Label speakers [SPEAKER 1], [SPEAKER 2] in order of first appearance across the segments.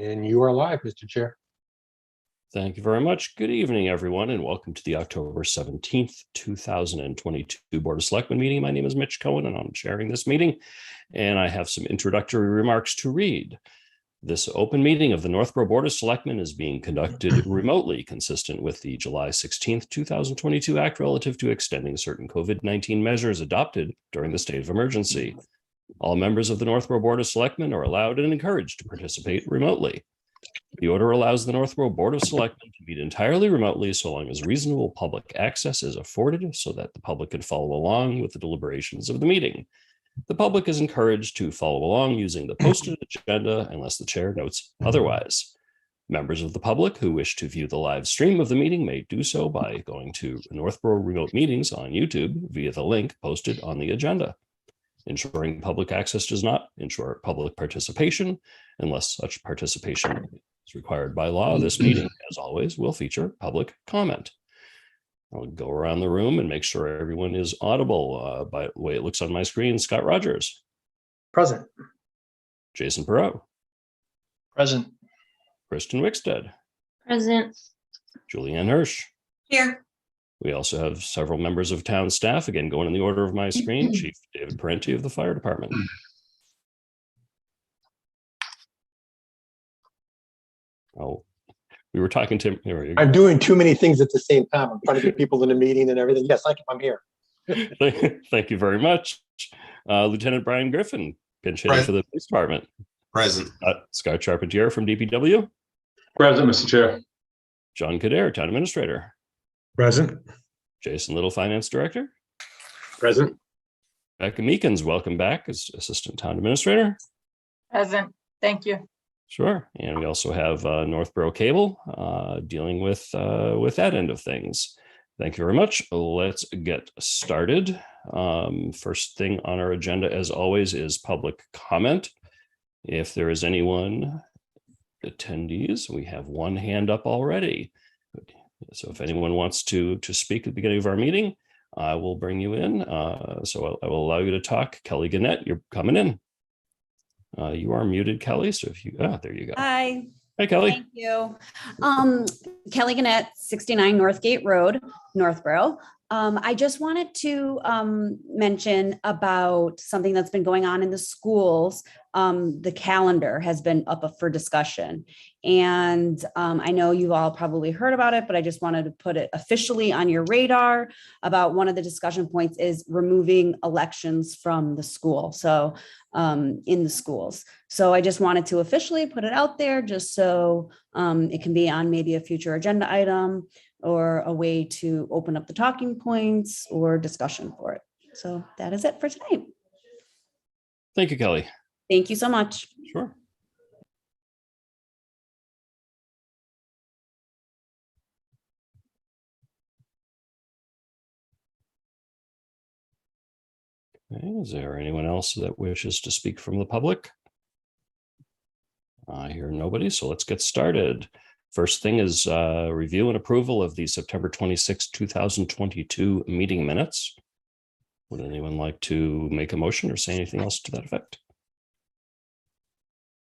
[SPEAKER 1] And you are live, Mr. Chair.
[SPEAKER 2] Thank you very much. Good evening, everyone, and welcome to the October 17th, 2022 Board of Selectmen meeting. My name is Mitch Cohen, and I'm chairing this meeting, and I have some introductory remarks to read. This open meeting of the Northborough Board of Selectmen is being conducted remotely, consistent with the July 16th, 2022 Act relative to extending certain COVID-19 measures adopted during the state of emergency. All members of the Northborough Board of Selectmen are allowed and encouraged to participate remotely. The order allows the Northborough Board of Selectmen to meet entirely remotely so long as reasonable public access is afforded so that the public can follow along with the deliberations of the meeting. The public is encouraged to follow along using the posted agenda unless the chair notes otherwise. Members of the public who wish to view the live stream of the meeting may do so by going to Northborough Remote Meetings on YouTube via the link posted on the agenda. Ensuring public access does not ensure public participation unless such participation is required by law. This meeting, as always, will feature public comment. I'll go around the room and make sure everyone is audible. By the way it looks on my screen, Scott Rogers.
[SPEAKER 3] Present.
[SPEAKER 2] Jason Perot.
[SPEAKER 3] Present.
[SPEAKER 2] Kristen Wickstead.
[SPEAKER 4] Present.
[SPEAKER 2] Julianne Hirsch.
[SPEAKER 4] Here.
[SPEAKER 2] We also have several members of town staff, again, going in the order of my screen. Chief David Parenti of the Fire Department. Oh, we were talking to him.
[SPEAKER 1] I'm doing too many things at the same time. I'm trying to get people in a meeting and everything. Yes, I'm here.
[SPEAKER 2] Thank you very much. Lieutenant Brian Griffin, pinch hitting for the police department.
[SPEAKER 5] Present.
[SPEAKER 2] Scott Charpentier from DPW.
[SPEAKER 6] Present, Mr. Chair.
[SPEAKER 2] John Kader, town administrator.
[SPEAKER 3] Present.
[SPEAKER 2] Jason Little, finance director.
[SPEAKER 1] Present.
[SPEAKER 2] Becca Meekins, welcome back as assistant town administrator.
[SPEAKER 4] Present. Thank you.
[SPEAKER 2] Sure. And we also have Northborough Cable dealing with that end of things. Thank you very much. Let's get started. First thing on our agenda, as always, is public comment. If there is anyone, attendees, we have one hand up already. So if anyone wants to speak at the beginning of our meeting, I will bring you in. So I will allow you to talk. Kelly Gannett, you're coming in. You are muted, Kelly. So if you, there you go.
[SPEAKER 7] Hi.
[SPEAKER 2] Hi, Kelly.
[SPEAKER 7] Thank you. Kelly Gannett, 69 Northgate Road, Northborough. I just wanted to mention about something that's been going on in the schools. The calendar has been up for discussion. And I know you've all probably heard about it, but I just wanted to put it officially on your radar about one of the discussion points is removing elections from the school. So in the schools. So I just wanted to officially put it out there just so it can be on maybe a future agenda item or a way to open up the talking points or discussion for it. So that is it for tonight.
[SPEAKER 2] Thank you, Kelly.
[SPEAKER 7] Thank you so much.
[SPEAKER 2] Sure. Okay, is there anyone else that wishes to speak from the public? I hear nobody, so let's get started. First thing is review and approval of the September 26, 2022 meeting minutes. Would anyone like to make a motion or say anything else to that effect?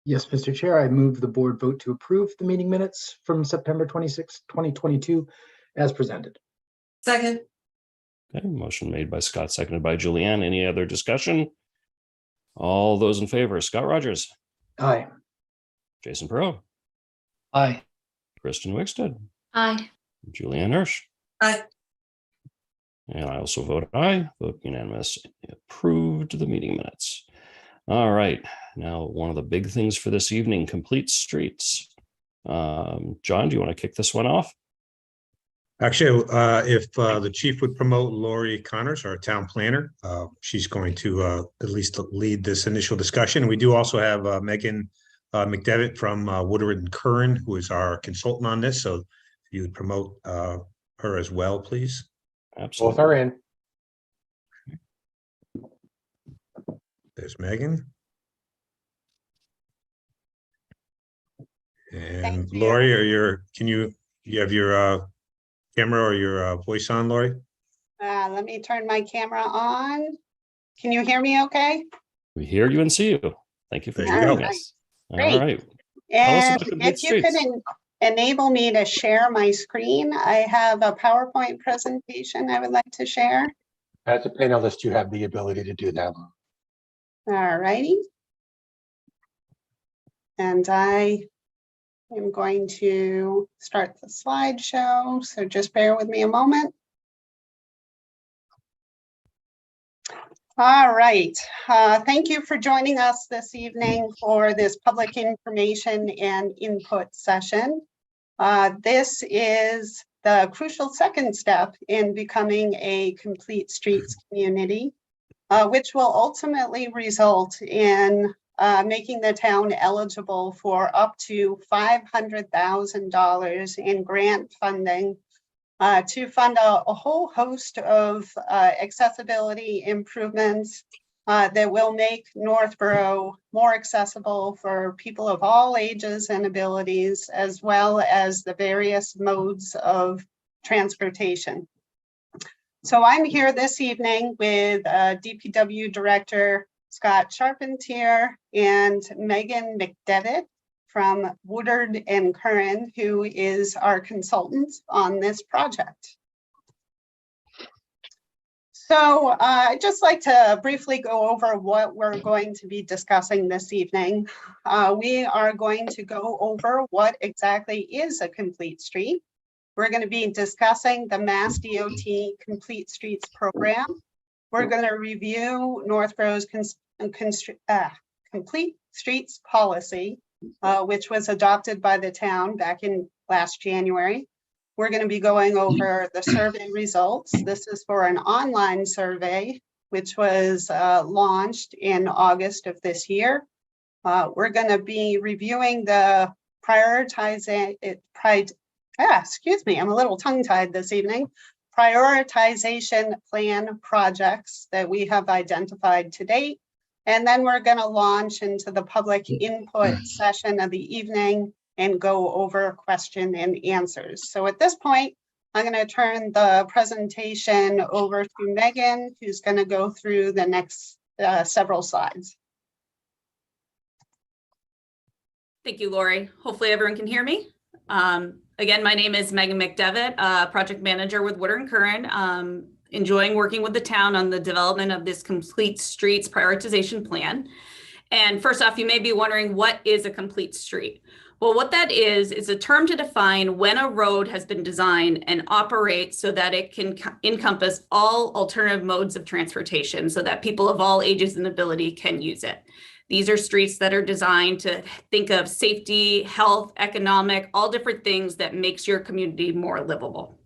[SPEAKER 3] Yes, Mr. Chair, I move the board vote to approve the meeting minutes from September 26, 2022 as presented.
[SPEAKER 4] Second.
[SPEAKER 2] Okay, motion made by Scott, seconded by Julianne. Any other discussion? All those in favor, Scott Rogers.
[SPEAKER 3] Aye.
[SPEAKER 2] Jason Perot.
[SPEAKER 3] Aye.
[SPEAKER 2] Kristen Wickstead.
[SPEAKER 4] Aye.
[SPEAKER 2] Julianne Hirsch.
[SPEAKER 4] Aye.
[SPEAKER 2] And I also vote aye. Vote unanimous. Approved the meeting minutes. All right. Now, one of the big things for this evening, complete streets. John, do you want to kick this one off?
[SPEAKER 8] Actually, if the chief would promote Lori Connors, our town planner, she's going to at least lead this initial discussion. We do also have Megan McDevitt from Woodward and Curran, who is our consultant on this. So if you would promote her as well, please.
[SPEAKER 2] Absolutely.
[SPEAKER 1] Both are in.
[SPEAKER 8] There's Megan. And Lori, can you have your camera or your voice on, Lori?
[SPEAKER 9] Let me turn my camera on. Can you hear me okay?
[SPEAKER 2] We hear you and see you. Thank you for
[SPEAKER 8] There you
[SPEAKER 2] joining
[SPEAKER 8] go.
[SPEAKER 2] us.
[SPEAKER 9] Great.
[SPEAKER 2] All right. Tell us
[SPEAKER 9] And
[SPEAKER 2] about Complete
[SPEAKER 9] if you could
[SPEAKER 2] Streets.
[SPEAKER 9] enable me to share my screen, I have a PowerPoint presentation I would like to share.
[SPEAKER 1] As a panelist, you have the ability to do that.
[SPEAKER 9] All righty. And I am going to start the slideshow, so just bear with me a moment. All right, thank you for joining us this evening for this public information and input session. This is the crucial second step in becoming a complete streets community, which will ultimately result in making the town eligible for up to $500,000 in grant funding to fund a whole host of accessibility improvements that will make Northborough more accessible for people of all ages and abilities, as well as the various modes of transportation. So I'm here this evening with DPW Director Scott Charpentier and Megan McDevitt from Woodard and Curran, who is our consultant on this project. So I'd just like to briefly go over what we're going to be discussing this evening. We are going to go over what exactly is a complete street. We're going to be discussing the Mass DOT Complete Streets program. We're going to review Northborough's Complete Streets policy, which was adopted by the town back in last January. We're going to be going over the survey results. This is for an online survey, which was launched in August of this year. We're going to be reviewing the excuse me, I'm a little tongue-tied this evening. Prioritization plan projects that we have identified to date. And then we're going to launch into the public input session of the evening and go over question and answers. So at this point, I'm going to turn the presentation over to Megan, who's going to go through the next several slides.
[SPEAKER 5] Thank you, Lori. Hopefully everyone can hear me. Again, my name is Megan McDevitt, project manager with Woodard and Curran. Enjoying working with the town on the development of this complete streets prioritization plan. And first off, you may be wondering, what is a complete street? Well, what that is a term to define when a road has been designed and operates so that it can encompass all alternative modes of transportation so that people of all ages and ability can use it. These are streets that are designed to think of safety, health, economic, all different things that makes your community more livable.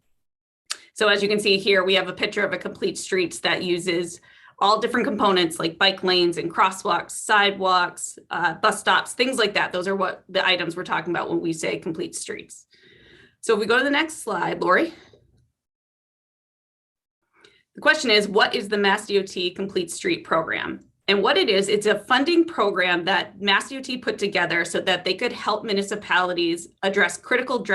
[SPEAKER 5] So as you can see here, we have a picture of a complete streets that uses all different components like bike lanes and crosswalks, sidewalks, bus stops, things like that. Those are what the items we're talking about when we say complete streets. So if we go to the next slide, Lori. The question is, what is the Mass DOT Complete Street Program? And what it is, it's a funding program that Mass DOT put together so that they could help municipalities address critical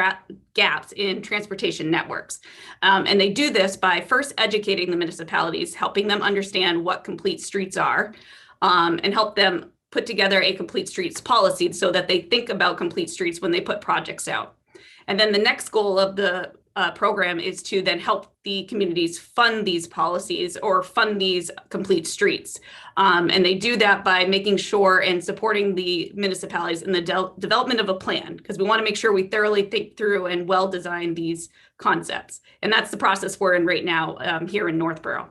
[SPEAKER 5] gaps in transportation networks. And they do this by first educating the municipalities, helping them understand what complete streets are, and help them put together a complete streets policy so that they think about complete streets when they put projects out. And then the next goal of the program is to then help the communities fund these policies or fund these complete streets. And they do that by making sure and supporting the municipalities in the development of a plan, because we want to make sure we thoroughly think through and well design these concepts. And that's the process we're in right now here in Northborough.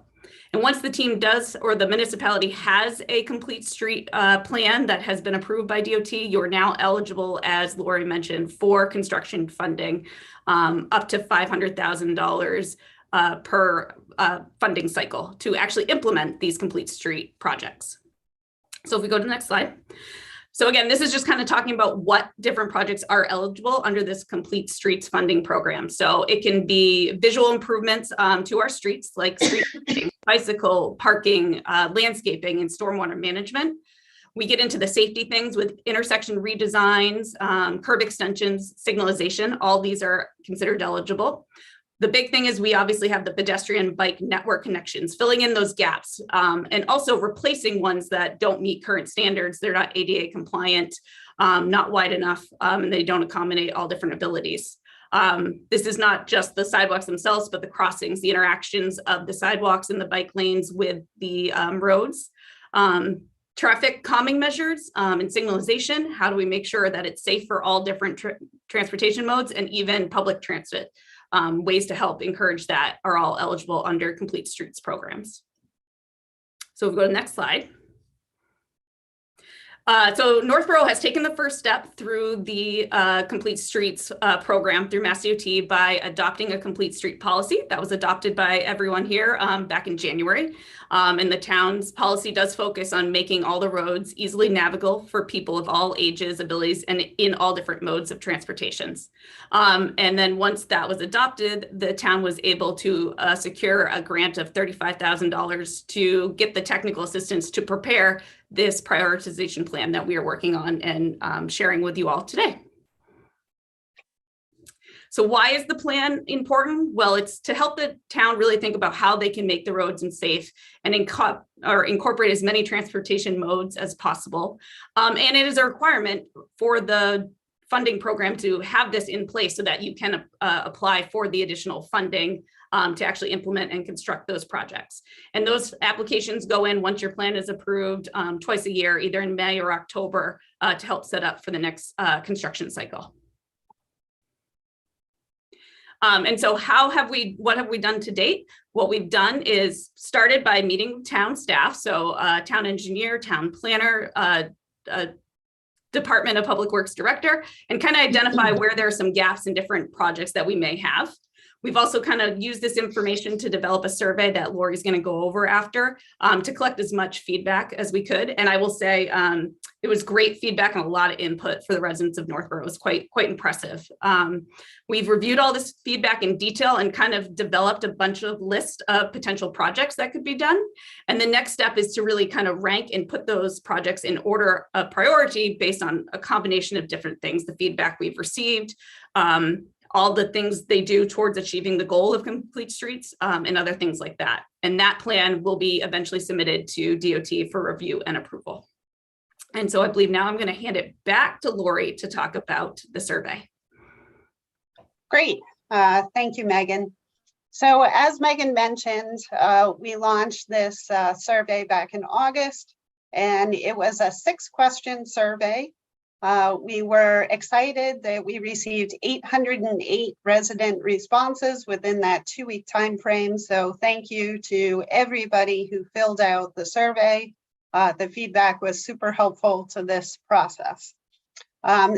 [SPEAKER 5] And once the team does, or the municipality has a complete street plan that has been approved by DOT, you're now eligible, as Lori mentioned, for construction funding up to $500,000 per funding cycle to actually implement these complete street projects. So if we go to the next slide. So again, this is just kind of talking about what different projects are eligible under this complete streets funding program. So it can be visual improvements to our streets, like street bicycle parking, landscaping, and stormwater management. We get into the safety things with intersection redesigns, curb extensions, signalization. All these are considered eligible. The big thing is we obviously have the pedestrian bike network connections, filling in those gaps, and also replacing ones that don't meet current standards. They're not ADA compliant, not wide enough, and they don't accommodate all different abilities. This is not just the sidewalks themselves, but the crossings, the interactions of the sidewalks and the bike lanes with the roads. Traffic calming measures and signalization. How do we make sure that it's safe for all different transportation modes, and even public transit? Ways to help encourage that are all eligible under Complete Streets programs. So if we go to the next slide. So Northborough has taken the first step through the Complete Streets program through MassDOT by adopting a complete street policy that was adopted by everyone here back in January. And the town's policy does focus on making all the roads easily navigable for people of all ages, abilities, and in all different modes of transportations. And then once that was adopted, the town was able to secure a grant of $35,000 to get the technical assistance to prepare this prioritization plan that we are working on and sharing with you all today. So why is the plan important? Well, it's to help the town really think about how they can make the roads safe and incorporate as many transportation modes as possible. And it is a requirement for the funding program to have this in place so that you can apply for the additional funding to actually implement and construct those projects. And those applications go in once your plan is approved twice a year, either in May or October, to help set up for the next construction cycle. And so what have we done to date? What we've done is started by meeting town staff, so town engineer, town planner, Department of Public Works director, and kind of identify where there are some gaps in different projects that we may have. We've also kind of used this information to develop a survey that Lori's going to go over after to collect as much feedback as we could. And I will say it was great feedback and a lot of input for the residents of Northborough. It was quite impressive. We've reviewed all this feedback in detail and kind of developed a bunch of lists of potential projects that could be done. And the next step is to really kind of rank and put those projects in order of priority based on a combination of different things, the feedback we've received, all the things they do towards achieving the goal of complete streets, and other things like that. And that plan will be eventually submitted to DOT for review and approval. And so I believe now I'm going to hand it back to Lori to talk about the survey.
[SPEAKER 9] Great. Thank you, Megan. So as Megan mentioned, we launched this survey back in August, and it was a 6-question survey. We were excited that we received 808 resident responses within that 2-week time frame. So thank you to everybody who filled out the survey. The feedback was super helpful to this process.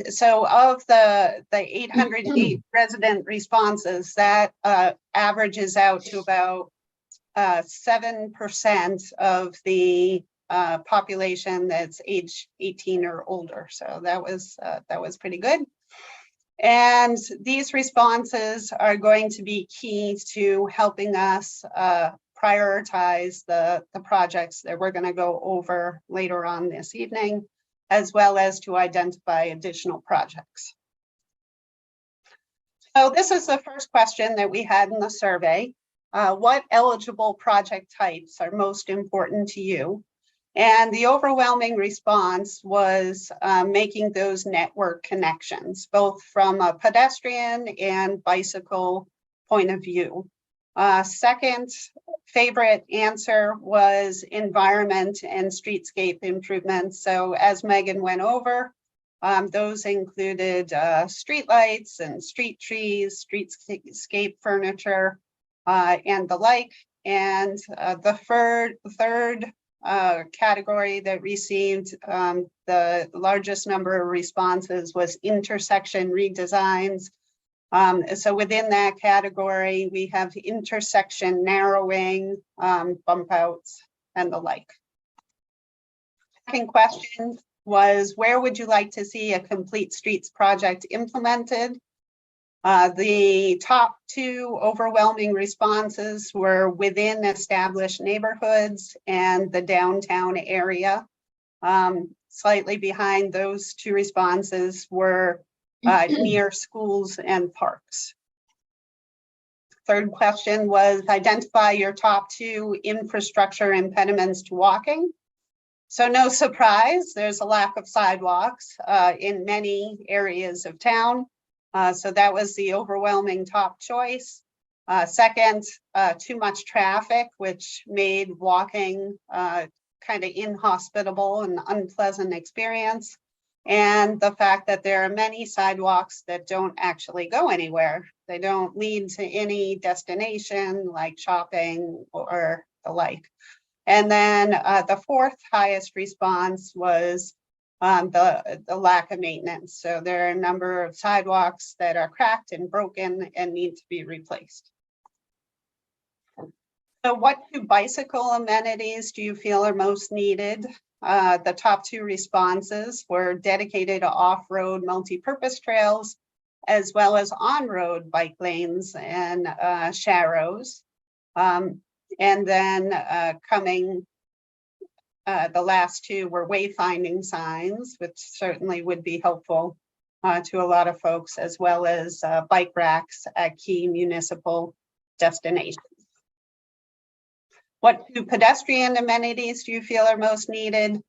[SPEAKER 9] So of the 808 resident responses, that averages out to about 7% of the population that's age 18 or older. So that was pretty good. And these responses are going to be key to helping us prioritize the projects that we're going to go over later on this evening, as well as to identify additional projects. So this is the first question that we had in the survey. What eligible project types are most important to you? And the overwhelming response was making those network connections, both from a pedestrian and bicycle point of view. Second favorite answer was environment and streetscape improvements. So as Megan went over, those included streetlights and street trees, streetscape furniture, and the like. And the third category that received the largest number of responses was intersection redesigns. So within that category, we have intersection narrowing, bump outs, and the like. Second question was, where would you like to see a complete streets project implemented? The top 2 overwhelming responses were within established neighborhoods and the downtown area. Slightly behind those 2 responses were near schools and parks. third question was identify your top 2 infrastructure impediments to walking. So no surprise, there's a lack of sidewalks in many areas of town. So that was the overwhelming top choice. Second, too much traffic, which made walking kind of inhospitable and unpleasant experience. And the fact that there are many sidewalks that don't actually go anywhere. They don't lead to any destination like shopping or the like. And then the fourth highest response was the lack of maintenance. So there are a number of sidewalks that are cracked and broken and need to be replaced. So what 2 bicycle amenities do you feel are most needed? The top 2 responses were dedicated off-road multi-purpose trails, as well as on-road bike lanes and sharrows. And then the last 2 were wayfinding signs, which certainly would be helpful to a lot of folks, as well as bike racks at key municipal destinations. What 2 pedestrian amenities do you feel are most needed?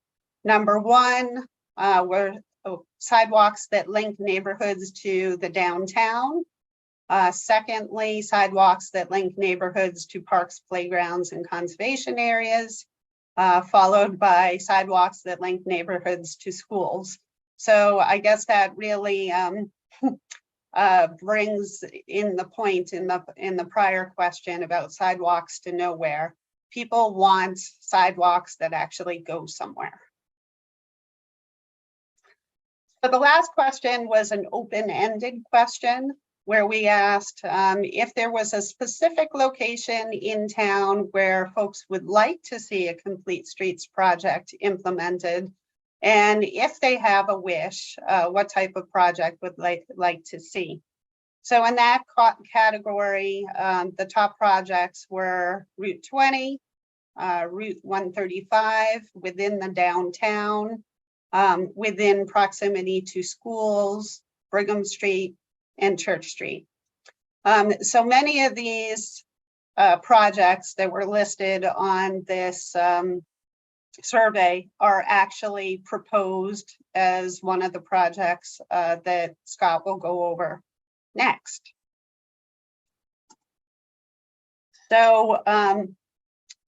[SPEAKER 9] Number 1 were sidewalks that link neighborhoods to the downtown. Secondly, sidewalks that link neighborhoods to parks, playgrounds, and conservation areas, followed by sidewalks that link neighborhoods to schools. So I guess that really brings in the point in the prior question about sidewalks to nowhere. People want sidewalks that actually go somewhere. So the last question was an open-ended question where we asked if there was a specific location in town where folks would like to see a complete streets project implemented, and if they have a wish, what type of project would like to see. So in that category, the top projects were Route 20, Route 135 within the downtown, within proximity to schools, Brigham Street, and Church Street. So many of these projects that were listed on this survey are actually proposed as one of the projects that Scott will go over next. So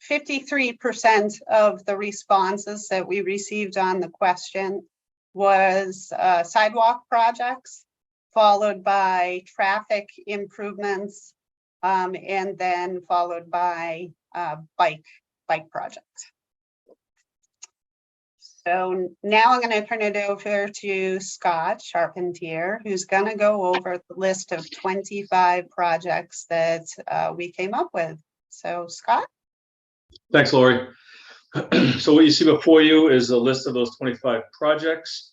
[SPEAKER 9] 53% of the responses that we received on the question was sidewalk projects, followed by traffic improvements, and then followed by bike projects. So now I'm going to turn it over to Scott Charpentier, who's going to go over the list of 25 projects that we came up with. So Scott?
[SPEAKER 6] Thanks, Lori. So what you see before you is a list of those 25 projects.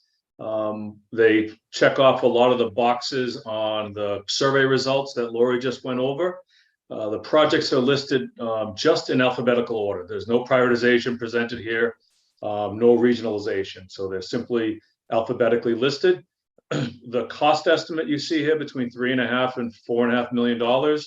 [SPEAKER 6] They check off a lot of the boxes on the survey results that Lori just went over. The projects are listed just in alphabetical order. There's no prioritization presented here, no regionalization. So they're simply alphabetically listed. The cost estimate you see here between $3.5 and $4.5 million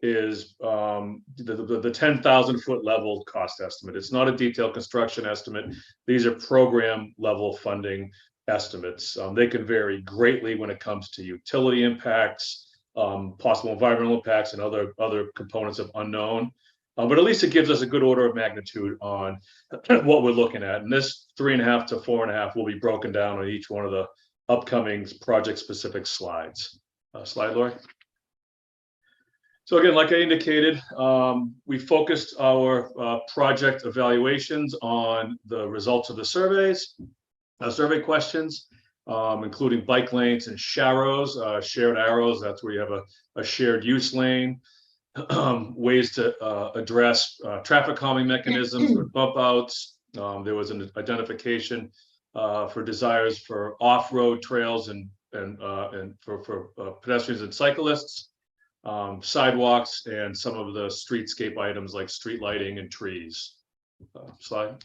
[SPEAKER 6] is the 10,000 foot level cost estimate. It's not a detailed construction estimate. These are program level funding estimates. They can vary greatly when it comes to utility impacts, possible environmental impacts, and other components of unknown. But at least it gives us a good order of magnitude on what we're looking at. And this 3.5 to 4.5 will be broken down on each one of the upcoming project specific slides. Slide, Lori. So again, like I indicated, we focused our project evaluations on the results of the surveys, survey questions, including bike lanes and sharrows, shared arrows. That's where you have a shared use lane, ways to address traffic calming mechanisms or bump outs. There was an identification for desires for off-road trails and for pedestrians and cyclists. Sidewalks and some of the streetscape items like street lighting and trees. Slide.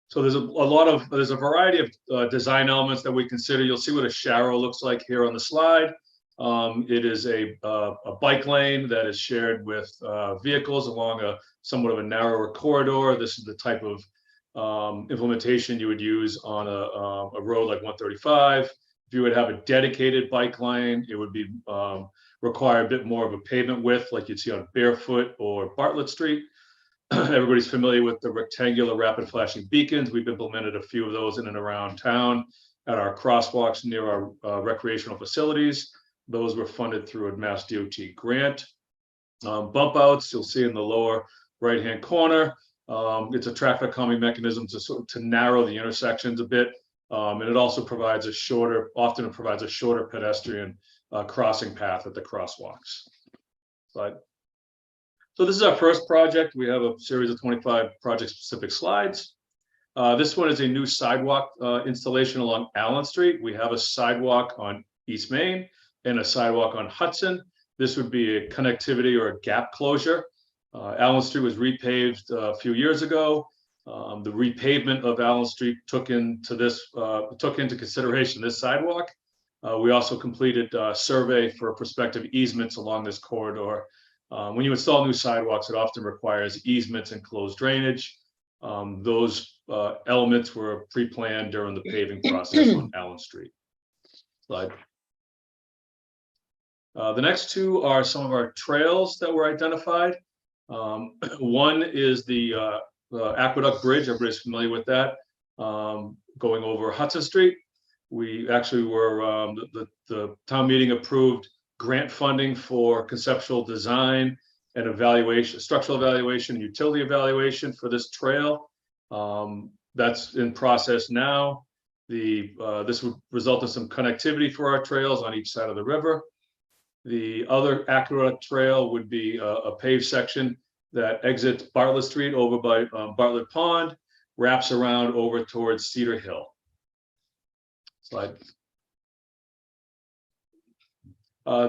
[SPEAKER 6] So there's a variety of design elements that we consider. You'll see what a sharrow looks like here on the slide. It is a bike lane that is shared with vehicles along somewhat of a narrower corridor. This is the type of implementation you would use on a road like 135. If you would have a dedicated bike lane, it would be require a bit more of a pavement width like you'd see on Barefoot or Bartlett Street. Everybody's familiar with the rectangular rapid flashing beacons. We've implemented a few of those in and around town at our crosswalks near our recreational facilities. Those were funded through a Mass DOT grant. Bump outs, you'll see in the lower right-hand corner. It's a traffic calming mechanism to narrow the intersections a bit. And it also provides often it provides a shorter pedestrian crossing path at the crosswalks. Slide. So this is our first project. We have a series of 25 project-specific slides. This one is a new sidewalk installation along Allen Street. We have a sidewalk on East Main and a sidewalk on Hudson. This would be a connectivity or a gap closure. Allen Street was repaved a few years ago. The repavement of Allen Street took into consideration this sidewalk. We also completed a survey for prospective easements along this corridor. When you install new sidewalks, it often requires easements and closed drainage. Those elements were pre-planned during the paving process on Allen Street. Slide. The next two are some of our trails that were identified. One is the Aqueduct Bridge. Everybody's familiar with that. Going over Hudson Street. We actually were, the town meeting approved grant funding for conceptual design and evaluation, structural evaluation, utility evaluation for this trail. That's in process now. This would result in some connectivity for our trails on each side of the river. The other Aqueduct Trail would be a paved section that exits Bartlett Street over by Bartlett Pond, wraps around over towards Cedar Hill. Slide.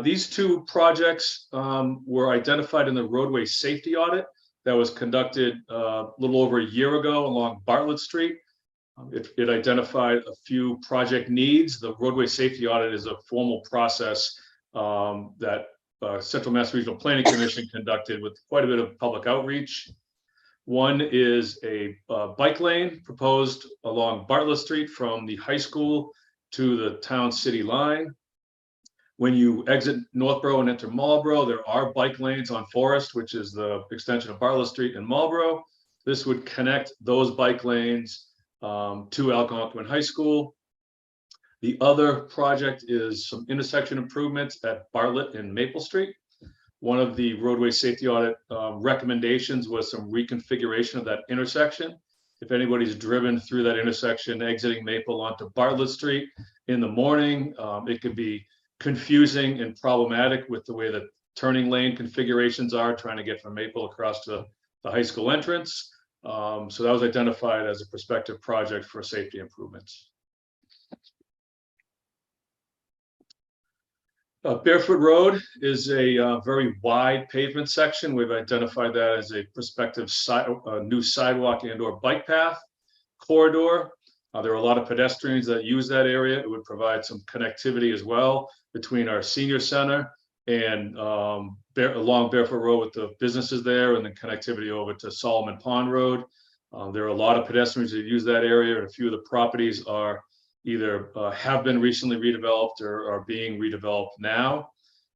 [SPEAKER 6] These two projects were identified in the roadway safety audit that was conducted a little over a year ago along Bartlett Street. It identified a few project needs. The roadway safety audit is a formal process that Central Mass Regional Planning Commission conducted with quite a bit of public outreach. One is a bike lane proposed along Bartlett Street from the high school to the town city line. When you exit Northborough and enter Marlborough, there are bike lanes on Forest, which is the extension of Bartlett Street in Marlborough. This would connect those bike lanes to Algonquin High School. The other project is some intersection improvements at Bartlett and Maple Street. One of the roadway safety audit recommendations was some reconfiguration of that intersection. If anybody's driven through that intersection, exiting Maple onto Bartlett Street in the morning, it could be confusing and problematic with the way that turning lane configurations are, trying to get from Maple across to the high school entrance. So that was identified as a prospective project for safety improvements. Barefoot Road is a very wide pavement section. We've identified that as a prospective new sidewalk and or bike path corridor. There are a lot of pedestrians that use that area. It would provide some connectivity as well between our senior center and along Barefoot Road with the businesses there, and then connectivity over to Solomon Pond Road. There are a lot of pedestrians that use that area, and a few of the properties are either have been recently redeveloped or are being redeveloped now.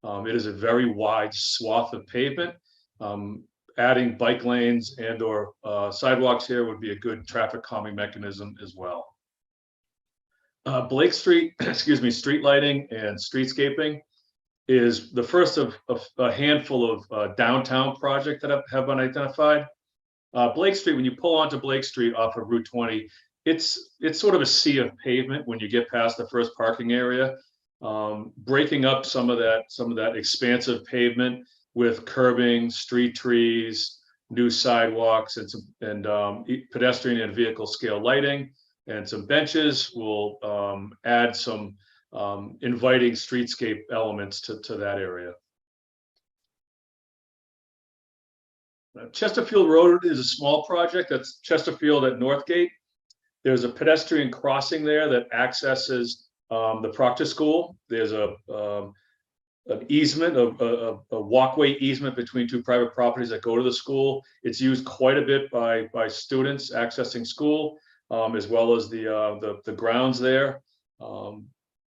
[SPEAKER 6] It is a very wide swath of pavement. Adding bike lanes and or sidewalks here would be a good traffic calming mechanism as well. Blake Street, excuse me, street lighting and streetscaping is the first of a handful of downtown projects that have been identified. Blake Street, when you pull onto Blake Street off of Route 20, it's sort of a sea of pavement when you get past the first parking area. Breaking up some of that expansive pavement with curbing, street trees, new sidewalks, and pedestrian and vehicle scale lighting, and some benches will add some inviting streetscape elements to that area. Chesterfield Road is a small project. That's Chesterfield at Northgate. There's a pedestrian crossing there that accesses the Proctor School. There's an easement, a walkway easement between two private properties that go to the school. It's used quite a bit by students accessing school, as well as the grounds there.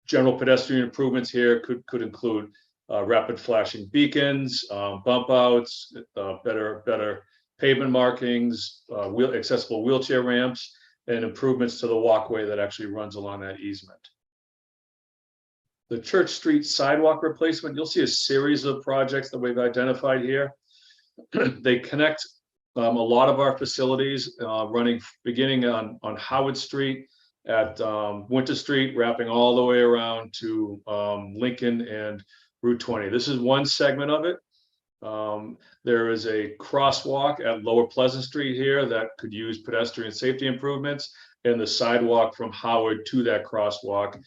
[SPEAKER 6] General pedestrian improvements here could include rapid flashing beacons, bump outs, better pavement markings, accessible wheelchair ramps, and improvements to the walkway that actually runs along that easement. The Church Street sidewalk replacement, you'll see a series of projects that we've identified here. They connect a lot of our facilities, beginning on Howard Street at Winter Street, wrapping all the way around to Lincoln and Route 20. This is one segment of it. There is a crosswalk at Lower Pleasant Street here that could use pedestrian safety improvements, and the sidewalk from Howard to that crosswalk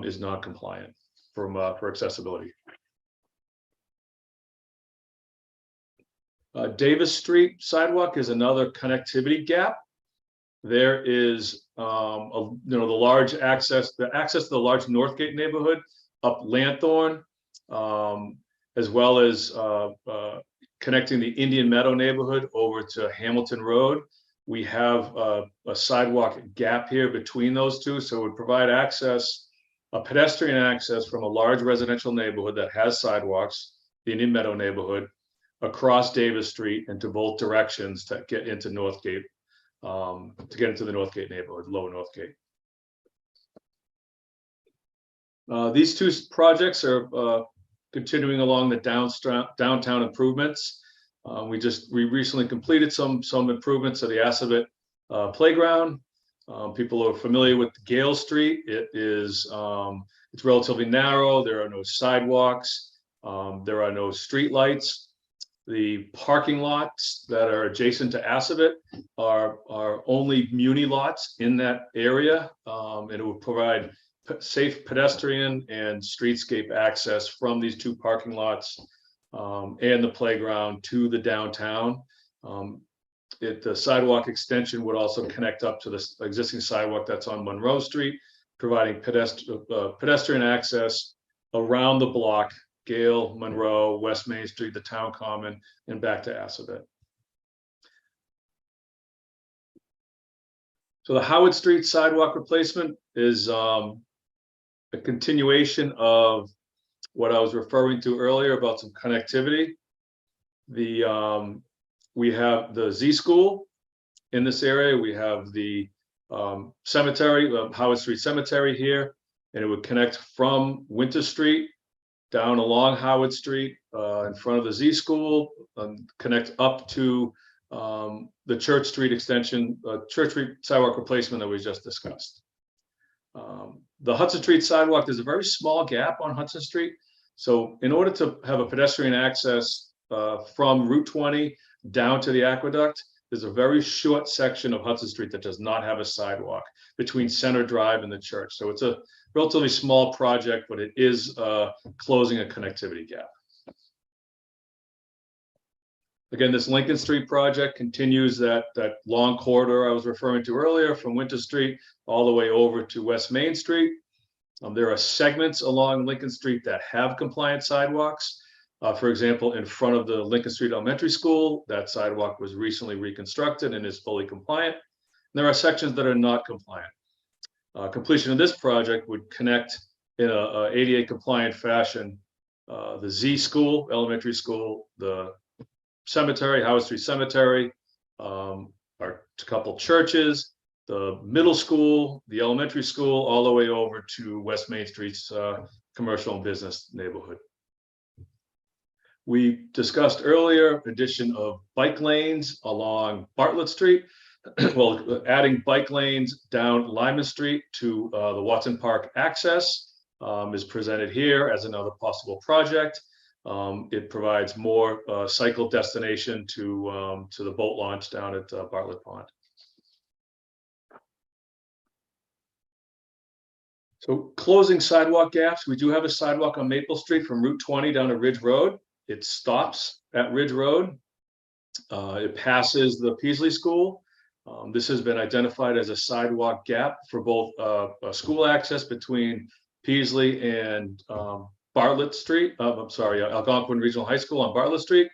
[SPEAKER 6] is not compliant for accessibility. Davis Street sidewalk is another connectivity gap. There is the large access to the large Northgate neighborhood up Lanthorn, as well as connecting the Indian Meadow neighborhood over to Hamilton Road. We have a sidewalk gap here between those two, so it would provide access, a pedestrian access from a large residential neighborhood that has sidewalks, the Indian Meadow neighborhood, across Davis Street into both directions to get into Northgate, the Northgate neighborhood, Lower Northgate. These two projects are continuing along the downtown improvements. We recently completed some improvements to the Assabet playground. People are familiar with Gale Street. It's relatively narrow. There are no sidewalks. There are no street lights. The parking lots that are adjacent to Assabet are only Muni lots in that area, and it will provide safe pedestrian and streetscape access from these two parking lots and the playground to the downtown. The sidewalk extension would also connect up to the existing sidewalk that's on Monroe Street, providing pedestrian access around the block, Gale, Monroe, West Main Street, the Town Common, and back to Assabet. So the Howard Street sidewalk replacement is a continuation of what I was referring to earlier about some connectivity. We have the Z School in this area. We have the cemetery, Howard Street Cemetery here, and it would connect from Winter Street down along Howard Street in front of the Z School, connect up to the Church Street extension, Church Street sidewalk replacement that we just discussed. The Hudson Street sidewalk, there's a very small gap on Hudson Street. So in order to have a pedestrian access from Route 20 down to the aqueduct, there's a very short section of Hudson Street that does not have a sidewalk between Center Drive and the church. So it's a relatively small project, but it is closing a connectivity gap. Again, this Lincoln Street project continues that long corridor I was referring to earlier from Winter Street all the way over to West Main Street. There are segments along Lincoln Street that have compliant sidewalks. For example, in front of the Lincoln Street Elementary School, that sidewalk was recently reconstructed and is fully compliant. And there are sections that are not compliant. Completion of this project would connect in a ADA compliant fashion the Z School, Elementary School, the cemetery, Howard Street Cemetery, our couple churches, the middle school, the elementary school, all the way over to West Main Street's commercial and business neighborhood. We discussed earlier addition of bike lanes along Bartlett Street. Well, adding bike lanes down Lyman Street to the Watson Park access is presented here as another possible project. It provides more cycle destination to the boat launch down at Bartlett Pond. So closing sidewalk gaps, we do have a sidewalk on Maple Street from Route 20 down to Ridge Road. It stops at Ridge Road. It passes the Peasley School. This has been identified as a sidewalk gap for both school access between Peasley and Bartlett Street. I'm sorry, Algonquin Regional High School on Bartlett Street.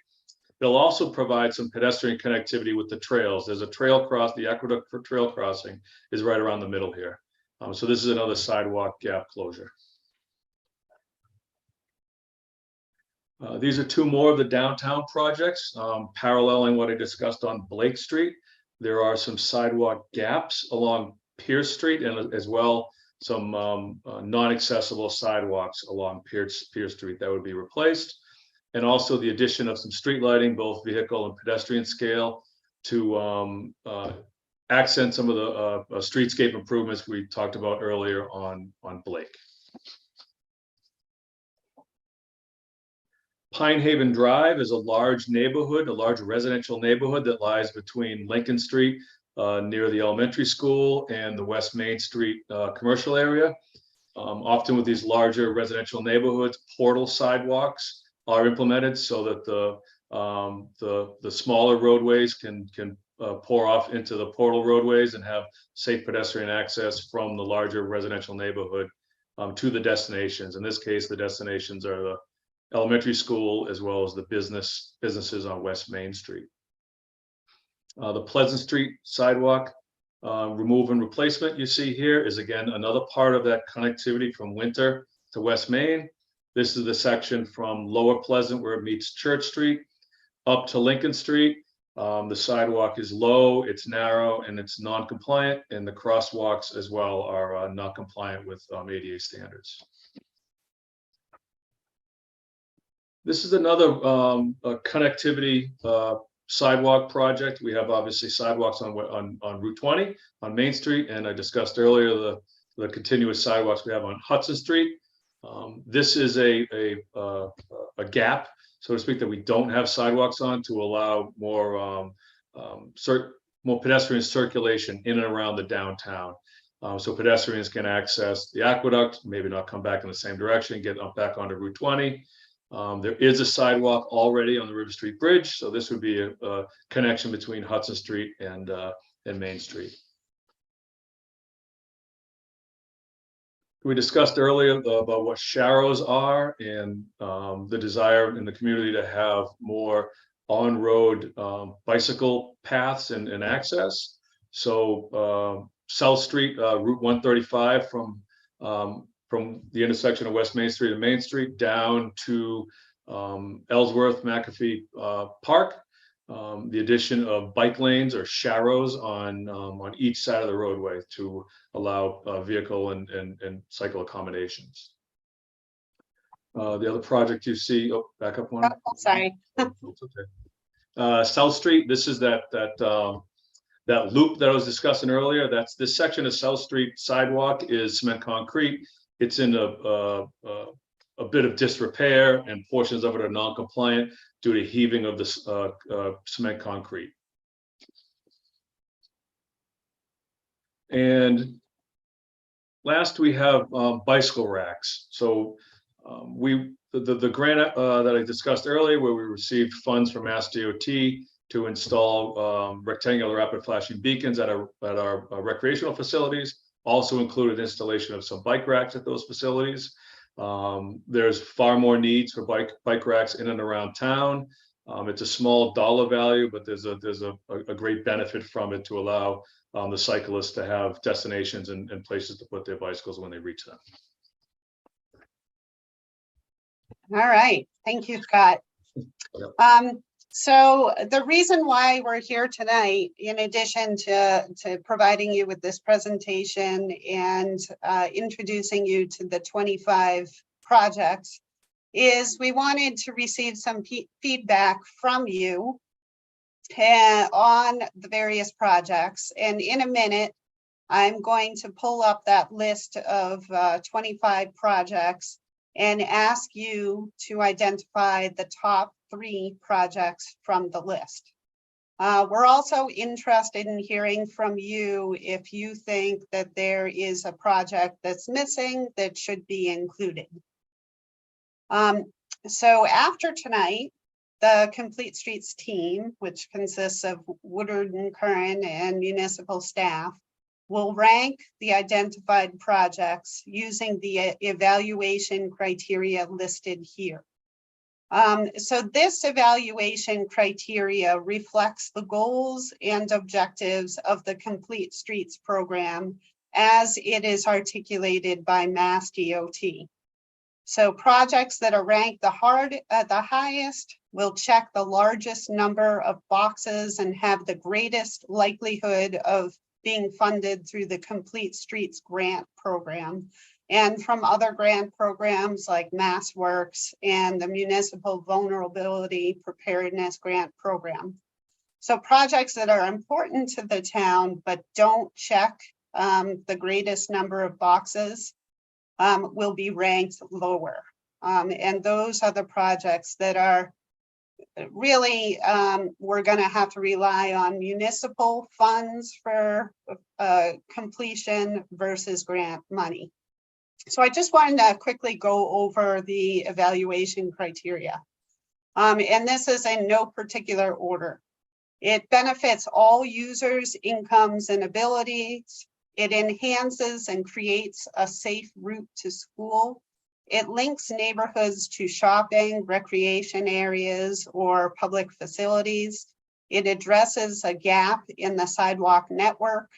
[SPEAKER 6] It'll also provide some pedestrian connectivity with the trails. There's a trail cross, the aqueduct for trail crossing is right around the middle here. So this is another sidewalk gap closure. These are two more of the downtown projects, paralleling what I discussed on Blake Street. There are some sidewalk gaps along Pierce Street and as well some non-accessible sidewalks along Pierce Street that would be replaced. And also the addition of some street lighting, both vehicle and pedestrian scale, to accent some of the streetscape improvements we talked about earlier on Blake. Pine Haven Drive is a large neighborhood, a large residential neighborhood that lies between Lincoln Street near the elementary school and the West Main Street commercial area. Often with these larger residential neighborhoods, portal sidewalks are implemented so that the smaller roadways can pour off into the portal roadways and have safe pedestrian access from the larger residential neighborhood to the destinations. In this case, the destinations are the elementary school as well as the businesses on West Main Street. The Pleasant Street sidewalk remove and replacement you see here is again another part of that connectivity from Winter to West Main. This is the section from Lower Pleasant where it meets Church Street up to Lincoln Street. The sidewalk is low, it's narrow, and it's non-compliant, and the crosswalks as well are not compliant with ADA standards. This is another connectivity sidewalk project. We have obviously sidewalks on Route 20 on Main Street, and I discussed earlier the continuous sidewalks we have on Hudson Street. This is a gap, so to speak, that we don't have sidewalks on to allow more pedestrian circulation in and around the downtown. So pedestrians can access the aqueduct, maybe not come back in the same direction, get up back onto Route 20. There is a sidewalk already on the River Street Bridge, so this would be a connection between Hudson Street and Main Street. We discussed earlier about what sharrows are and the desire in the community to have more on-road bicycle paths and access. So South Street, Route 135 from the intersection of West Main Street and Main Street down to Ellsworth McAfee Park. The addition of bike lanes or sharrows on each side of the roadway to allow vehicle and cycle accommodations. The other project you see, back up one.
[SPEAKER 9] Oh, sorry.
[SPEAKER 6] It's okay. South Street, this is that loop that I was discussing earlier. That's this section of South Street sidewalk is cement concrete. It's in a bit of disrepair, and portions of it are non-compliant due to heaving of the cement concrete. And last, we have bicycle racks. So the grant that I discussed earlier, where we received funds from Mass DOT to install rectangular rapid flashing beacons at our recreational facilities, also included installation of some bike racks at those facilities. There's far more needs for bike racks in and around town. It's a small dollar value, but there's a great benefit from it to allow the cyclists to have destinations and places to put their bicycles when they reach them.
[SPEAKER 9] All right, thank you, Scott. So the reason why we're here tonight, in addition to providing you with this presentation and introducing you to the 25 projects, is we wanted to receive some feedback from you on the various projects. And in a minute, I'm going to pull up that list of 25 projects and ask you to identify the top 3 projects from the list. We're also interested in hearing from you if you think that there is a project that's missing that should be included. So after tonight, the Complete Streets team, which consists of Woodard and Curran and municipal staff, will rank the identified projects using the evaluation criteria listed here. So this evaluation criteria reflects the goals and objectives of the Complete Streets program as it is articulated by Mass DOT. So projects that are ranked the highest will check the largest number of boxes and have the greatest likelihood of being funded through the Complete Streets grant program and from other grant programs like Mass Works and the Municipal Vulnerability Preparedness Grant Program. So projects that are important to the town but don't check the greatest number of boxes will be ranked lower. And those are the projects that are really, we're going to have to rely on municipal funds for completion versus grant money. So I just wanted to quickly go over the evaluation criteria. And this is in no particular order. It benefits all users, incomes, and abilities. It enhances and creates a safe route to school. It links neighborhoods to shopping, recreation areas, or public facilities. It addresses a gap in the sidewalk network.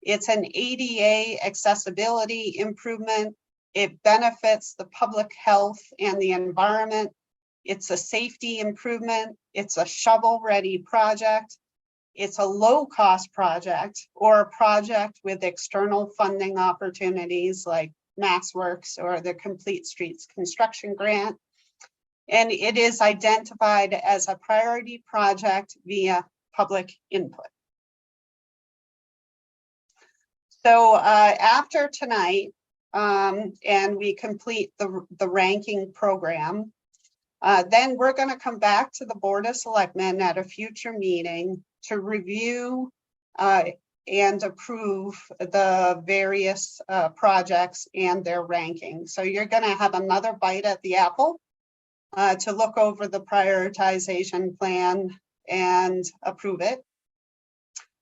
[SPEAKER 9] It's an ADA accessibility improvement. It benefits the public health and the environment. It's a safety improvement. It's a shovel-ready project. It's a low-cost project or a project with external funding opportunities like Mass Works or the Complete Streets construction grant. And it is identified as a priority project via public input. So after tonight, and we complete the ranking program, then we're going to come back to the Board of Selectmen at a future meeting to review and approve the various projects and their ranking. So you're going to have another bite at the apple to look over the prioritization plan and approve it.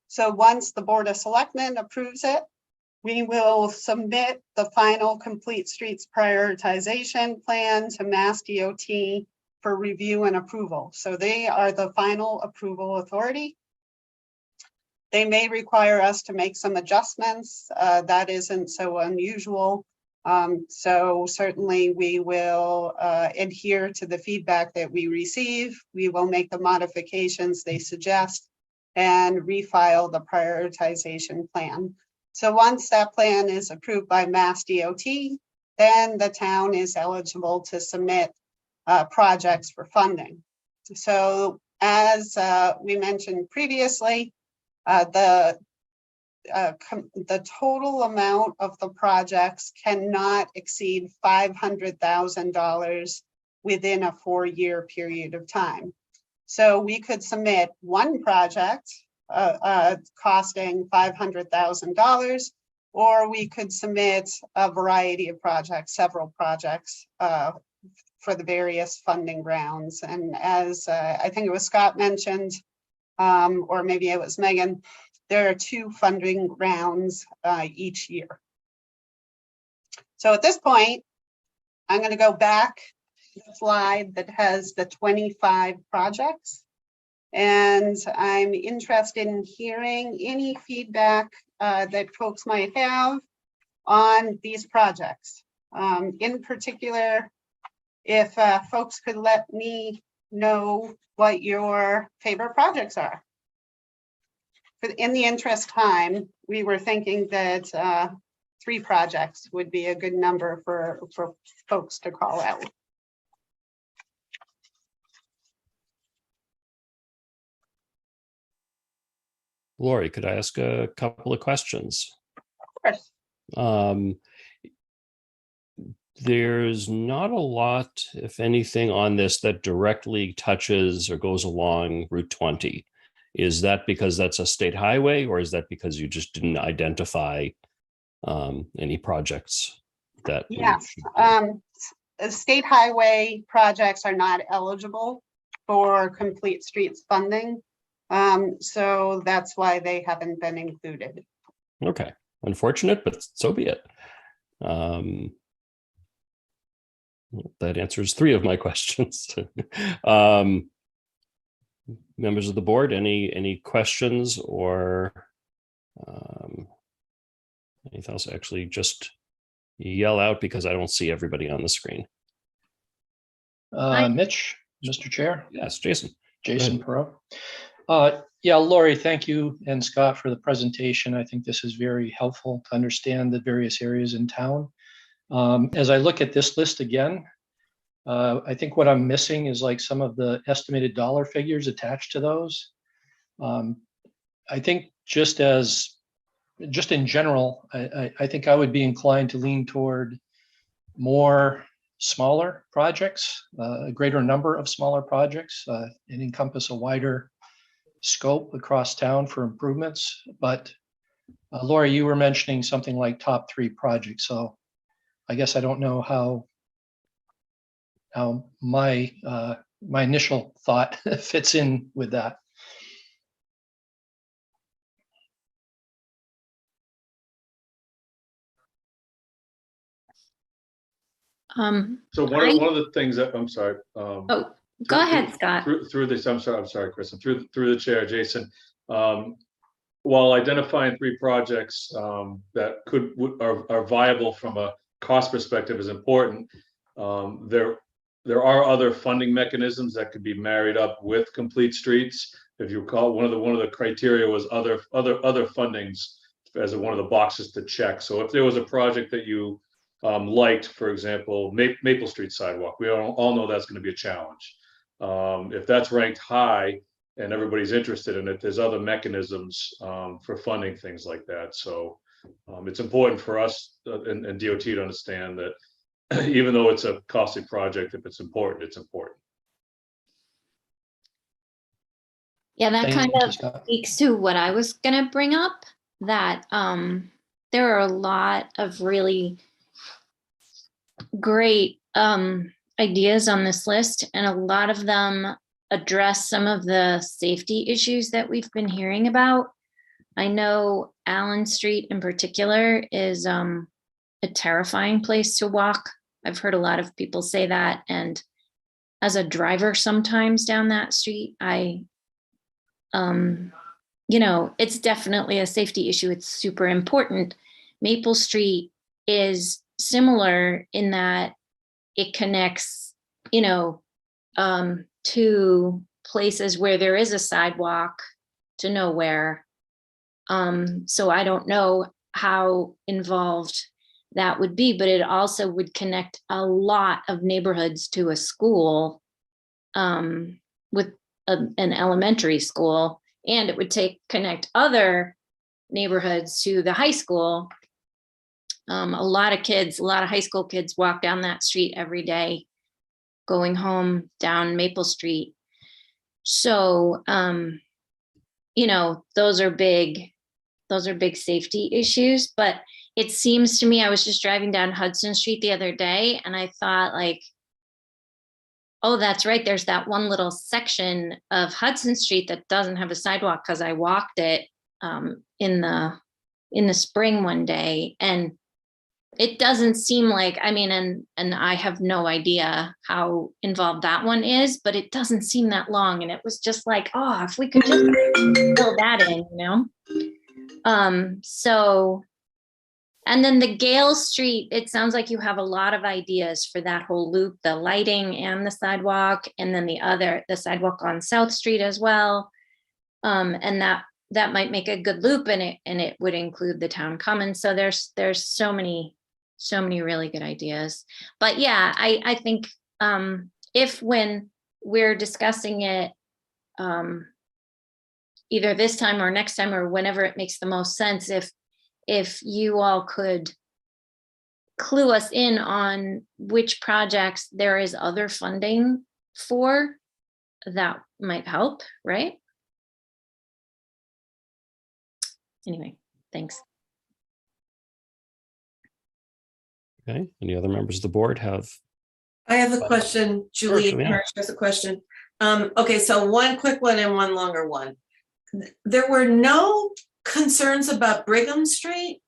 [SPEAKER 9] So once the Board of Selectmen approves it, we will submit the final Complete Streets prioritization plan to Mass DOT for review and approval. So they are the final approval authority. They may require us to make some adjustments. That isn't so unusual. So certainly we will adhere to the feedback that we receive. We will make the modifications they suggest and refile the prioritization plan. So once that plan is approved by Mass DOT, then the town is eligible to submit projects for funding. So as we mentioned previously, the total amount of the projects cannot exceed $500,000 within a 4-year period of time. So we could submit one project costing $500,000, or we could submit a variety of projects, several projects for the various funding rounds. And as I think it was Scott mentioned, or maybe it was Megan, there are 2 funding rounds each year. So at this point, I'm going to go back to the slide that has the 25 projects. And I'm interested in hearing any feedback that folks might have on these projects. In particular, if folks could let me know what your favorite projects are. In the interest of time, we were thinking that 3 projects would be a good number for folks to call out.
[SPEAKER 2] Lori, could I ask a couple of questions?
[SPEAKER 9] Of course.
[SPEAKER 2] There's not a lot, if anything, on this that directly touches or goes along Route 20. Is that because that's a state highway, or is that because you just didn't identify any projects that?
[SPEAKER 9] Yes, state highway projects are not eligible for Complete Streets funding. So that's why they haven't been included.
[SPEAKER 2] Okay, unfortunate, but so be it. That answers 3 of my questions. Members of the board, any questions or anything else? Actually, just yell out because I don't see everybody on the screen.
[SPEAKER 1] Mitch, Mr. Chair,
[SPEAKER 2] Yes, Jason.
[SPEAKER 1] Jason Perot. Yeah, Lori, thank you and Scott for the presentation. I think this is very helpful to understand the various areas in town. As I look at this list again, I think what I'm missing is like some of the estimated dollar figures attached to those. I think just in general, I think I would be inclined to lean toward more smaller projects, a greater number of smaller projects, and encompass a wider scope across town for improvements. But Lori, you were mentioning something like top 3 projects. So I guess I don't know how my initial thought fits in with that.
[SPEAKER 6] So one of the things that, I'm sorry.
[SPEAKER 7] Oh, go ahead, Scott.
[SPEAKER 6] Through this, I'm sorry, Kristen, through the chair, Jason. While identifying 3 projects that are viable from a cost perspective is important, there are other funding mechanisms that could be married up with Complete Streets. If you recall, one of the criteria was other fundings as one of the boxes to check. So if there was a project that you liked, for example, Maple Street sidewalk, we all know that's going to be a challenge. If that's ranked high and everybody's interested in it, there's other mechanisms for funding things like that. So it's important for us and DOT to understand that even though it's a costly project, if it's important, it's important.
[SPEAKER 10] Yeah, that
[SPEAKER 1] Thank
[SPEAKER 10] kind
[SPEAKER 1] you,
[SPEAKER 10] of
[SPEAKER 1] Scott.
[SPEAKER 10] speaks to what I was going to bring up, that there are a lot of really great ideas on this list, and a lot of them address some of the safety issues that we've been hearing about. I know Allen Street in particular is a terrifying place to walk. I've heard a lot of people say that, and as a driver sometimes down that street, it's definitely a safety issue. It's super important. Maple Street is similar in that it connects, to places where there is a sidewalk to nowhere. So I don't know how involved that would be, but it also would connect a lot of neighborhoods to a school, with an elementary school, and it would connect other neighborhoods to the high school. A lot of high school kids walk down that street every day, going home down Maple Street. So, those are big safety issues. But it seems to me, I was just driving down Hudson Street the other day, and I thought, like, oh, that's right, there's that one little section of Hudson Street that doesn't have a sidewalk, because I walked it in the spring one day, and it doesn't seem like, and I have no idea how involved that one is, but it doesn't seem that long. And it was just like, oh, if we could just fill that in, So, and then the Gale Street, it sounds like you have a lot of ideas for that whole loop, the lighting and the sidewalk, and then the sidewalk on South Street as well. And that might make a good loop, and it would include the town commons. So there's so many really good ideas. But yeah, I think if when we're discussing it, either this time or next time or whenever it makes the most sense, if you all could clue us in on which projects there is other funding for, that might help, right? Anyway, thanks.
[SPEAKER 2] Okay, any other members of the board have?
[SPEAKER 4] I have a question. Julie
[SPEAKER 2] Julianne.
[SPEAKER 4] Hirsch has a question.
[SPEAKER 11] Okay, so one quick one and one longer one. There were no concerns about Brigham Street?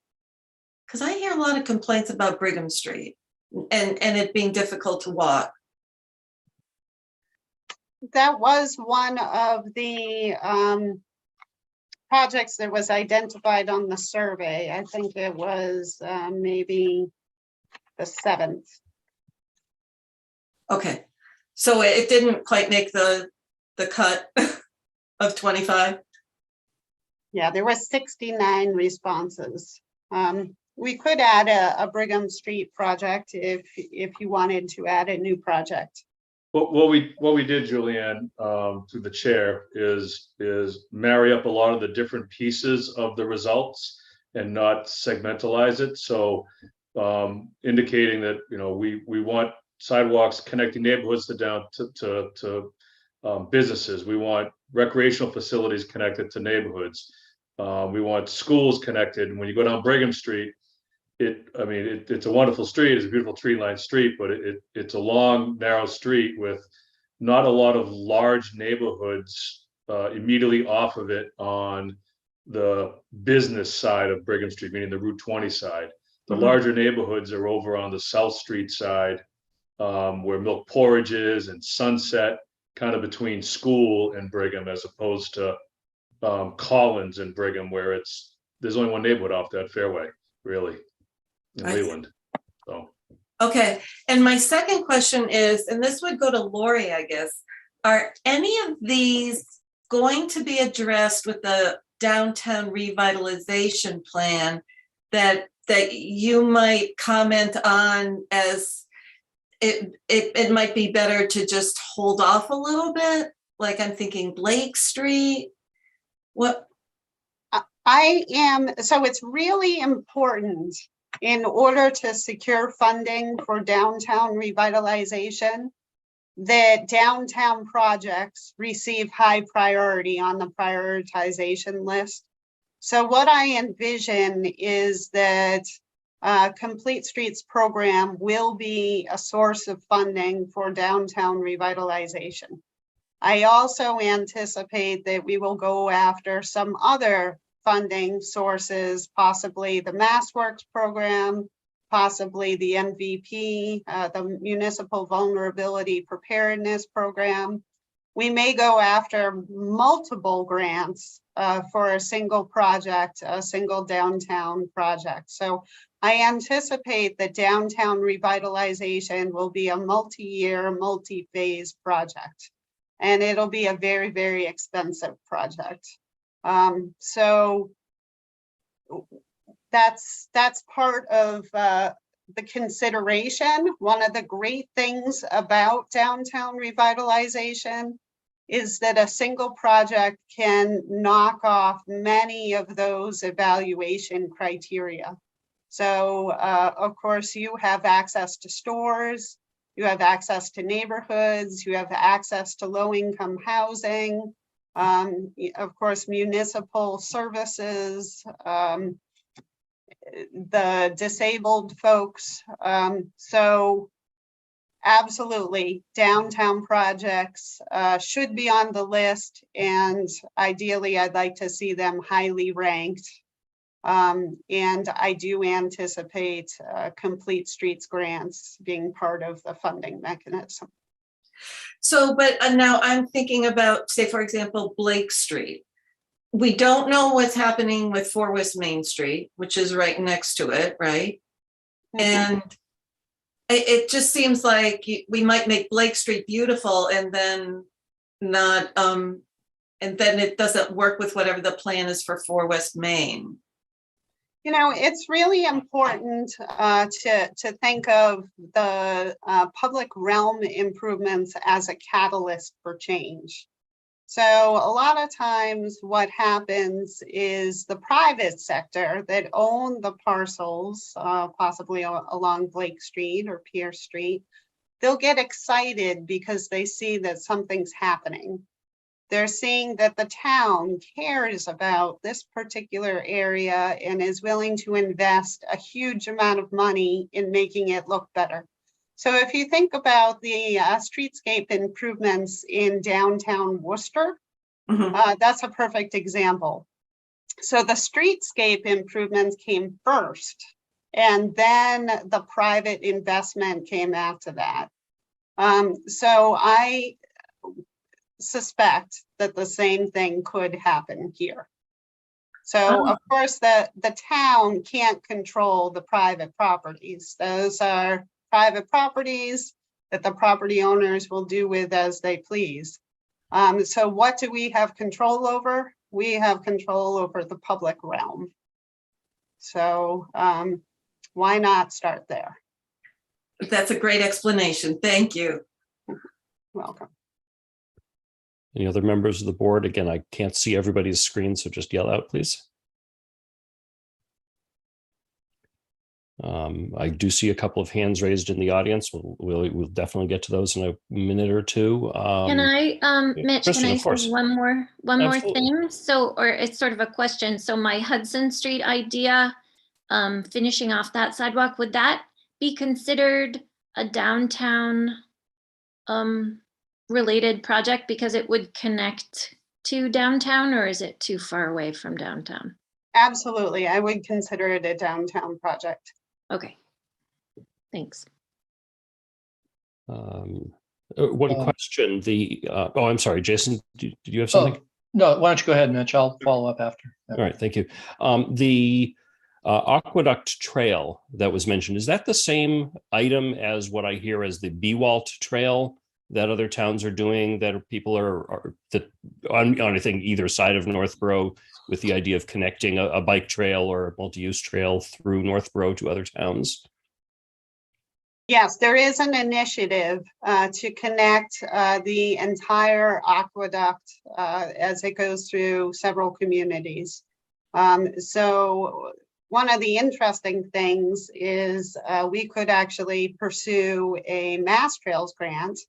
[SPEAKER 11] Because I hear a lot of complaints about Brigham Street and it being difficult to walk.
[SPEAKER 9] That was one of the projects that was identified on the survey. I think it was maybe the 7th.
[SPEAKER 11] Okay, so it didn't quite make the cut of 25?
[SPEAKER 9] Yeah, there were 69 responses. We could add a Brigham Street project if you wanted to add a new project.
[SPEAKER 6] What we did, Julianne, through the chair is marry up a lot of the different pieces of the results and not segmentalize it. So indicating that, you know, we want sidewalks connecting neighborhoods to businesses. We want recreational facilities connected to neighborhoods. We want schools connected. And when you go down Brigham Street, it's a wonderful street. It's a beautiful tree-lined street, but it's a long, narrow street with not a lot of large neighborhoods immediately off of it on the business side of Brigham Street, meaning the Route 20 side. The larger neighborhoods are over on the South Street side, where Milk Porridge is and Sunset, kind of between School and Brigham, as opposed to Collins and Brigham, where there's only one neighborhood off that fairway, really, in Leland. So
[SPEAKER 11] okay, and my second question is, and this would go to Lori, I guess, are any of these going to be addressed with the downtown revitalization plan that you might comment on as it might be better to just hold off a little bit? Like I'm thinking Blake Street. What?
[SPEAKER 9] So it's really important in order to secure funding for downtown revitalization that downtown projects receive high priority on the prioritization list. So what I envision is that Complete Streets program will be a source of funding for downtown revitalization. I also anticipate that we will go after some other funding sources, possibly the MassWorks program, possibly the MVP, the Municipal Vulnerability Preparedness Program. We may go after multiple grants for a single project, a single downtown project. So I anticipate that downtown revitalization will be a multi-year, multi-phase project, and it'll be a very, very expensive project. So that's part of the consideration. One of the great things about downtown revitalization is that a single project can knock off many of those evaluation criteria. So of course you have access to stores, you have access to neighborhoods, you have access to low-income housing, of course, municipal services, the disabled folks. So absolutely, downtown projects should be on the list, and ideally I'd like to see them highly ranked. And I do anticipate Complete Streets grants being part of the funding mechanism.
[SPEAKER 11] So, but now I'm thinking about, say, for example, Blake Street. We don't know what's happening with 4 West Main Street, which is right next to it, right? And it just seems like we might make Blake Street beautiful and then not, and then it doesn't work with whatever the plan is for 4 West Main.
[SPEAKER 9] You know, it's really important to think of the public realm improvements as a catalyst for change. So a lot of times what happens is the private sector that own the parcels, possibly along Blake Street or Pierce Street, they'll get excited because they see that something's happening. They're seeing that the town cares about this particular area and is willing to invest a huge amount of money in making it look better. So if you think about the streetscape improvements in downtown Worcester, that's a perfect example. So the streetscape improvements came first, and then the private investment came after that. So I suspect that the same thing could happen here. So of course the town can't control the private properties. Those are private properties that the property owners will do with as they please. So what do we have control over? We have control over the public realm. So why not start there?
[SPEAKER 11] That's a great explanation. Thank you.
[SPEAKER 9] Welcome.
[SPEAKER 2] Any other members of the board? Again, I can't see everybody's screen, so just yell out, please. I do see a couple of hands raised in the audience. We'll definitely get to those in a minute or two.
[SPEAKER 10] Can I, Mitch,
[SPEAKER 2] Kristen,
[SPEAKER 10] can I
[SPEAKER 2] of course.
[SPEAKER 10] say one more
[SPEAKER 2] Absolutely.
[SPEAKER 10] thing? So, or it's sort of a question. So my Hudson Street idea, finishing off that sidewalk, would that be considered a downtown related project because it would connect to downtown, or is it too far away from downtown?
[SPEAKER 9] Absolutely, I would consider it a downtown project.
[SPEAKER 10] Okay, thanks.
[SPEAKER 2] One question, oh, I'm sorry, Jason, did you have something?
[SPEAKER 1] No, why don't you go ahead, Mitch? I'll follow up after.
[SPEAKER 2] All right, thank you. The Aqueduct Trail that was mentioned, is that the same item as what I hear as the Bewalt Trail that other towns are doing, that people are on I think either side of Northborough, with the idea of connecting a bike trail or a multi-use trail through Northborough to other towns?
[SPEAKER 9] Yes, there is an initiative to connect the entire aqueduct as it goes through several communities. So one of the interesting things is we could actually pursue a Mass Trails grant.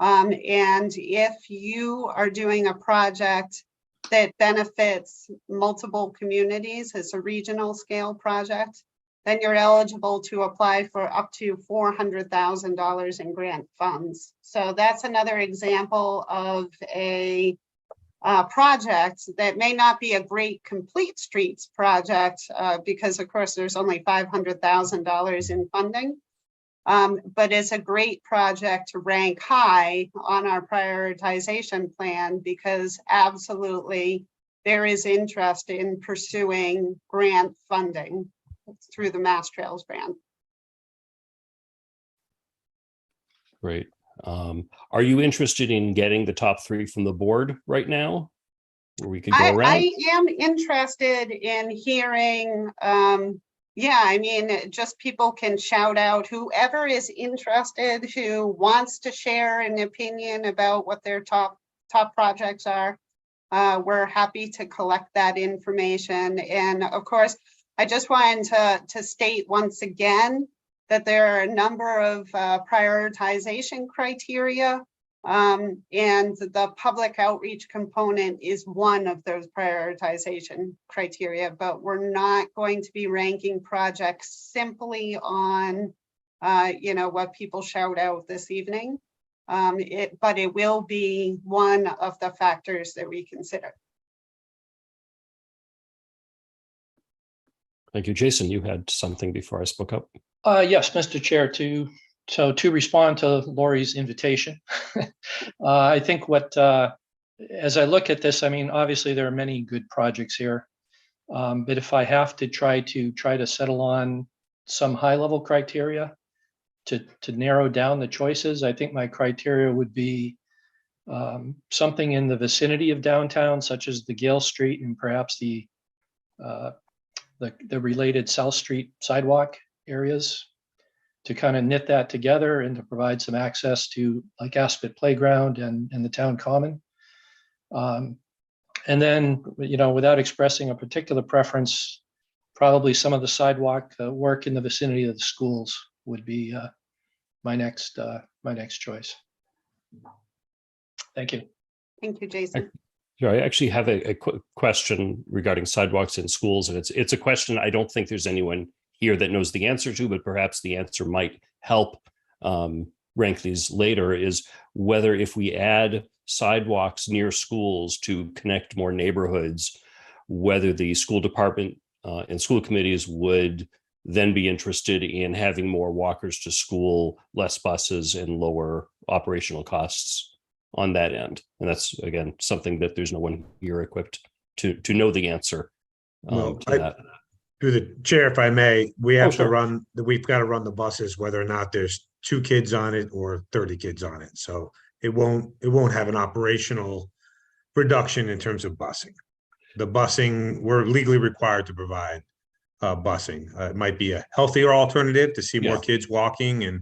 [SPEAKER 9] And if you are doing a project that benefits multiple communities as a regional scale project, then you're eligible to apply for up to $400,000 in grant funds. So that's another example of a project that may not be a great complete streets project because of course there's only $500,000 in funding. But it's a great project to rank high on our prioritization plan because absolutely there is interest in pursuing grant funding through the Mass Trails grant.
[SPEAKER 2] Great. Are you interested in getting the top three from the board right now, where we could go around?
[SPEAKER 9] I am interested in hearing, yeah, I mean, just people can shout out, whoever is interested, who wants to share an opinion about what their top projects are. We're happy to collect that information. And of course, I just wanted to state once again that there are a number of prioritization criteria, and the public outreach component is one of those prioritization criteria, but we're not going to be ranking projects simply on you know, what people shout out this evening, but it will be one of the factors that we consider.
[SPEAKER 2] Thank you. Jason, you had something before I spoke up.
[SPEAKER 1] Yes, Mr. Chair, to respond to Lori's invitation, I think as I look at this, I mean, obviously there are many good projects here, but if I have to try to settle on some high level criteria to narrow down the choices, I think my criteria would be something in the vicinity of downtown, such as the Gale Street and perhaps the related South Street sidewalk areas, to kind of knit that together and to provide some access to like Aspet Playground and the town common. And then, you know, without expressing a particular preference, probably some of the sidewalk work in the vicinity of the schools would be my next choice. Thank you.
[SPEAKER 9] Thank you, Jason.
[SPEAKER 2] Sure, I actually have a quick question regarding sidewalks in schools, and it's a question I don't think there's anyone here that knows the answer to, but perhaps the answer might help rank these later, is whether if we add sidewalks near schools to connect more neighborhoods, whether the school department and school committees would then be interested in having more walkers to school, less buses, and lower operational costs on that end. And that's, again, something that there's no one here equipped to know the answer
[SPEAKER 8] Well,
[SPEAKER 2] to that.
[SPEAKER 8] Through the chair, if I may, we have
[SPEAKER 2] sure.
[SPEAKER 8] to run, we've got to run the buses, whether or not there's 2 kids on it or 30 kids on it. So it won't have an operational reduction in terms of busing. The busing, we're legally required to provide busing. It might be a healthier alternative to see more kids walking, and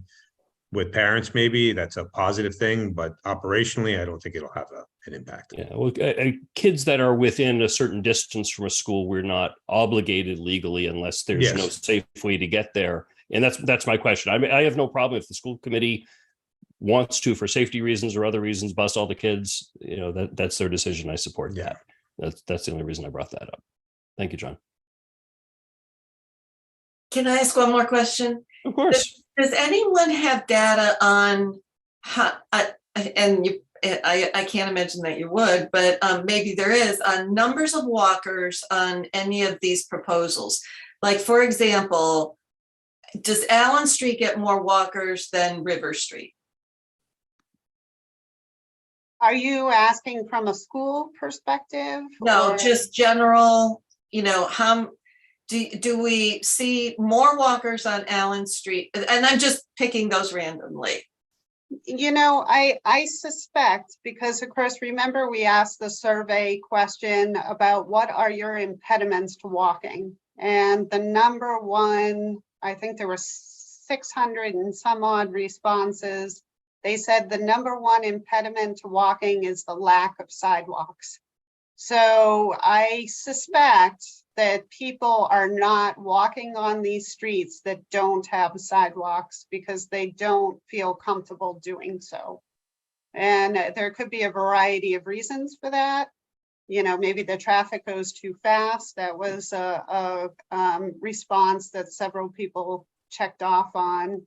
[SPEAKER 8] with parents, maybe that's a positive thing, but operationally, I don't think it'll have an impact.
[SPEAKER 2] Yeah, well, kids that are within a certain distance from a school, we're not obligated legally unless there's no safe way to get there. And that's my question. I mean, I have no problem if the school committee wants to, for safety reasons or other reasons, bus all the kids. You know, that's their decision. I support that. That's the only reason I brought that up. Thank you, John.
[SPEAKER 11] Can I ask one more question?
[SPEAKER 2] Of course.
[SPEAKER 11] Does anyone have data on how, and you, I can't imagine that you would, but maybe there is, on numbers of walkers on any of these proposals? Like, for example, does Allen Street get more walkers than River Street?
[SPEAKER 9] Are you asking from a school perspective?
[SPEAKER 11] No,
[SPEAKER 9] or-
[SPEAKER 11] just general, you know, how do we see more walkers on Allen Street? And I'm just picking those randomly.
[SPEAKER 9] You know, I suspect, because of course, remember we asked the survey question about what are your impediments to walking? And the number one, I think there were 600 and some odd responses. They said the number one impediment to walking is the lack of sidewalks. So I suspect that people are not walking on these streets that don't have sidewalks because they don't feel comfortable doing so. And there could be a variety of reasons for that. You know, maybe the traffic goes too fast. That was a response that several people checked off on.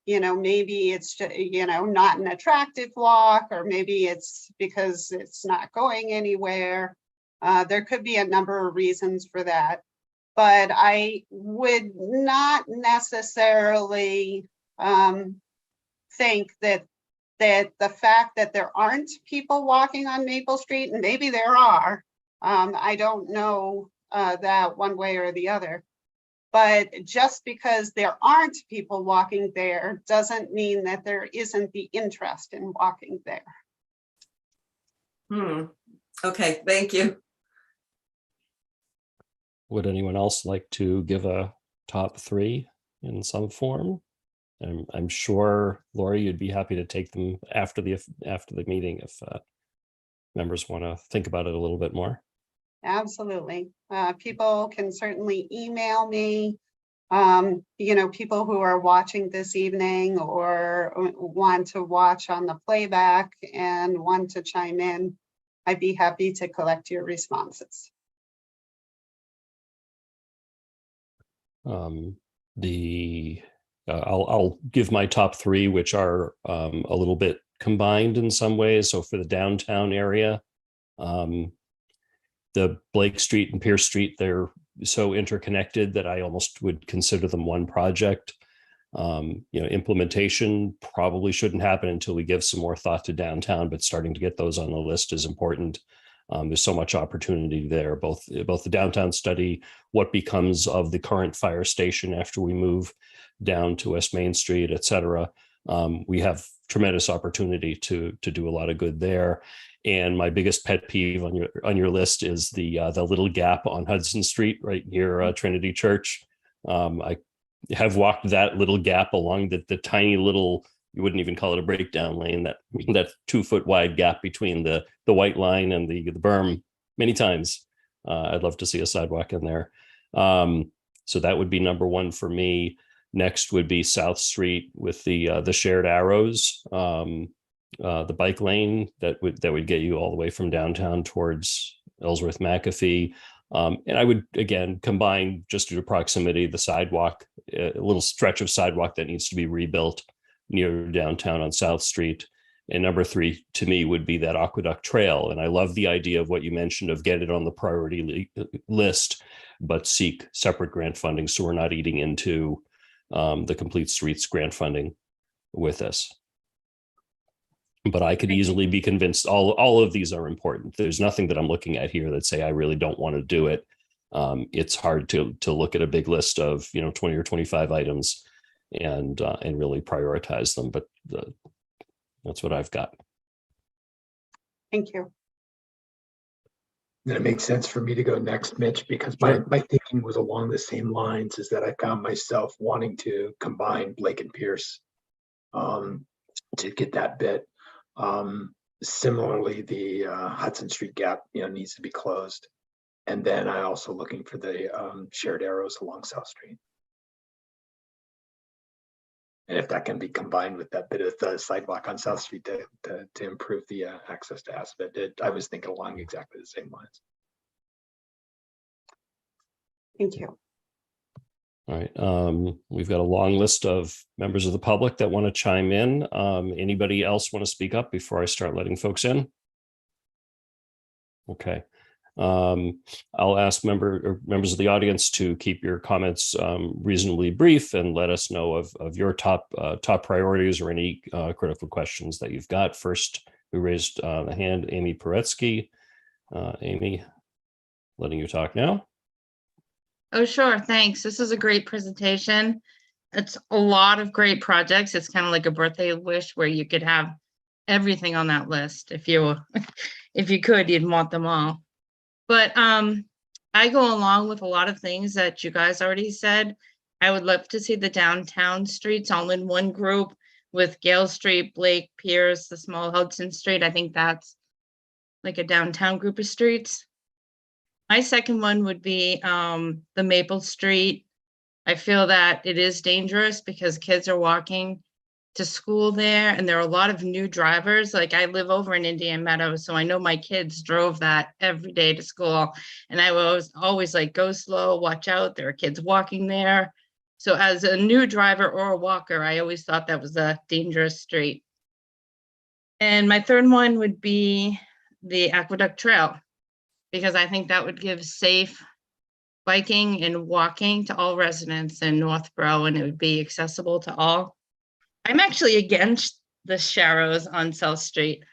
[SPEAKER 9] You know, maybe it's just, you know, not an attractive walk, or maybe it's because it's not going anywhere. There could be a number of reasons for that, but I would not necessarily think that the fact that there aren't people walking on Maple Street, and maybe there are, I don't know that one way or the other. But just because there aren't people walking there doesn't mean that there isn't the interest in walking there.
[SPEAKER 11] Okay, thank you.
[SPEAKER 2] Would anyone else like to give a top 3 in some form? I'm sure, Lori, you'd be happy to take them after the meeting if members want to think about it a little bit more.
[SPEAKER 9] Absolutely. People can certainly email me. You know, people who are watching this evening or want to watch on the playback and want to chime in, I'd be happy to collect your responses.
[SPEAKER 2] I'll give my top 3, which are a little bit combined in some ways. So for the downtown area, the Blake Street and Pierce Street, they're so interconnected that I almost would consider them one project. You know, implementation probably shouldn't happen until we give some more thought to downtown, but starting to get those on the list is important. There's so much opportunity there, both the downtown study, what becomes of the current fire station after we move down to West Main Street, et cetera. We have tremendous opportunity to do a lot of good there. And my biggest pet peeve on your list is the little gap on Hudson Street right near Trinity Church. I have walked that little gap along the tiny little, you wouldn't even call it a breakdown lane, that 2-foot wide gap between the white line and the berm many times. I'd love to see a sidewalk in there. So that would be number 1 for me. Next would be South Street with the shared arrows, the bike lane that would get you all the way from downtown towards Ellsworth McAfee. And I would, again, combine, just due to proximity, the sidewalk, a little stretch of sidewalk that needs to be rebuilt near downtown on South Street. And number 3 to me would be that Aqueduct Trail. And I love the idea of what you mentioned of get it on the priority list, but seek separate grant funding. So we're not eating into the Complete Streets grant funding with this. But I could easily be convinced all of these are important. There's nothing that I'm looking at here that say I really don't want to do it. It's hard to look at a big list of 20 or 25 items and really prioritize them. But that's what I've got.
[SPEAKER 9] Thank you.
[SPEAKER 3] Then it makes sense for me to go next, Mitch, because my thinking was along the same lines, is that I found myself wanting to combine Blake and Pierce to get that bit. Similarly, the Hudson Street gap, needs to be closed. And then I also looking for the shared arrows along South Street. And if that can be combined with that bit of the sidewalk on South Street to improve the access to Aspet, I was thinking along exactly the same lines.
[SPEAKER 9] Thank you.
[SPEAKER 2] All right. We've got a long list of members of the public that want to chime in. Anybody else want to speak up before I start letting folks in? Okay. I'll ask members of the audience to keep your comments reasonably brief and let us know of your top priorities or any critical questions that you've got. First, who raised the hand? Amy Paretsky. Amy, letting you talk now.
[SPEAKER 12] Oh, sure. Thanks. This is a great presentation. It's a lot of great projects. It's kind of like a birthday wish where you could have everything on that list. If you could, you'd want them all. But I go along with a lot of things that you guys already said. I would love to see the downtown streets all in one group with Gale Street, Blake, Pierce, the small Hudson Street. I think that's like a downtown group of streets. My second one would be the Maple Street. I feel that it is dangerous because kids are walking to school there, and there are a lot of new drivers. Like I live over in Indian Meadows, so I know my kids drove that every day to school. And I was always like, go slow, watch out, there are kids walking there. So as a new driver or a walker, I always thought that was a dangerous street. And my third one would be the Aqueduct Trail, because I think that would give safe biking and walking to all residents in Northborough, and it would be accessible to all. I'm actually against the Sharrows on South Street.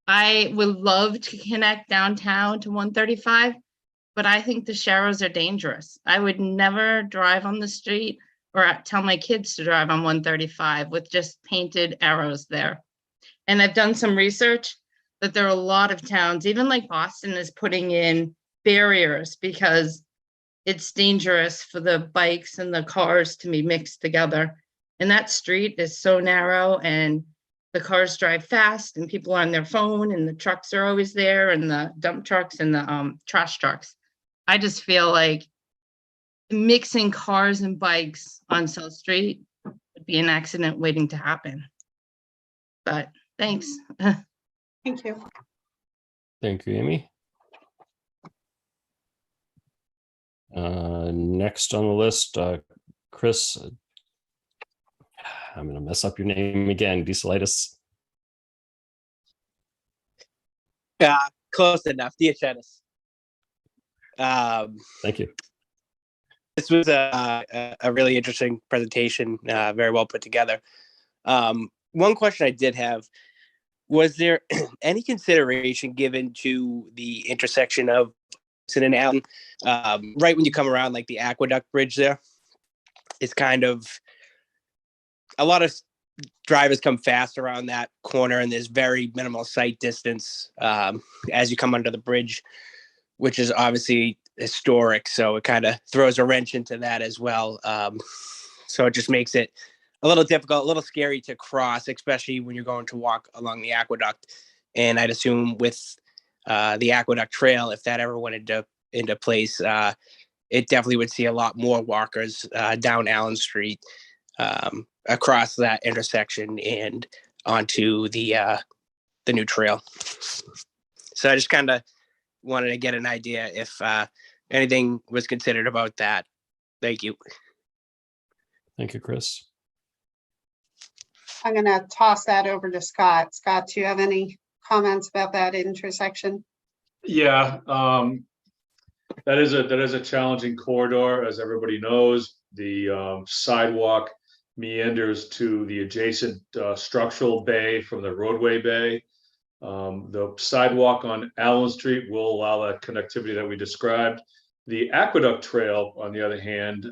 [SPEAKER 12] I would love to connect downtown to 135, but I think the Sharrows are dangerous. I would never drive on the street or tell my kids to drive on 135 with just painted arrows there. And I've done some research that there are a lot of towns, even like Boston, is putting in barriers because it's dangerous for the bikes and the cars to be mixed together. And that street is so narrow, and the cars drive fast, and people are on their phone, and the trucks are always there, and the dump trucks and the trash trucks. I just feel like mixing cars and bikes on South Street would be an accident waiting to happen. But thanks.
[SPEAKER 9] Thank you.
[SPEAKER 2] Thank you, Amy. Next on the list, Chris. I'm going to mess up your name again, Dieselitis.
[SPEAKER 13] Close enough, Diachetis.
[SPEAKER 2] Thank you.
[SPEAKER 13] This was a really interesting presentation, very well put together. One question I did have, was there any consideration given to the intersection of Hudson and Allen, right when you come around like the Aqueduct Bridge there? It's kind of, a lot of drivers come fast around that corner, and there's very minimal sight distance as you come under the bridge, which is obviously historic. So it kind of throws a wrench into that as well. So it just makes it a little difficult, a little scary to cross, especially when you're going to walk along the aqueduct. And I'd assume with the Aqueduct Trail, if that ever went into place, it definitely would see a lot more walkers down Allen Street, across that intersection and onto the new trail. So I just kind of wanted to get an idea if anything was considered about that. Thank you.
[SPEAKER 2] Thank you, Chris.
[SPEAKER 9] I'm gonna toss that over to Scott. Scott, do you have any comments about that intersection?
[SPEAKER 6] Yeah, that is a challenging corridor, as everybody knows. The sidewalk meanders to the adjacent structural bay from the roadway bay. The sidewalk on Allen Street will allow that connectivity that we described. The aqueduct trail, on the other hand,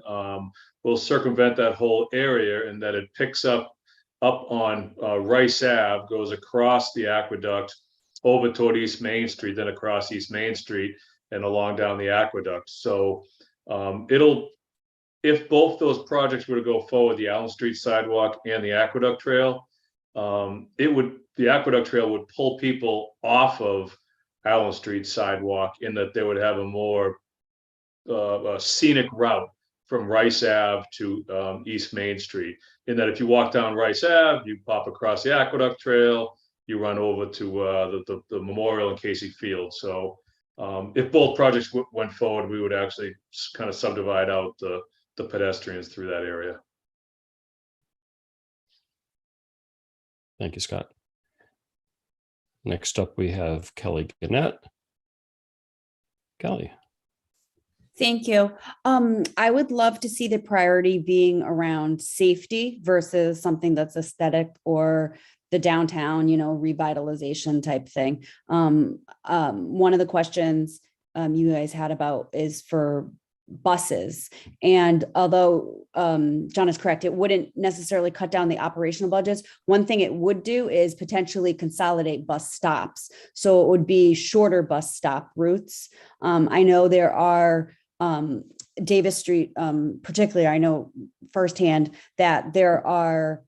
[SPEAKER 6] will circumvent that whole area in that it picks up on Rice Ave, goes across the aqueduct over toward East Main Street, then across East Main Street and along down the aqueduct. So if both those projects were to go forward, the Allen Street sidewalk and the aqueduct trail, the aqueduct trail would pull people off of Allen Street sidewalk in that they would have a more scenic route from Rice Ave to East Main Street. In that if you walk down Rice Ave, you pop across the aqueduct trail, you run over to the Memorial and Casey Field. So if both projects went forward, we would actually kind of subdivide out the pedestrians through that area.
[SPEAKER 2] Thank you, Scott. Next up, we have Kelly Gannett. Kelly.
[SPEAKER 7] Thank you. I would love to see the priority being around safety versus something that's aesthetic or the downtown, revitalization type thing. One of the questions you guys had about is for buses. And although John is correct, it wouldn't necessarily cut down the operational budgets. One thing it would do is potentially consolidate bus stops. So it would be shorter bus stop routes. I know there are Davis Street, particularly, I know firsthand that there are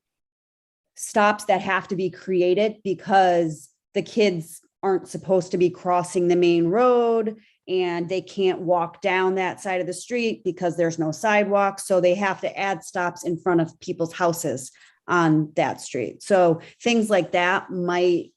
[SPEAKER 7] stops that have to be created because the kids aren't supposed to be crossing the main road and they can't walk down that side of the street because there's no sidewalk. So they have to add stops in front of people's houses on that street. So things like that might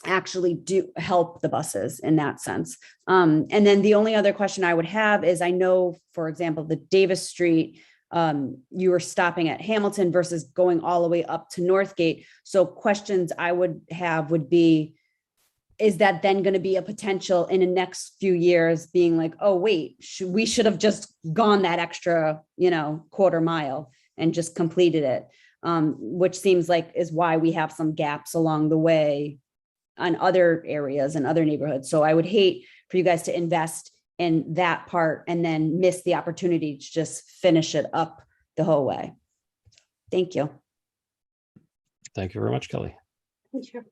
[SPEAKER 7] actually do help the buses in that sense. And then the only other question I would have is, I know, for example, the Davis Street, you were stopping at Hamilton versus going all the way up to Northgate. So questions I would have would be, is that then going to be a potential in the next few years being like, oh, wait, we should have just gone that extra, quarter mile and just completed it, which seems like is why we have some gaps along the way on other areas and other neighborhoods. So I would hate for you guys to invest in that part and then miss the opportunity to just finish it up the whole way. Thank you.
[SPEAKER 2] Thank you very much, Kelly.
[SPEAKER 9] Thank you.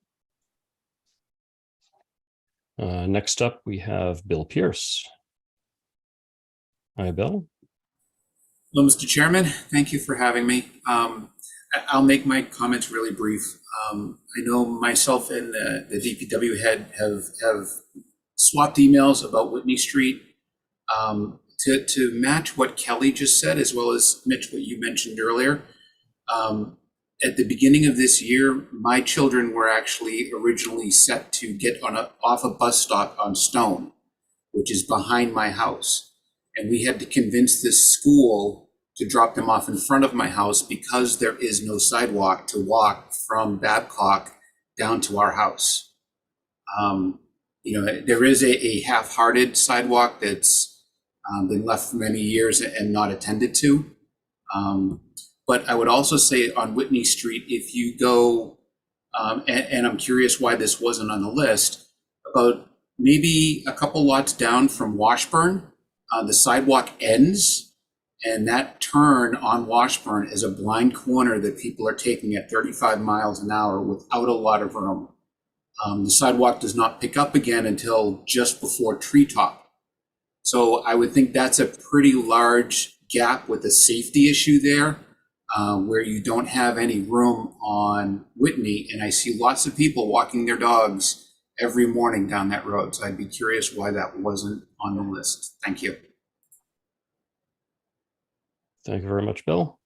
[SPEAKER 2] Next up, we have Bill Pierce. Hi, Bill.
[SPEAKER 14] Hello, Mr. Chairman. Thank you for having me. I'll make my comments really brief. I know myself and the DPW head have swapped emails about Whitney Street. To match what Kelly just said, as well as Mitch, what you mentioned earlier, at the beginning of this year, my children were actually originally set to get off a bus stop on Stone, which is behind my house. And we had to convince this school to drop them off in front of my house because there is no sidewalk to walk from Babcock down to our house. There is a half-hearted sidewalk that's been left for many years and not attended to. But I would also say on Whitney Street, if you go, and I'm curious why this wasn't on the list, about maybe a couple lots down from Washburn, the sidewalk ends, and that turn on Washburn is a blind corner that people are taking at 35 miles an hour without a lot of room. The sidewalk does not pick up again until just before Treetop. So I would think that's a pretty large gap with a safety issue there. Where you don't have any room on Whitney, and I see lots of people walking their dogs every morning down that road. So I'd be curious why that wasn't on the list. Thank you.
[SPEAKER 2] Thank you very much, Bill.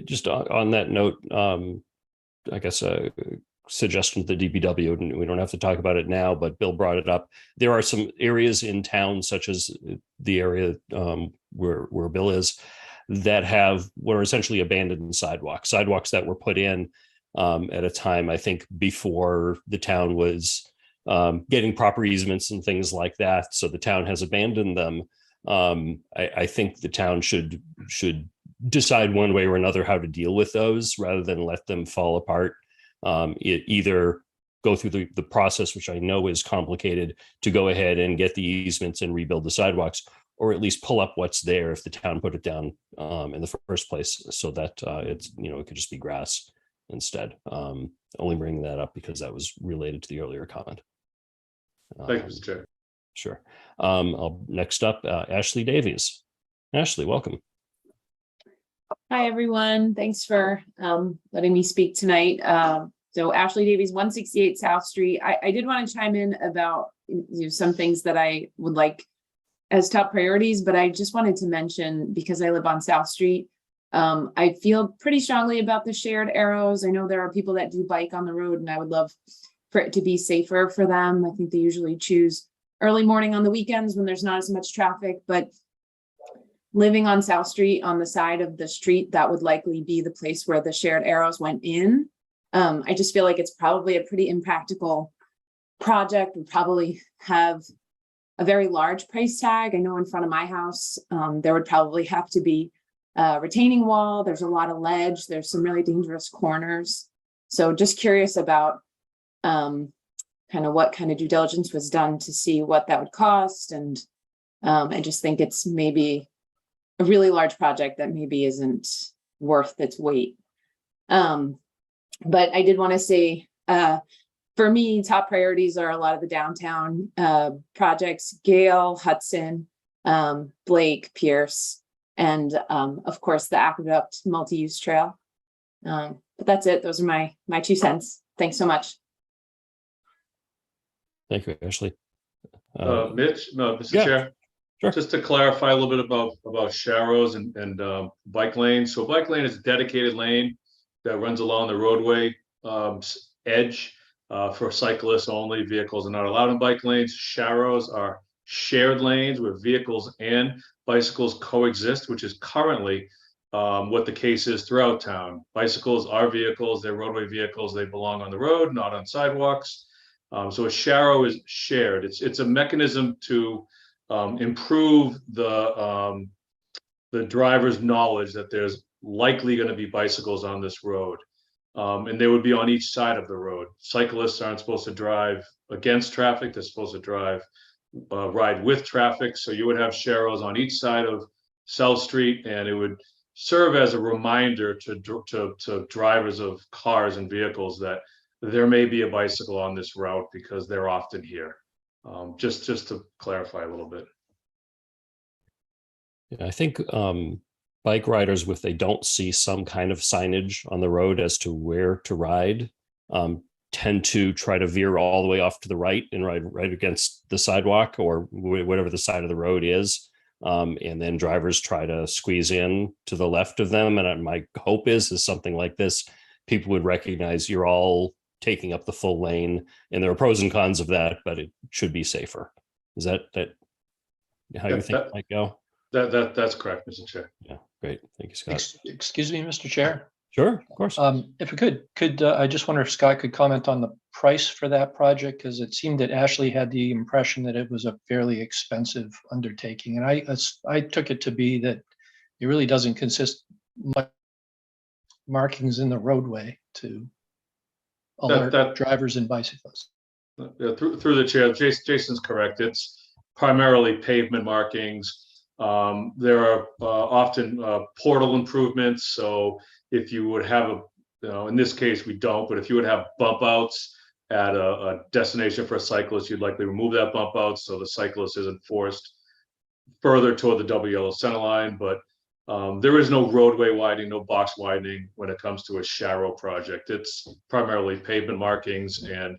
[SPEAKER 2] Just on that note, I guess a suggestion to the DPW, and we don't have to talk about it now, but Bill brought it up. There are some areas in town, such as the area where Bill is, that were essentially abandoned sidewalks that were put in at a time, I think, before the town was getting proper easements and things like that. So the town has abandoned them. I think the town should decide one way or another how to deal with those rather than let them fall apart. Either go through the process, which I know is complicated, to go ahead and get the easements and rebuild the sidewalks, or at least pull up what's there if the town put it down in the first place, so that it's, it could just be grass instead. Only bringing that up because that was related to the earlier comment.
[SPEAKER 6] Thank you, Mr. Chair.
[SPEAKER 2] Sure. Next up, Ashley Davies. Ashley, welcome.
[SPEAKER 15] Hi, everyone. Thanks for letting me speak tonight. So Ashley Davies, 168 South Street. I did want to chime in about some things that I would like as top priorities, but I just wanted to mention, because I live on South Street, I feel pretty strongly about the shared arrows. I know there are people that do bike on the road, and I would love for it to be safer for them. I think they usually choose early morning on the weekends when there's not as much traffic, but living on South Street, on the side of the street, that would likely be the place where the shared arrows went in. I just feel like it's probably a pretty impractical project. We probably have a very large price tag. I know in front of my house, there would probably have to be a retaining wall. There's a lot of ledge. There's some really dangerous corners. So just curious about kind of what kind of due diligence was done to see what that would cost. And I just think it's maybe a really large project that maybe isn't worth its weight. But I did want to say, for me, top priorities are a lot of the downtown projects: Gale, Hudson, Blake, Pierce, and of course the Aqueduct multi-use trail. But that's it. Those are my 2 cents. Thanks so much.
[SPEAKER 2] Thank you, Ashley.
[SPEAKER 6] Mitch, no, Mr.
[SPEAKER 2] Yeah.
[SPEAKER 6] Chair.
[SPEAKER 2] Sure.
[SPEAKER 6] Just to clarify a little bit about sharrows and bike lanes. So bike lane is a dedicated lane that runs along the roadway edge for cyclists only. Vehicles are not allowed in bike lanes. Sharrows are shared lanes where vehicles and bicycles coexist, which is currently what the case is throughout town. Bicycles are vehicles, they're roadway vehicles, they belong on the road, not on sidewalks. So a sharrow is shared. It's a mechanism to improve the driver's knowledge that there's likely going to be bicycles on this road, and they would be on each side of the road. Cyclists aren't supposed to drive against traffic; they're supposed to ride with traffic. So you would have sharrows on each side of South Street, and it would serve as a reminder to drivers of cars and vehicles that there may be a bicycle on this route because they're often here. Just to clarify a little bit.
[SPEAKER 2] Yeah, I think bike riders, if they don't see some kind of signage on the road as to where to ride, tend to try to veer all the way off to the right and ride right against the sidewalk or whatever the side of the road is. And then drivers try to squeeze in to the left of them. And my hope is something like this, people would recognize you're all taking up the full lane, and there are pros and cons of that, but it should be safer. Is that how you think it might go?
[SPEAKER 6] That's correct, Mr. Chair.
[SPEAKER 2] Yeah, great. Thank you, Scott.
[SPEAKER 1] Excuse me, Mr. Chair.
[SPEAKER 2] Sure, of course.
[SPEAKER 1] If we could I just wonder if Scott could comment on the price for that project, because it seemed that Ashley had the impression that it was a fairly expensive undertaking, and I took it to be that it really doesn't consist much markings in the roadway to alert drivers and bicyclists.
[SPEAKER 6] Through the chair, Jason's correct. It's primarily pavement markings. There are often portal improvements. So if you would have in this case we don't, but if you would have bump outs at a destination for a cyclist, you'd likely remove that bump out so the cyclist isn't forced further toward the double yellow center line. But there is no roadway widening, no box widening when it comes to a sharrow project. It's primarily pavement markings and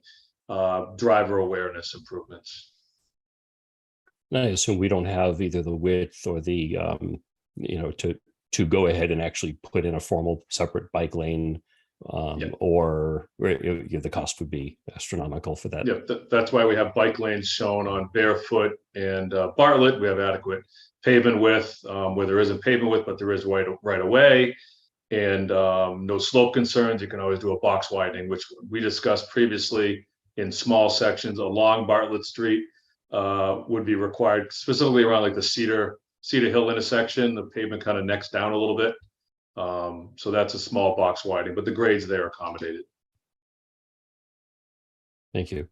[SPEAKER 6] driver awareness improvements.
[SPEAKER 2] I assume we don't have either the width or the, to go ahead and actually put in a formal separate bike lane or the cost would be astronomical for that.
[SPEAKER 6] Yeah, that's why we have bike lanes shown on Barefoot and Bartlett. We have adequate pavement width where there isn't pavement width, but there is right away, and no slope concerns. You can always do a box widening, which we discussed previously in small sections along Bartlett Street would be required, specifically around like the Cedar Hill intersection. The pavement kind of necks down a little bit. So that's a small box widening, but the grades there are accommodated.
[SPEAKER 2] Thank you.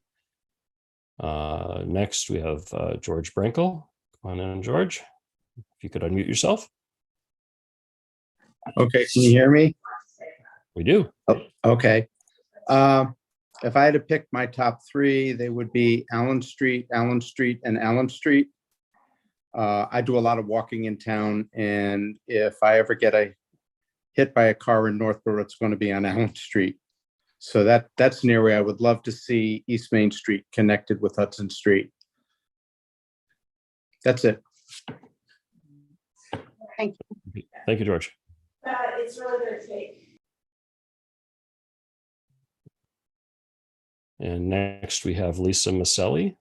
[SPEAKER 2] Next, we have George Brinkle. Come on in, George. If you could unmute yourself.
[SPEAKER 16] Okay, can you hear me?
[SPEAKER 2] We do.
[SPEAKER 16] Oh, okay. If I had to pick my top three, they would be Allen Street, Allen Street, and Allen Street. I do a lot of walking in town, and if I ever get hit by a car in Northborough, it's going to be on Allen Street. So that's an area I would love to see East Main Street connected with Hudson Street. That's it.
[SPEAKER 9] Thank
[SPEAKER 2] you. Thank you, George.
[SPEAKER 9] It's really going to take.
[SPEAKER 2] And next we have Lisa Maselli.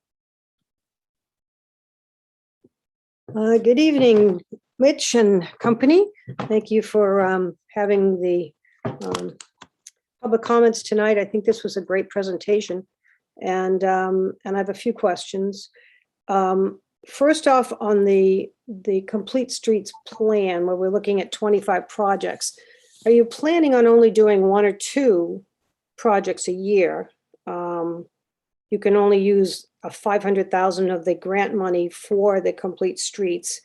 [SPEAKER 17] Good evening, Mitch and company. Thank you for having the public comments tonight. I think this was a great presentation, and I have a few questions. First off, on the Complete Streets plan, where we're looking at 25 projects, are you planning on only doing 1 or 2 projects a year? You can only use a 500,000 of the grant money for the Complete Streets.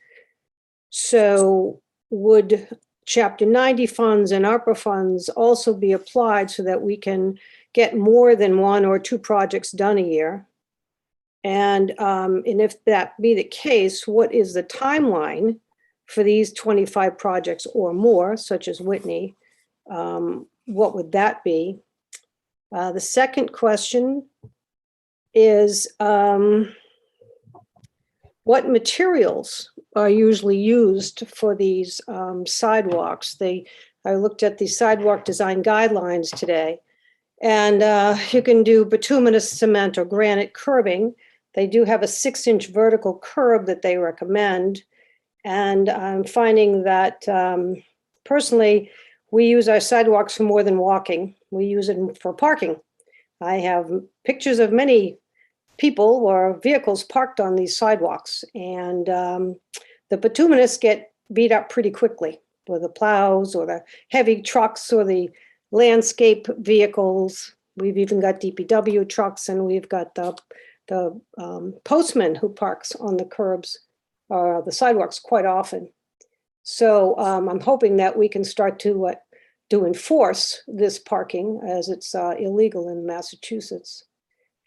[SPEAKER 17] So would Chapter 90 funds and ARPA funds also be applied so that we can get more than 1 or 2 projects done a year? And if that be the case, what is the timeline for these 25 projects or more, such as Whitney? What would that be? The second question is, what materials are usually used for these sidewalks? I looked at the sidewalk design guidelines today, and you can do bituminous cement or granite curbing. They do have a 6-inch vertical curb that they recommend. And I'm finding that personally, we use our sidewalks for more than walking. We use it for parking. I have pictures of many people or vehicles parked on these sidewalks, and the bituminous get beat up pretty quickly with the plows or the heavy trucks or the landscape vehicles. We've even got DPW trucks, and we've got the postman who parks on the curbs or the sidewalks quite often. So I'm hoping that we can start to enforce this parking, as it's illegal in Massachusetts.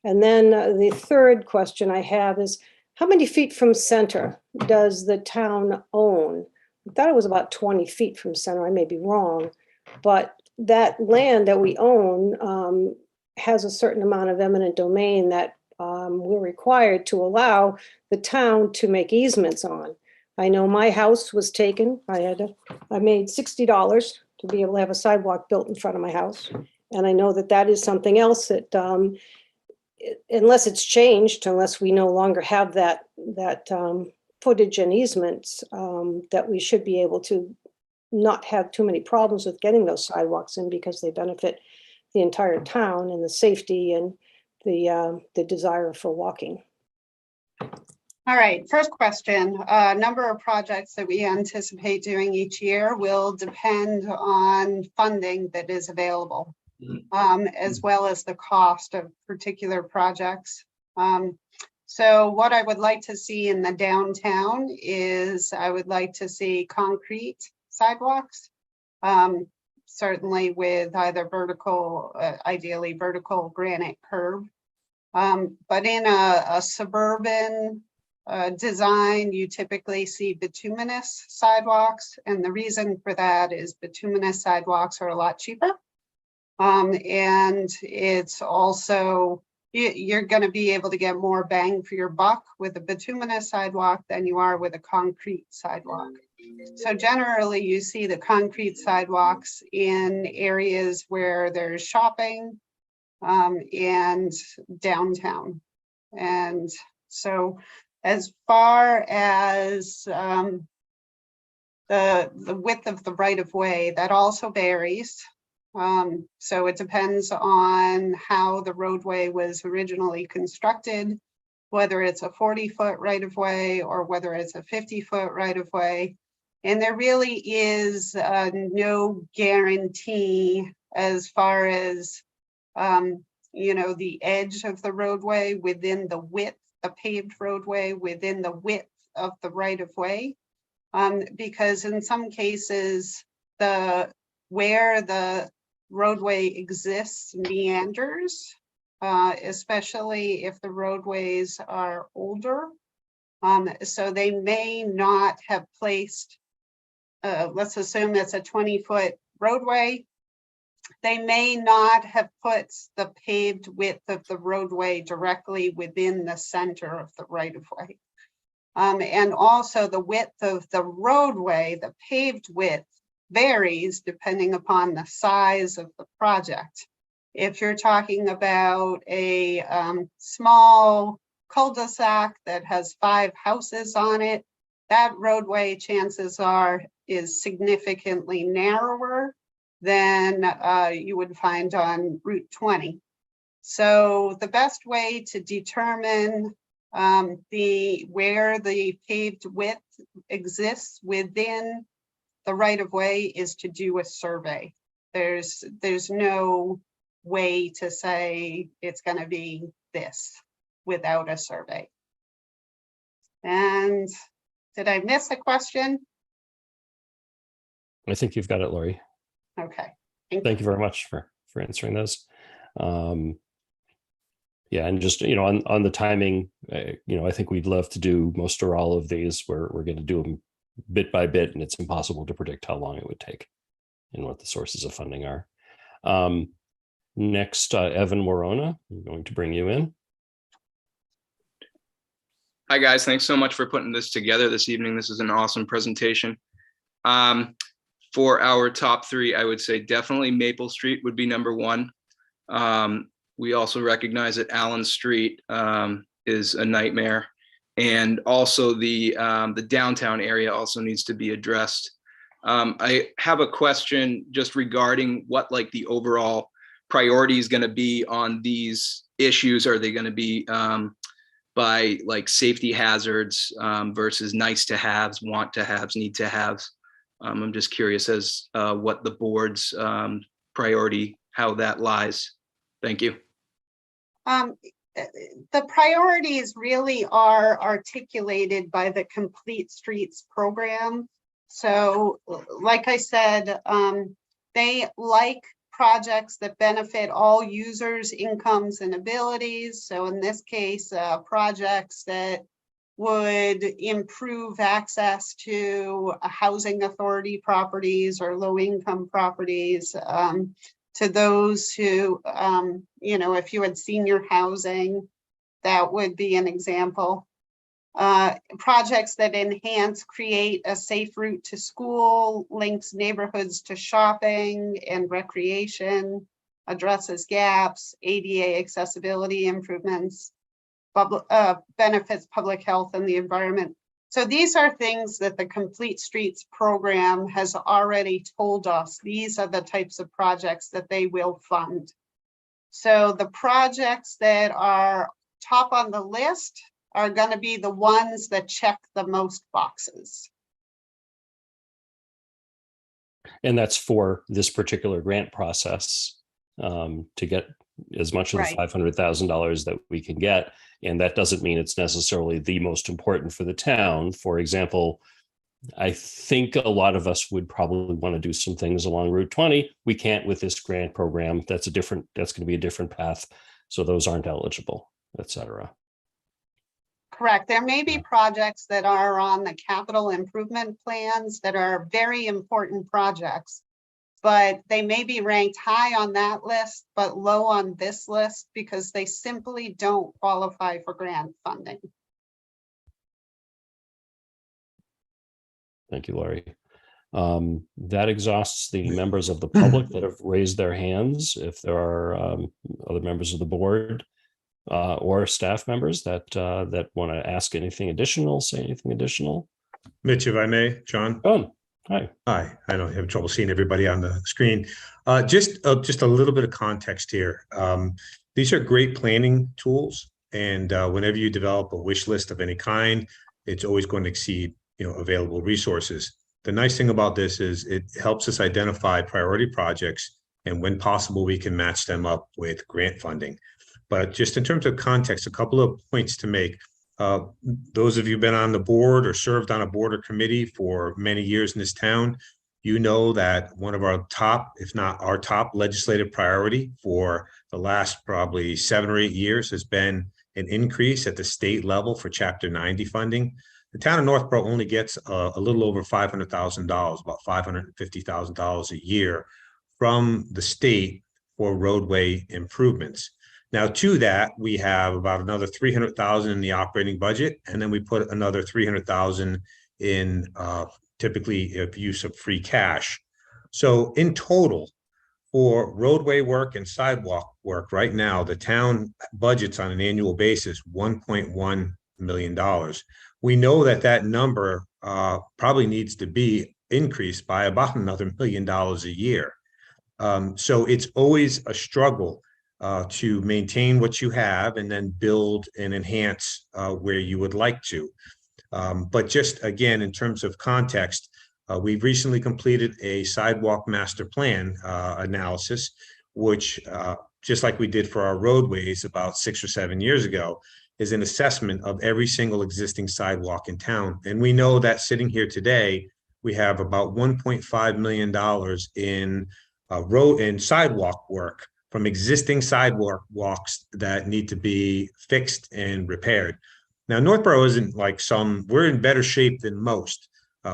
[SPEAKER 17] And then the third question I have is, how many feet from center does the town own? I thought it was about 20 feet from center. I may be wrong, but that land that we own has a certain amount of eminent domain that we're required to allow the town to make easements on. I know my house was taken. I made $60 to be able to have a sidewalk built in front of my house. And I know that that is something else that, unless it's changed, unless we no longer have that footage and easements, that we should be able to not have too many problems with getting those sidewalks in, because they benefit the entire town and the safety and the desire for walking.
[SPEAKER 9] All right, first question. Number of projects that we anticipate doing each year will depend on funding that is available, as well as the cost of particular projects. So what I would like to see in the downtown is I would like to see concrete sidewalks, certainly with either vertical, ideally vertical granite curb. But in a suburban design, you typically see bituminous sidewalks. And the reason for that is bituminous sidewalks are a lot cheaper. And it's also, you're going to be able to get more bang for your buck with a bituminous sidewalk than you are with a concrete sidewalk. So generally, you see the concrete sidewalks in areas where there's shopping and downtown. And so as far as the width of the right of way, that also varies. So it depends on how the roadway was originally constructed, whether it's a 40-foot right of way or whether it's a 50-foot right of way. And there really is no guarantee as far as, you know, the edge of the roadway within the width, the paved roadway within the width of the right of way. Because in some cases, where the roadway exists meanders, especially if the roadways are older. So they may not have placed, let's assume it's a 20-foot roadway. They may not have put the paved width of the roadway directly within the center of the right of way. And also the width of the roadway, the paved width, varies depending upon the size of the project. If you're talking about a small cul-de-sac that has 5 houses on it, that roadway, chances are, is significantly narrower than you would find on Route 20. So the best way to determine where the paved width exists within the right of way is to do a survey. There's no way to say it's going to be this without a survey. And did I miss a question?
[SPEAKER 2] I think you've got it, Lori.
[SPEAKER 9] Okay.
[SPEAKER 2] Thank you very much for answering those. Yeah, and just, you know, on the timing, you know, I think we'd love to do most or all of these. We're going to do them bit by bit, and it's impossible to predict how long it would take and what the sources of funding are. Next, Evan Warona, I'm going to bring you in.
[SPEAKER 18] Hi, guys. Thanks so much for putting this together this evening. This is an awesome presentation. For our top 3, I would say definitely Maple Street would be number 1. We also recognize that Allen Street is a nightmare. And also the downtown area also needs to be addressed. I have a question just regarding what like the overall priority is going to be on these issues. Are they going to be by like safety hazards versus nice to haves, want to haves, need to haves? I'm just curious as what the board's priority, how that lies. Thank you.
[SPEAKER 9] The priorities really are articulated by the Complete Streets program. So like I said, they like projects that benefit all users, incomes, and abilities. So in this case, projects that would improve access to housing authority properties or low-income properties, to those who, you know, if you had senior housing, that would be an example. Projects that enhance, create a safe route to school, links neighborhoods to shopping and recreation, addresses gaps, ADA accessibility improvements, benefits public health and the environment. So these are things that the Complete Streets program has already told us. These are the types of projects that they will fund. So the projects that are top on the list are going to be the ones that check the most boxes.
[SPEAKER 2] And that's for this particular grant process to get as much of the $500,000 that we can get. And that doesn't mean it's necessarily the most important for the town. For example, I think a lot of us would probably want to do some things along Route 20. We can't with this grant program. That's going to be a different path. So those aren't eligible, et cetera.
[SPEAKER 9] Correct. There may be projects that are on the capital improvement plans that are very important projects, but they may be ranked high on that list, but low on this list because they simply don't qualify for grant funding.
[SPEAKER 2] Thank you, Laurie. That exhausts the members of the public that have raised their hands. If there are other members of the board or staff members that want to ask anything additional, say anything additional.
[SPEAKER 8] Mitch, if I may, John.
[SPEAKER 2] Oh, hi.
[SPEAKER 8] Hi. I don't have trouble seeing everybody on the screen. Just a little bit of context here. These are great planning tools, and whenever you develop a wish list of any kind, it's always going to exceed, available resources. The nice thing about this is it helps us identify priority projects, and when possible, we can match them up with grant funding. But just in terms of context, a couple of points to make. Those of you who've been on the board or served on a board or committee for many years in this town, you know that one of our top, if not our top legislative priority for the last probably 7 or 8 years has been an increase at the state level for Chapter 90 funding. The town of Northborough only gets a little over $500,000, about $550,000 a year from the state for roadway improvements. Now, to that, we have about another $300,000 in the operating budget, and then we put another $300,000 in typically use of free cash. So in total, for roadway work and sidewalk work right now, the town budgets on an annual basis $1.1 million. We know that number probably needs to be increased by about another $1 million a year. So it's always a struggle to maintain what you have and then build and enhance where you would like to. But just again, in terms of context, we've recently completed a sidewalk master plan analysis, which just like we did for our roadways about 6 or 7 years ago, is an assessment of every single existing sidewalk in town. And we know that sitting here today, we have about $1.5 million in road and sidewalk work from existing sidewalks that need to be fixed and repaired. Now, Northborough isn't like we're in better shape than most.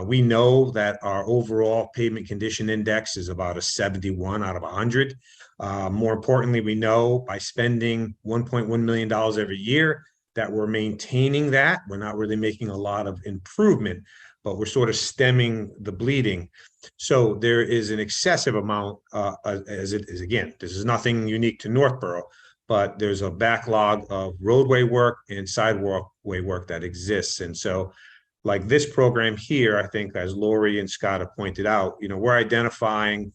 [SPEAKER 8] We know that our overall pavement condition index is about a 71 out of 100. More importantly, we know by spending $1.1 million every year that we're maintaining that. We're not really making a lot of improvement, but we're sort of stemming the bleeding. So there is an excessive amount, as it is, again, this is nothing unique to Northborough, but there's a backlog of roadway work and sidewalkway work that exists. And so like this program here, I think as Lori and Scott have pointed out, we're identifying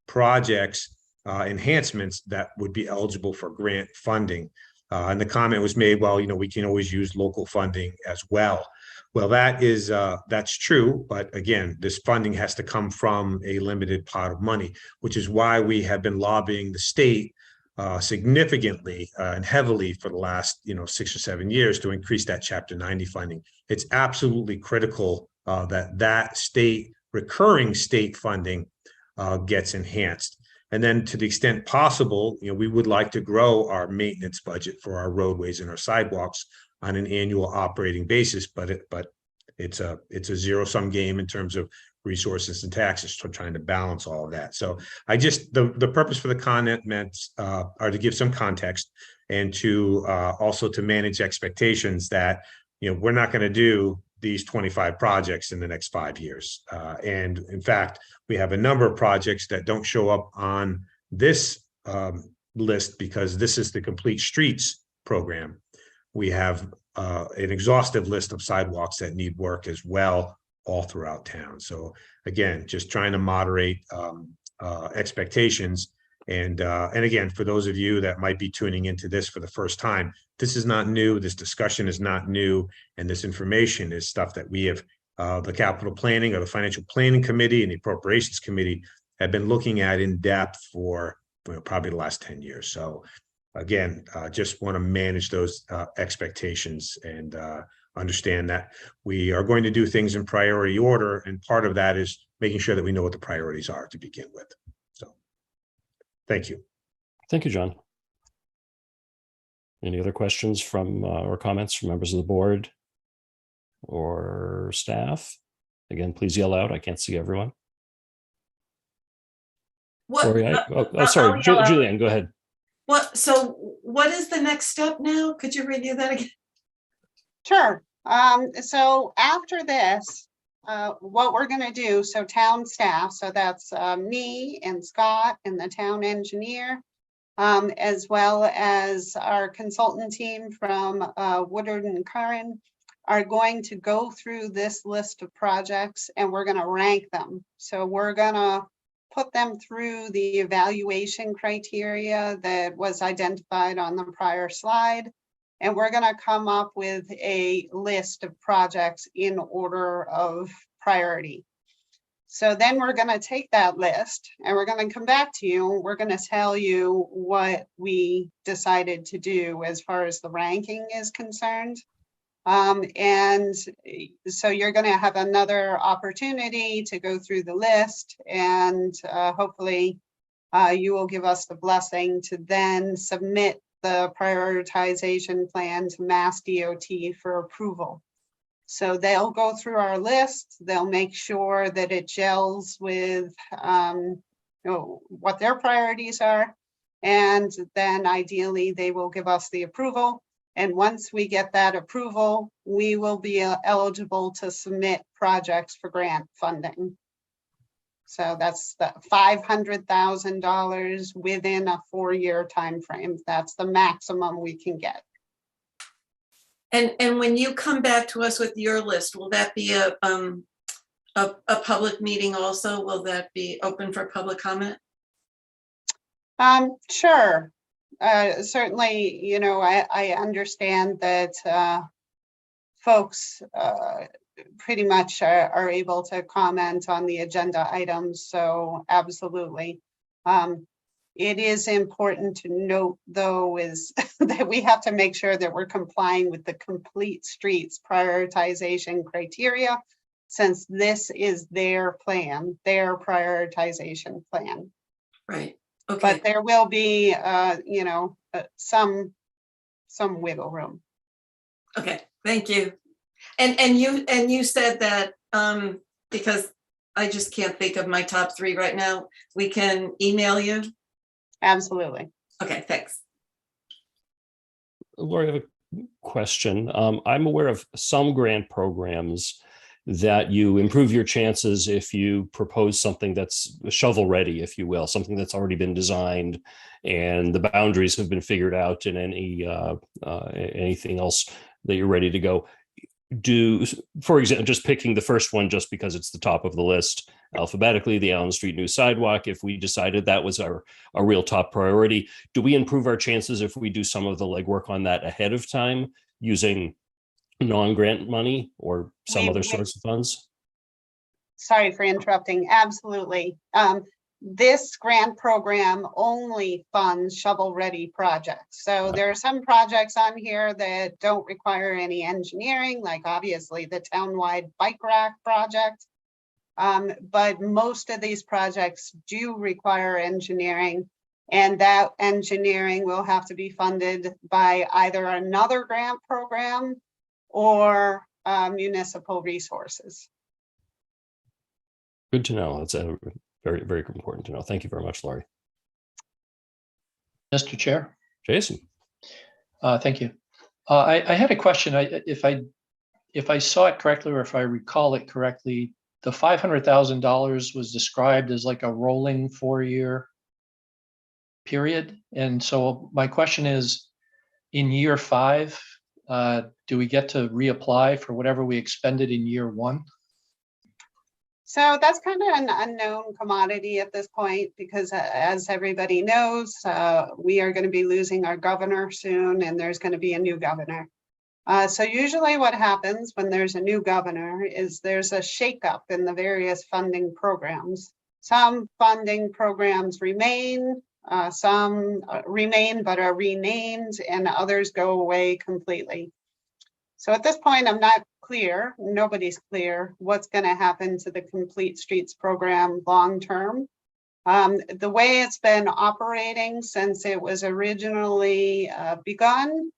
[SPEAKER 8] projects, enhancements that would be eligible for grant funding. And the comment was made, well, we can always use local funding as well. Well, that's true. But again, this funding has to come from a limited pot of money, which is why we have been lobbying the state significantly and heavily for the last 6 or 7 years to increase that Chapter 90 funding. It's absolutely critical that state recurring state funding gets enhanced. And then to the extent possible, we would like to grow our maintenance budget for our roadways and our sidewalks on an annual operating basis, but it's a zero-sum game in terms of resources and taxes, so trying to balance all of that. So the purpose for the comments are to give some context and to also to manage expectations that we're not going to do these 25 projects in the next 5 years. And in fact, we have a number of projects that don't show up on this list because this is the Complete Streets program. We have an exhaustive list of sidewalks that need work as well all throughout town. So again, just trying to moderate expectations. And again, for those of you that might be tuning into this for the first time, this is not new. This discussion is not new. And this information is stuff that we have, the capital planning or the financial planning committee and the appropriations committee have been looking at in depth for probably the last 10 years. So again, just want to manage those expectations and understand that we are going to do things in priority order. And part of that is making sure that we know what the priorities are to begin with. So thank you.
[SPEAKER 2] Thank you, John. Any other questions from or comments from members of the board or staff? Again, please yell out. I can't see everyone. Sorry, Julianne, go ahead.
[SPEAKER 11] So what is the next step now? Could you review that again?
[SPEAKER 9] Sure. So after this, what we're gonna do, so town staff, so that's me and Scott and the town engineer, as well as our consultant team from Woodard and Curran, are going to go through this list of projects and we're gonna rank them. So we're gonna put them through the evaluation criteria that was identified on the prior slide. And we're gonna come up with a list of projects in order of priority. So then we're gonna take that list and we're gonna come back to you. We're gonna tell you what we decided to do as far as the ranking is concerned. And so you're going to have another opportunity to go through the list, and hopefully you will give us the blessing to then submit the prioritization plan to Mass DOT for approval. So they'll go through our list, they'll make sure that it gels with what their priorities are, and then ideally they will give us the approval. And once we get that approval, we will be eligible to submit projects for grant funding. So that's the $500,000 within a 4-year time frame. That's the maximum we can get.
[SPEAKER 11] And when you come back to us with your list, will that be a public meeting also? Will that be open for public comment?
[SPEAKER 9] Sure. Certainly, you know, I understand that folks pretty much are able to comment on the agenda items, so absolutely. It is important to note, though, is that we have to make sure that we're complying with the complete streets prioritization criteria, since this is their plan, their prioritization plan.
[SPEAKER 11] Right. Okay.
[SPEAKER 9] But there will be, you know, some wiggle room.
[SPEAKER 11] Okay, thank you. And you said that because I just can't think of my top 3 right now, we can email you?
[SPEAKER 9] Absolutely.
[SPEAKER 11] Okay, thanks.
[SPEAKER 2] Lori, I have a question. I'm aware of some grant programs that you improve your chances if you propose something that's shovel ready, if you will, something that's already been designed and the boundaries have been figured out, and anything else that you're ready to go. For example, just picking the first one just because it's the top of the list alphabetically, the Allen Street new sidewalk, if we decided that was our real top priority, do we improve our chances if we do some of the legwork on that ahead of time using non-grant money or some other source of funds?
[SPEAKER 9] Sorry for interrupting. Absolutely. This grant program only funds shovel-ready projects. So there are some projects on here that don't require any engineering, like obviously the townwide bike rack project. But most of these projects do require engineering, and that engineering will have to be funded by either another grant program or municipal resources.
[SPEAKER 2] Good to know. That's very, very important to know. Thank you very much, Laurie.
[SPEAKER 1] Mr. Chair.
[SPEAKER 2] Jason.
[SPEAKER 1] Thank you. I had a question. If I saw it correctly, or if I recall it correctly, the $500,000 was described as like a rolling 4-year period. And so my question is, in year 5, do we get to reapply for whatever we expended in year 1?
[SPEAKER 9] So that's kind of an unknown commodity at this point, because as everybody knows, we are going to be losing our governor soon, and there's going to be a new governor. So usually what happens when there's a new governor is there's a shakeup in the various funding programs. Some funding programs remain, some remain but are renamed, and others go away completely. So at this point, I'm not clear, nobody's clear what's going to happen to the Complete Streets program long term. The way it's been operating since it was originally begun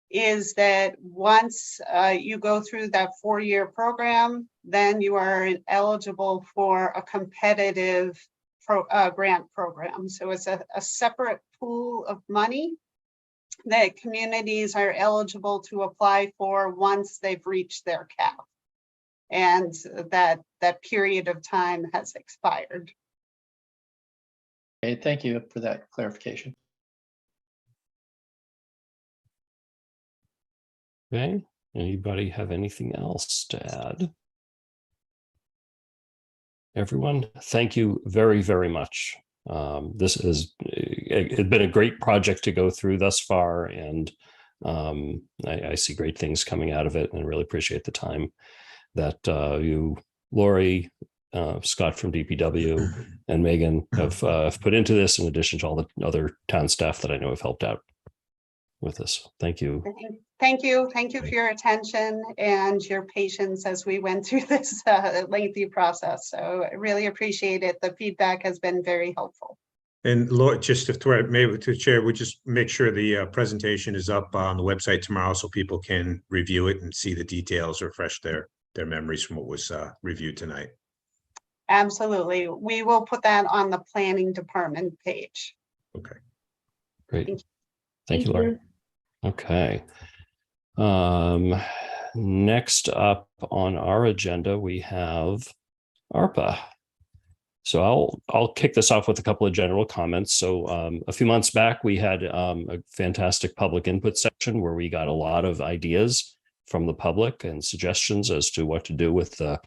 [SPEAKER 9] is that once you go through that 4-year program, then you are eligible for a competitive grant program. So it's a separate pool of money that communities are eligible to apply for once they've reached their cap. and that period of time has expired.
[SPEAKER 1] Okay, thank you for that clarification.
[SPEAKER 2] Okay, anybody have anything else to add? Everyone, thank you very, very much. This has it's been a great project to go through thus far, and I see great things coming out of it, and really appreciate the time that you, Lori, Scott from DPW, and Megan have put into this, in addition to all the other town staff that I know have helped out with this. Thank you.
[SPEAKER 9] Thank you. Thank you for your attention and your patience as we went through this lengthy process. So I really appreciate it. The feedback has been very helpful.
[SPEAKER 8] And Lord, just to throw it, maybe to chair, we just make sure the presentation is up on the website tomorrow so people can review it and see the details, refresh their memories from what was reviewed tonight.
[SPEAKER 9] Absolutely. We will put that on the planning department page.
[SPEAKER 8] Okay.
[SPEAKER 2] Great. Thank you, Lori. Okay. Next up on our agenda, we have ARPA. So I'll kick this off with a couple of general comments. So a few months back, we had a fantastic public input section where we got a lot of ideas from the public and suggestions as to what to do with the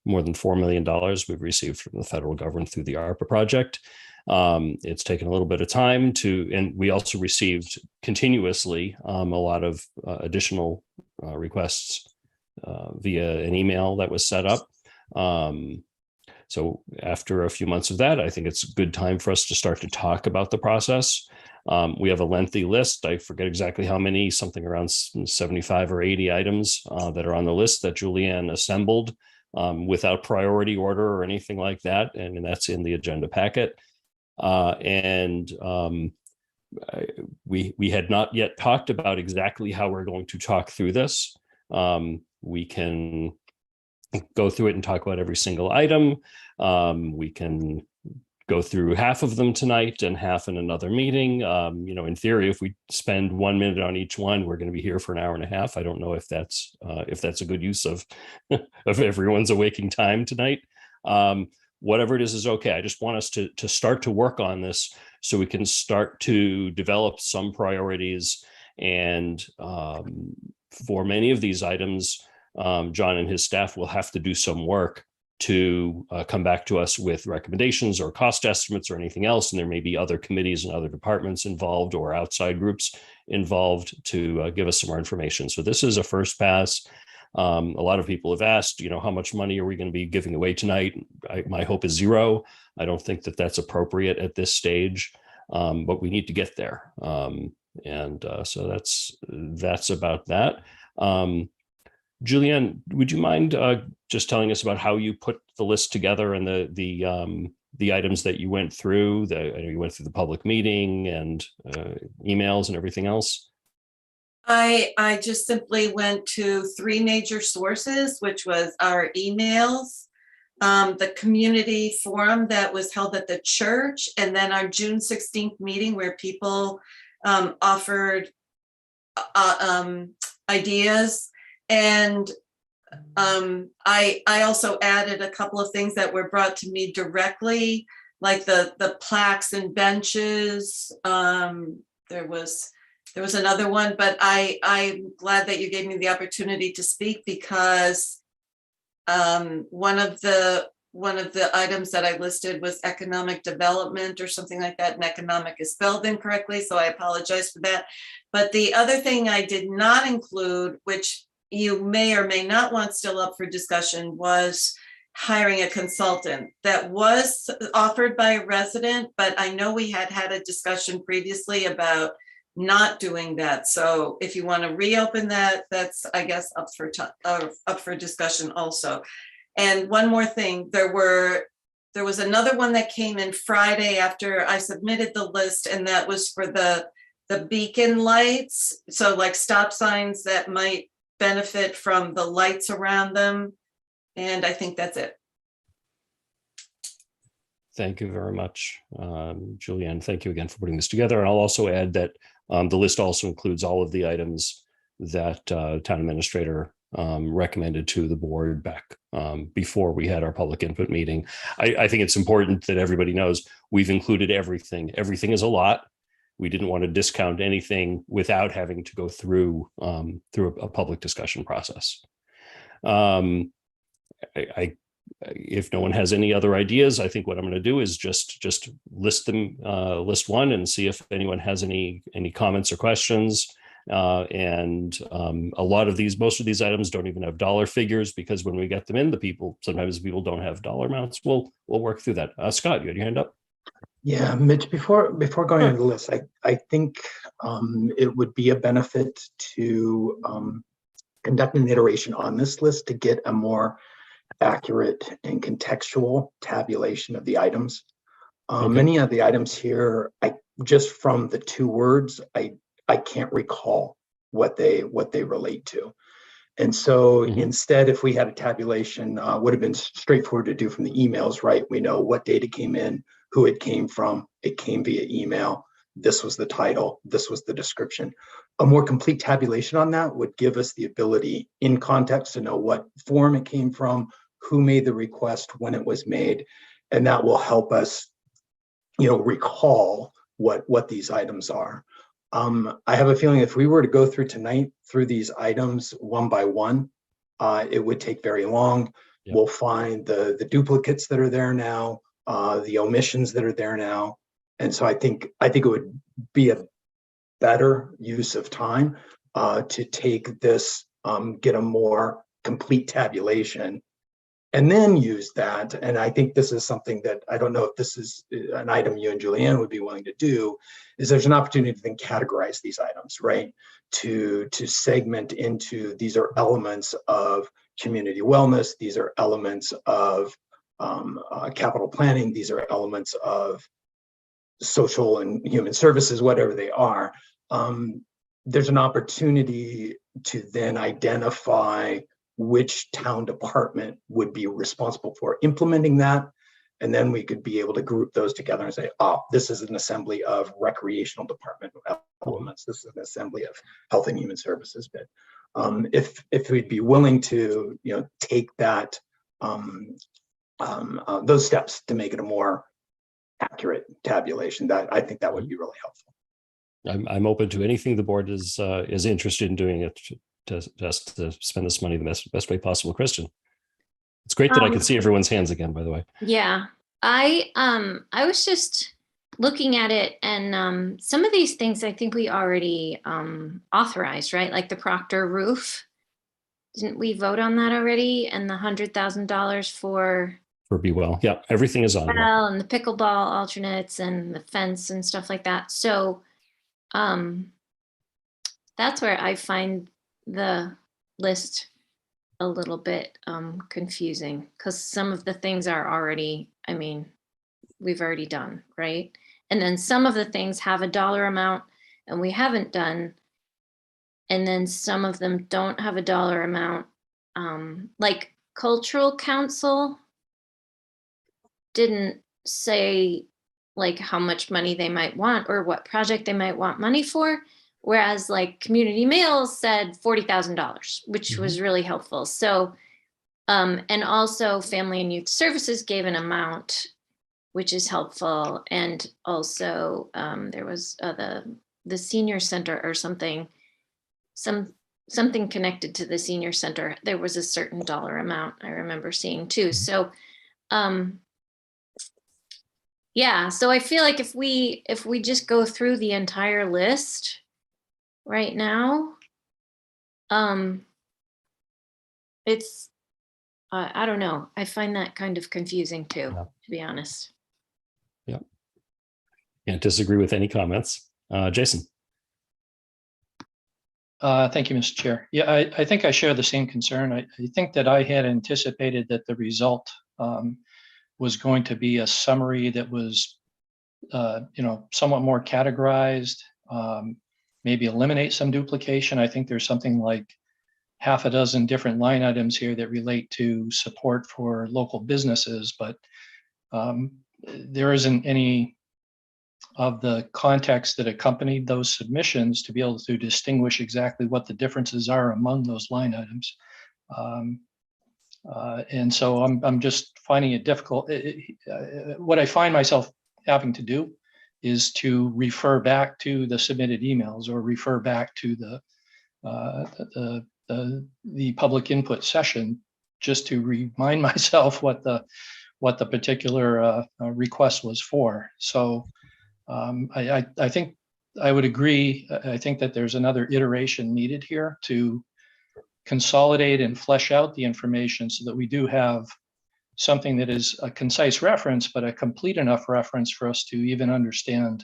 [SPEAKER 2] more than $4 million we've received from the federal government through the ARPA project. It's taken a little bit of time and we also received continuously a lot of additional requests via an email that was set up. So after a few months of that, I think it's a good time for us to start to talk about the process. We have a lengthy list. I forget exactly how many, something around 75 or 80 items that are on the list that Julianne assembled without priority order or anything like that. And that's in the agenda packet. We had not yet talked about exactly how we're going to talk through this. We can go through it and talk about every single item. We can go through half of them tonight and half in another meeting. In theory, if we spend 1 minute on each one, we're going to be here for an hour and a half. I don't know if that's a good use of of everyone's waking time tonight. Whatever it is okay. I just want us to start to work on this so we can start to develop some priorities. And for many of these items, John and his staff will have to do some work to come back to us with recommendations or cost estimates or anything else. And there may be other committees and other departments involved or outside groups involved to give us some more information. So this is a first pass. A lot of people have asked, how much money are we going to be giving away tonight? My hope is zero. I don't think that that's appropriate at this stage, but we need to get there. So that's about that. Julianne, would you mind just telling us about how you put the list together and the items that you went through? I know you went through the public meeting and emails and everything else.
[SPEAKER 11] I just simply went to 3 major sources, which was our emails, the community forum that was held at the church, and then our June 16th meeting where people offered ideas. And I also added a couple of things that were brought to me directly, like the plaques and benches. There was another one, but I'm glad that you gave me the opportunity to speak because one of the items that I listed was economic development or something like that, and economic is spelled incorrectly, so I apologize for that. But the other thing I did not include, which you may or may not want still up for discussion, was hiring a consultant. That was offered by a resident, but I know we had a discussion previously about not doing that. So if you want to reopen that, that's, I guess, up for discussion also. And one more thing, there was another one that came in Friday after I submitted the list, and that was for the beacon lights. So like stop signs that might benefit from the lights around them. And I think that's it.
[SPEAKER 2] Thank you very much, Julianne. Thank you again for putting this together. And I'll also add that the list also includes all of the items that town administrator recommended to the board back before we had our public input meeting. I think it's important that everybody knows we've included everything. Everything is a lot. We didn't want to discount anything without having to go through a public discussion process. If no one has any other ideas, I think what I'm going to do is just list them, list one, and see if anyone has any comments or questions. And a lot of most of these items don't even have dollar figures, because when we get them in, sometimes people don't have dollar amounts. We'll work through that. Scott, you had your hand up?
[SPEAKER 3] Yeah, Mitch, before going on the list, I think it would be a benefit to conduct an iteration on this list to get a more accurate and contextual tabulation of the items. Many of the items here, just from the two words, I can't recall what they relate to. And so instead, if we had a tabulation, would have been straightforward to do from the emails, right? We know what data came in, who it came from. It came via email. This was the title. This was the description. A more complete tabulation on that would give us the ability in context to know what form it came from, who made the request, when it was made. And that will help us, recall what these items are. I have a feeling if we were to go through tonight through these items one by one, it would take very long. Yep. We'll find the duplicates that are there now, the omissions that are there now. And so I think it would be a better use of time to take this, get a more complete tabulation, and then use that. And I think this is something that I don't know if this is an item you and Julianne would be willing to do, is there's an opportunity to then categorize these items, right? To segment into, these are elements of community wellness, these are elements of capital planning, these are elements of social and human services, whatever they are. There's an opportunity to then identify which town department would be responsible for implementing that. And then we could be able to group those together and say, oh, this is an assembly of recreational department elements. This is an assembly of health and human services. But if we'd be willing to, take that, those steps to make it a more accurate tabulation, that I think that would be really helpful.
[SPEAKER 2] I'm open to anything the board is interested in doing it to spend this money the best way possible. Kristen, it's great that I can see everyone's hands again, by the way.
[SPEAKER 10] Yeah, I was just looking at it, and some of these things I think we already authorized, right? Like the Proctor roof. Didn't we vote on that already? And the $100,000 for
[SPEAKER 2] Be Well. Yeah, everything is on.
[SPEAKER 10] Well, and the pickleball alternates and the fence and stuff like that. So that's where I find the list a little bit confusing, because some of the things are already, we've already done, right? And then some of the things have a dollar amount and we haven't done. And then some of them don't have a dollar amount. Like Cultural Council didn't say like how much money they might want or what project they might want money for. Whereas like Community Meals said $40,000, which was really helpful. So, and also Family and Youth Services gave an amount, which is helpful. And also there was the senior center or something connected to the senior center. There was a certain dollar amount I remember seeing too. So, yeah, so I feel like if we just go through the entire list right now, it's I don't know. I find that kind of confusing too, to be honest.
[SPEAKER 2] Yeah. Can't disagree with any comments. Jason.
[SPEAKER 1] Thank you, Mr. Chair. Yeah, I think I share the same concern. I think that I had anticipated that the result was going to be a summary that was, somewhat more categorized, maybe eliminate some duplication. I think there's something like half a dozen different line items here that relate to support for local businesses, but there isn't any of the context that accompanied those submissions to be able to distinguish exactly what the differences are among those line items. And so I'm just finding it difficult. What I find myself having to do is to refer back to the submitted emails or refer back to the public input session just to remind myself what the particular request was for. So I think I would agree. I think that there's another iteration needed here to consolidate and flesh out the information so that we do have something that is a concise reference, but a complete enough reference for us to even understand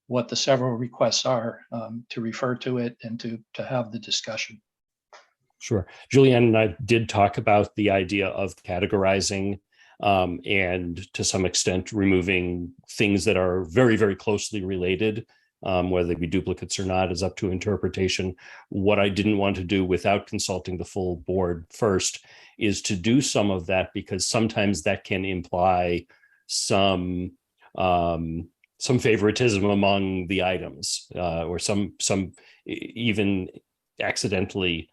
[SPEAKER 1] what the several requests are, to refer to it and to have the discussion.
[SPEAKER 2] Sure. Julianne and I did talk about the idea of categorizing and to some extent removing things that are very, very closely related. Whether they be duplicates or not is up to interpretation. What I didn't want to do without consulting the full board first is to do some of that, because sometimes that can imply some favoritism among the items, or some even accidentally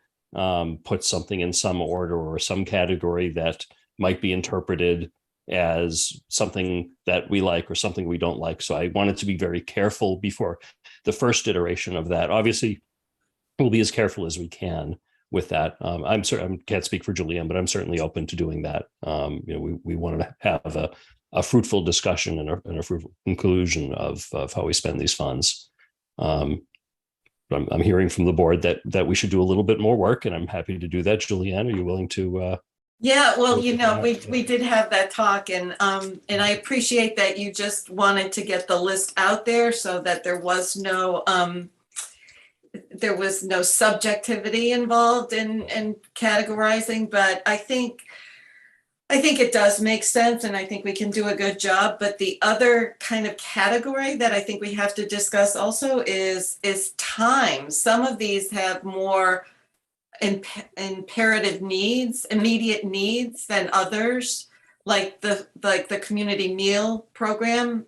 [SPEAKER 2] put something in some order or some category that might be interpreted as something that we like or something we don't like. So I wanted to be very careful before the first iteration of that. Obviously, we'll be as careful as we can with that. I'm certain, I can't speak for Julianne, but I'm certainly open to doing that. We want to have a fruitful discussion and a fruitful conclusion of how we spend these funds. I'm hearing from the board that we should do a little bit more work, and I'm happy to do that. Julianne, are you willing to?
[SPEAKER 11] Yeah, well, we did have that talk, and I appreciate that you just wanted to get the list out there so that there was no subjectivity involved in categorizing. But I think it does make sense, and I think we can do a good job. But the other kind of category that I think we have to discuss also is time. Some of these have more imperative needs, immediate needs than others. Like the community meal program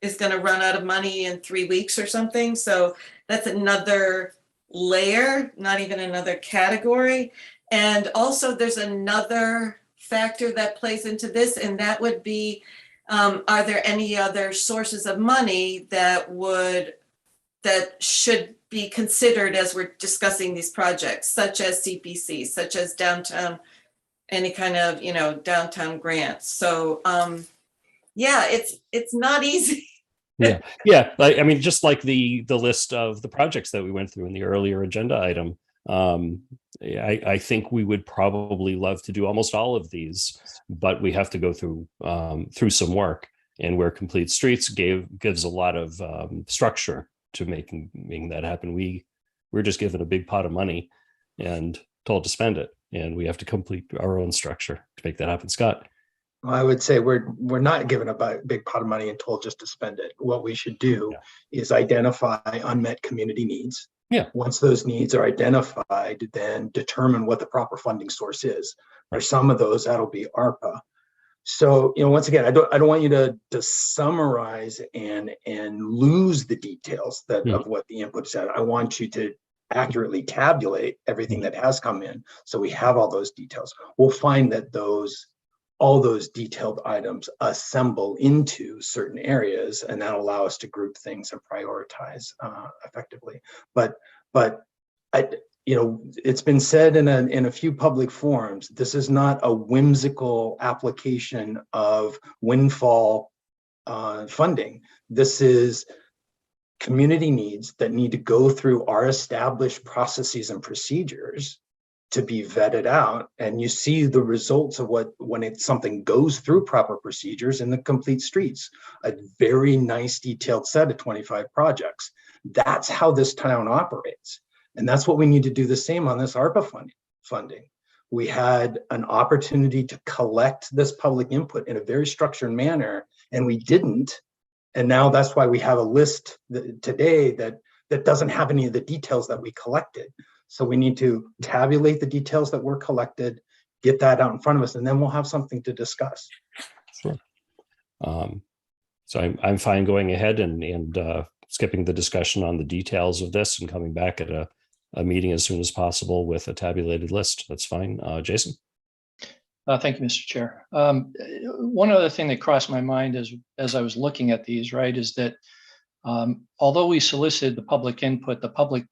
[SPEAKER 11] is going to run out of money in 3 weeks or something. So that's another layer, not even another category. And also there's another factor that plays into this, and that would be, are there any other sources of money that should be considered as we're discussing these projects, such as CPC, such as downtown, any kind of, downtown grants. So, yeah, it's not easy.
[SPEAKER 2] Yeah. I mean, just like the list of the projects that we went through in the earlier agenda item, I think we would probably love to do almost all of these, but we have to go through some work. And where Complete Streets gives a lot of structure to making that happen, we're just given a big pot of money and told to spend it, and we have to complete our own structure to make that happen. Scott?
[SPEAKER 3] Well, I would say we're not given a big pot of money and told just to spend it. What we should do is identify unmet community needs.
[SPEAKER 2] Yeah.
[SPEAKER 3] Once those needs are identified, then determine what the proper funding source is. For some of those, that'll be ARPA. So, once again, I don't want you to summarize and lose the details of what the input said. I want you to accurately tabulate everything that has come in, so we have all those details. We'll find that all those detailed items assemble into certain areas, and that'll allow us to group things and prioritize effectively. But it's been said in a few public forums, this is not a whimsical application of windfall funding. This is community needs that need to go through our established processes and procedures to be vetted out. And you see the results of when something goes through proper procedures in the Complete Streets, a very nice detailed set of 25 projects. That's how this town operates. And that's what we need to do the same on this ARPA funding. We had an opportunity to collect this public input in a very structured manner, and we didn't. And now that's why we have a list today that doesn't have any of the details that we collected. So we need to tabulate the details that were collected, get that out in front of us, and then we'll have something to discuss.
[SPEAKER 2] Sure. So I'm fine going ahead and skipping the discussion on the details of this and coming back at a meeting as soon as possible with a tabulated list. That's fine. Jason?
[SPEAKER 1] Thank you, Mr. Chair. One other thing that crossed my mind as I was looking at these, right, is that although we solicited the public input, the public,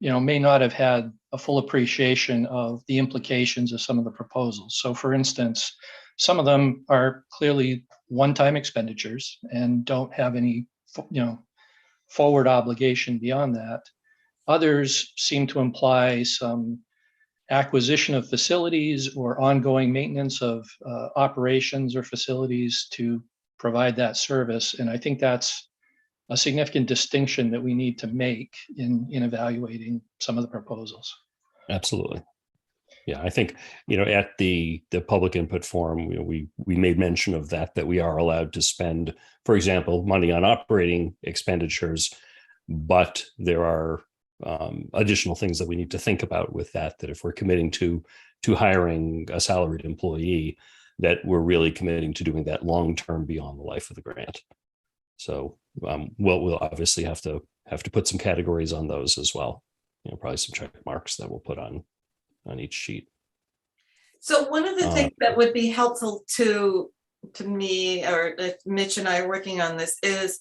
[SPEAKER 1] may not have had a full appreciation of the implications of some of the proposals. So for instance, some of them are clearly one-time expenditures and don't have any, forward obligation beyond that. Others seem to imply some acquisition of facilities or ongoing maintenance of operations or facilities to provide that service. And I think that's a significant distinction that we need to make in evaluating some of the proposals.
[SPEAKER 2] Absolutely. Yeah, I think, at the public input forum, we made mention of that we are allowed to spend, for example, money on operating expenditures, but there are additional things that we need to think about with that if we're committing to hiring a salaried employee, that we're really committing to doing that long-term beyond the life of the grant. So we'll obviously have to put some categories on those as well. Probably some check marks that we'll put on each sheet.
[SPEAKER 11] So one of the things that would be helpful to me, or if Mitch and I are working on this, is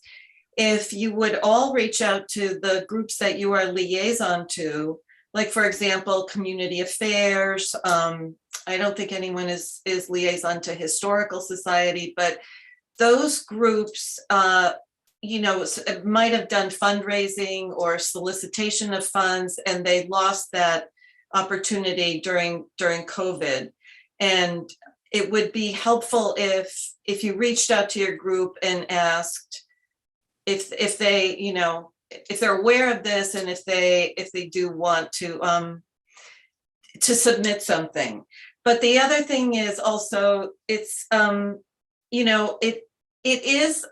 [SPEAKER 11] if you would all reach out to the groups that you are liaison to, like, for example, community affairs. I don't think anyone is liaison to Historical Society, but those groups, might have done fundraising or solicitation of funds, and they lost that opportunity during COVID. And it would be helpful if you reached out to your group and asked if they, if they're aware of this, and if they do want to submit something. But the other thing is also, it's it is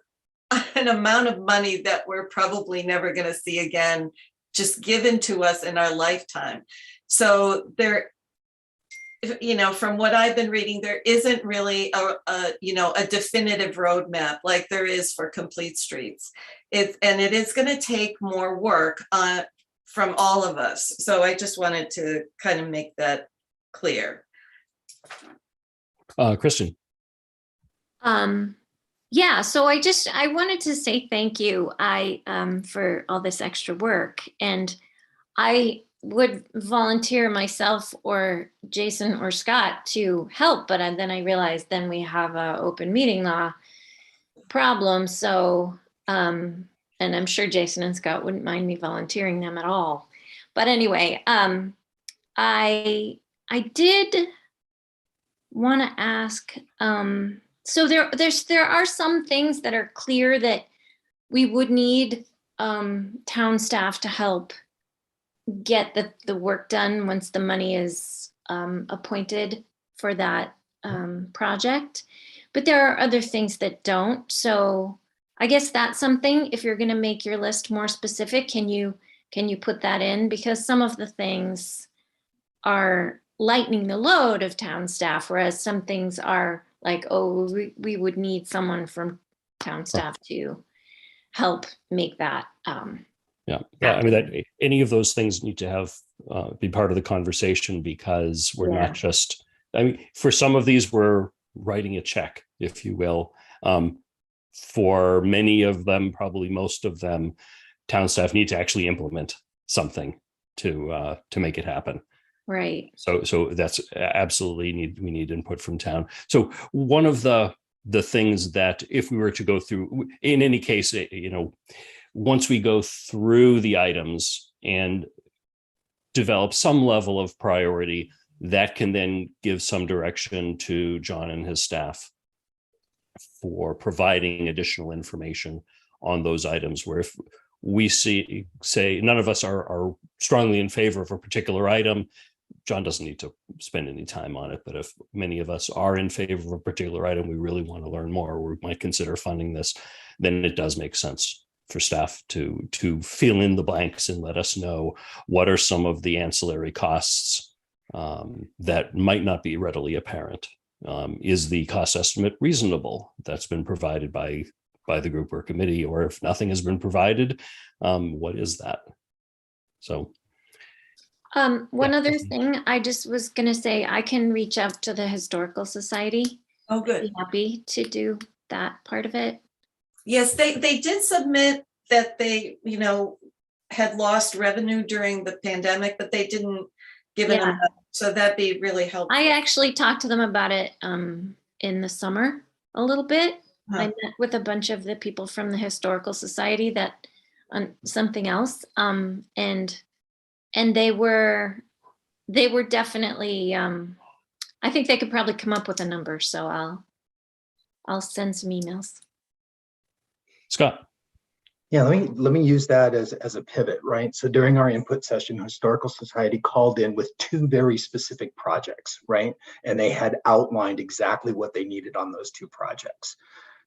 [SPEAKER 11] an amount of money that we're probably never going to see again, just given to us in our lifetime. So there, from what I've been reading, there isn't really a definitive roadmap like there is for Complete Streets. It is going to take more work from all of us. So I just wanted to kind of make that clear.
[SPEAKER 2] Kristen.
[SPEAKER 10] Yeah, so I wanted to say thank you for all this extra work, and I would volunteer myself or Jason or Scott to help, but then I realized then we have a open meeting law problem. So, and I'm sure Jason and Scott wouldn't mind me volunteering them at all. But anyway, I did want to ask, so there are some things that are clear that we would need town staff to help get the work done once the money is appointed for that project. But there are other things that don't. So I guess that's something, if you're going to make your list more specific, can you put that in? Because some of the things are lightening the load of town staff, whereas some things are like, oh, we would need someone from town staff to help make that.
[SPEAKER 2] Yeah, I mean, that any of those things need to have be part of the conversation, because we're not just, for some of these, we're writing a check, if you will. For many of them, probably most of them, town staff need to actually implement something to make it happen.
[SPEAKER 10] Right.
[SPEAKER 2] So that's absolutely we need input from town. So one of the things that, if we were to go through, in any case, once we go through the items and develop some level of priority, that can then give some direction to John and his staff for providing additional information on those items, where if we say none of us are strongly in favor of a particular item, John doesn't need to spend any time on it. But if many of us are in favor of a particular item, we really want to learn more, we might consider funding this, then it does make sense for staff to fill in the blanks and let us know what are some of the ancillary costs that might not be readily apparent. Is the cost estimate reasonable that's been provided by the group or committee? Or if nothing has been provided, what is that? So
[SPEAKER 10] One
[SPEAKER 2] Yeah.
[SPEAKER 10] other thing, I just was gonna say, I can reach out to the Historical Society.
[SPEAKER 11] Oh,
[SPEAKER 10] I'd
[SPEAKER 11] good.
[SPEAKER 10] be happy to do that part of it.
[SPEAKER 11] Yes, they did submit that they, had lost revenue during the pandemic, but they didn't give an
[SPEAKER 10] Yeah.
[SPEAKER 11] amount. So that'd be really helpful.
[SPEAKER 10] I actually talked to them about it in the summer a little bit. I
[SPEAKER 11] Huh.
[SPEAKER 10] met with a bunch of the people from the Historical Society that on something else. And they were definitely I think they could probably come up with a number, so I'll send some emails.
[SPEAKER 2] Scott.
[SPEAKER 3] Yeah, let me use that as a pivot, right? So during our input session, Historical Society called in with 2 very specific projects, right? And they had outlined exactly what they needed on those 2 projects.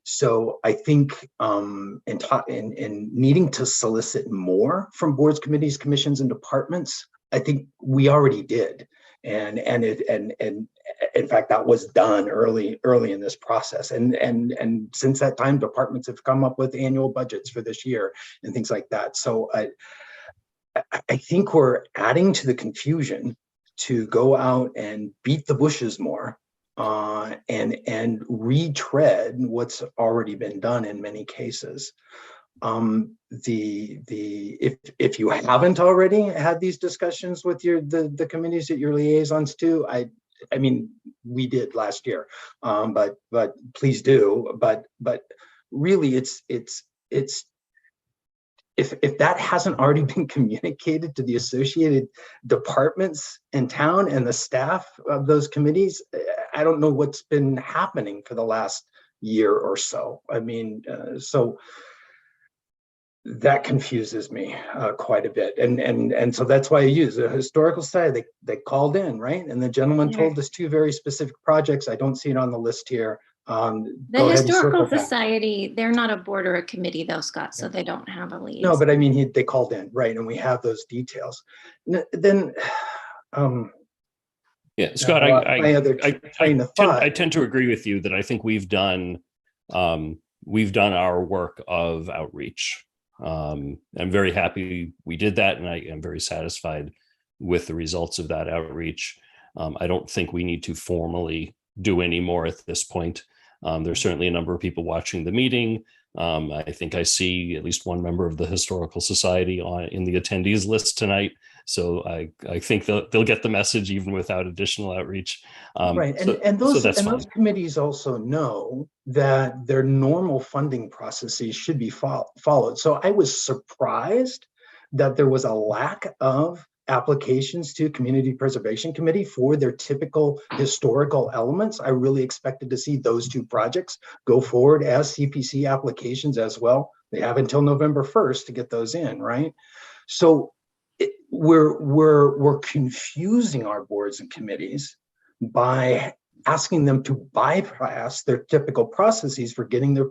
[SPEAKER 3] So I think in needing to solicit more from boards, committees, commissions, and departments, I think we already did. And in fact, that was done early in this process. And since that time, departments have come up with annual budgets for this year and things like that. So I think we're adding to the confusion to go out and beat the bushes more and retread what's already been done in many cases. If you haven't already had these discussions with the committees that you're liaisons to, I mean, we did last year, but please do. But really, it's if that hasn't already been communicated to the associated departments in town and the staff of those committees, I don't know what's been happening for the last year or so. I mean, so that confuses me quite a bit. And so that's why I use the Historical Society. They called in, right? And the gentleman told us 2 very specific projects. I don't see it on the list here.
[SPEAKER 10] The Historical Society, they're not a board or a committee though, Scott, so they don't have a liaison.
[SPEAKER 3] No, but I mean, they called in, right? And we have those details. Then,
[SPEAKER 2] yeah, Scott, I tend to agree with you that I think we've done our work of outreach. I'm very happy we did that, and I am very satisfied with the results of that outreach. I don't think we need to formally do any more at this point. There's certainly a number of people watching the meeting. I think I see at least one member of the Historical Society in the attendees list tonight. So I think they'll get the message even without additional outreach.
[SPEAKER 3] Right, and those committees also know that their normal funding processes should be followed. So I was surprised that there was a lack of applications to Community Preservation Committee for their typical historical elements. I really expected to see those 2 projects go forward as CPC applications as well. They have until November 1st to get those in, right? So we're confusing our boards and committees by asking them to bypass their typical processes for getting their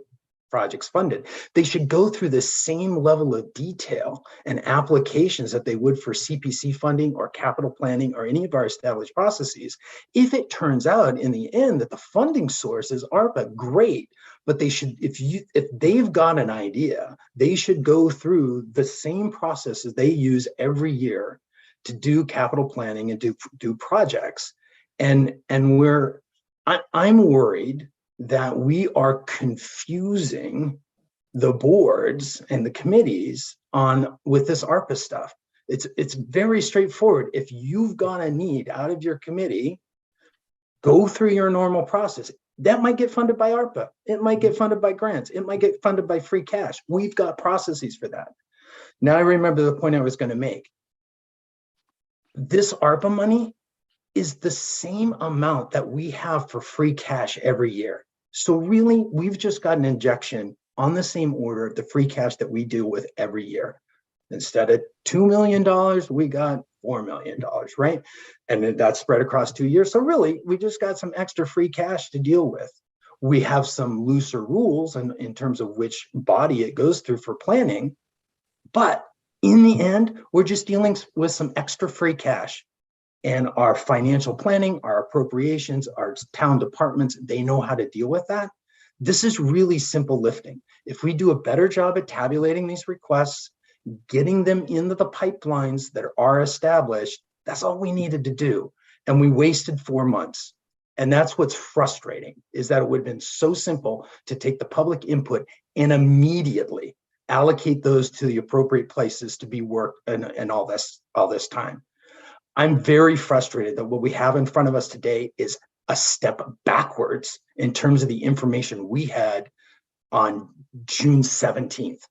[SPEAKER 3] projects funded. They should go through the same level of detail and applications that they would for CPC funding or capital planning or any of our established processes. If it turns out in the end that the funding source is ARPA, great, but they should, if they've got an idea, they should go through the same processes they use every year to do capital planning and do projects. And I'm worried that we are confusing the boards and the committees with this ARPA stuff. It's very straightforward. If you've got a need out of your committee, go through your normal process. That might get funded by ARPA. It might get funded by grants. It might get funded by free cash. We've got processes for that. Now I remember the point I was going to make. This ARPA money is the same amount that we have for free cash every year. So really, we've just got an injection on the same order of the free cash that we deal with every year. Instead of $2 million, we got $4 million, right? And then that's spread across 2 years. So really, we just got some extra free cash to deal with. We have some looser rules in terms of which body it goes through for planning. But in the end, we're just dealing with some extra free cash. And our financial planning, our appropriations, our town departments, they know how to deal with that. This is really simple lifting. If we do a better job at tabulating these requests, getting them into the pipelines that are established, That's all we needed to do. And we wasted 4 months. And that's what's frustrating, is that it would have been so simple to take the public input and immediately allocate those to the appropriate places to be worked and all this time. I'm very frustrated that what we have in front of us today is a step backwards in terms of the information we had on June 17th,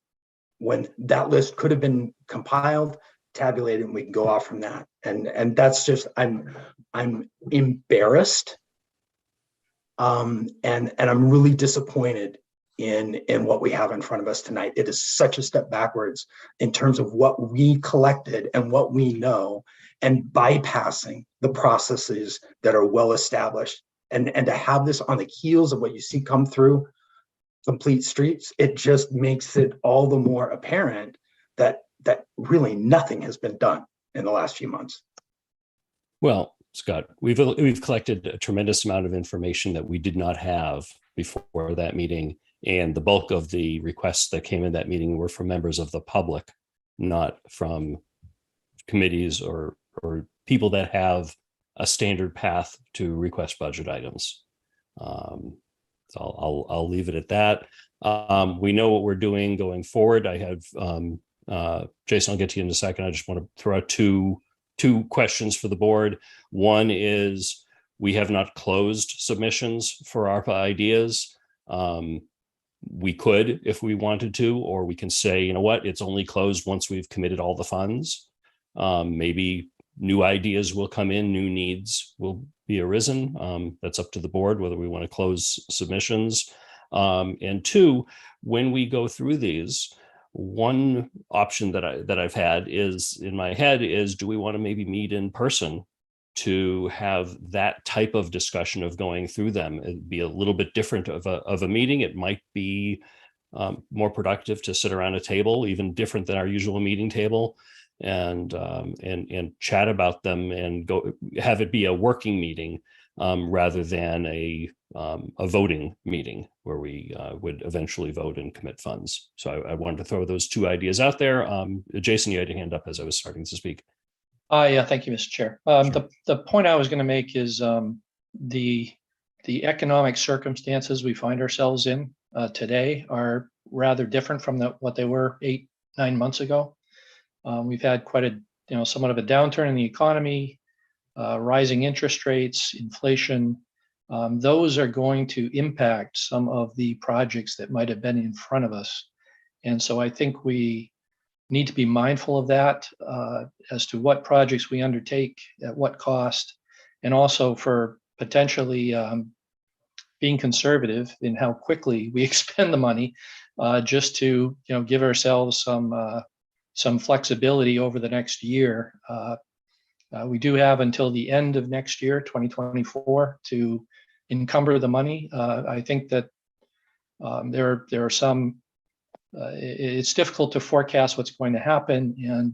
[SPEAKER 3] when that list could have been compiled, tabulated, and we can go off from that. And that's just, I'm embarrassed. And I'm really disappointed in what we have in front of us tonight. It is such a step backwards in terms of what we collected and what we know, and bypassing the processes that are well established. And to have this on the heels of what you see come through Complete Streets, it just makes it all the more apparent that really nothing has been done in the last few months.
[SPEAKER 2] Well, Scott, we've collected a tremendous amount of information that we did not have before that meeting, and the bulk of the requests that came in that meeting were from members of the public, not from committees or people that have a standard path to request budget items. So I'll leave it at that. We know what we're doing going forward. I have Jason, I'll get to you in a second. I just want to throw out two questions for the board. One is, we have not closed submissions for ARPA ideas. We could if we wanted to, or we can say, you know what, it's only closed once we've committed all the funds. Maybe new ideas will come in, new needs will be arisen. That's up to the board whether we want to close submissions. And two, when we go through these, one option that I've had is in my head is, do we want to maybe meet in person to have that type of discussion of going through them? It'd be a little bit different of a meeting. It might be more productive to sit around a table, even different than our usual meeting table, and chat about them and go have it be a working meeting rather than a voting meeting where we would eventually vote and commit funds. So I wanted to throw those two ideas out there. Jason, you had your hand up as I was starting to speak.
[SPEAKER 1] Yeah, thank you, Mr. Chair. The point I was going to make is the economic circumstances we find ourselves in today are rather different from what they were 8-9 months ago. We've had quite somewhat of a downturn in the economy, rising interest rates, inflation. Those are going to impact some of the projects that might have been in front of us. And so I think we need to be mindful of that as to what projects we undertake, at what cost, and also for potentially being conservative in how quickly we expend the money, just to give ourselves some flexibility over the next year. We do have until the end of next year, 2024, to encumber the money. I think that there are some. It's difficult to forecast what's going to happen, and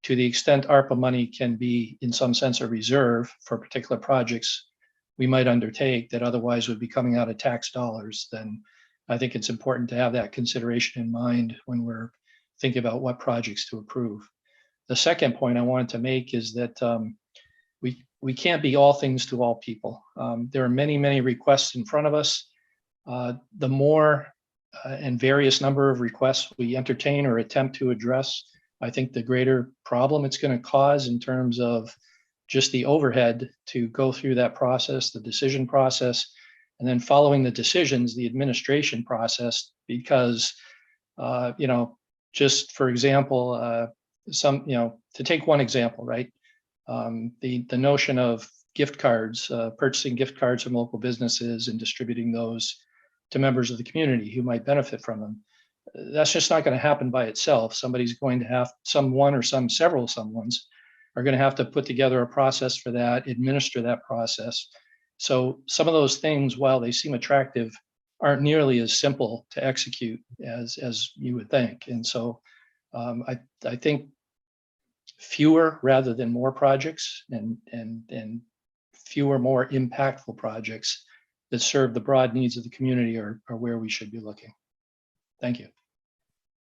[SPEAKER 1] to the extent ARPA money can be, in some sense, a reserve for particular projects we might undertake that otherwise would be coming out of tax dollars, then I think it's important to have that consideration in mind when we're thinking about what projects to approve. The second point I wanted to make is that we can't be all things to all people. There are many requests in front of us. The more and various number of requests we entertain or attempt to address, I think the greater problem it's going to cause in terms of just the overhead to go through that process, the decision process, and then following the decisions, the administration process. Because just for example, to take one example, right? The notion of gift cards, purchasing gift cards from local businesses and distributing those to members of the community who might benefit from them. That's just not going to happen by itself. Somebody's going to have, someone or several someones are going to have to put together a process for that, administer that process. So some of those things, while they seem attractive, aren't nearly as simple to execute as you would think. And so I think fewer rather than more projects, and fewer, more impactful projects that serve the broad needs of the community are where we should be looking. Thank you.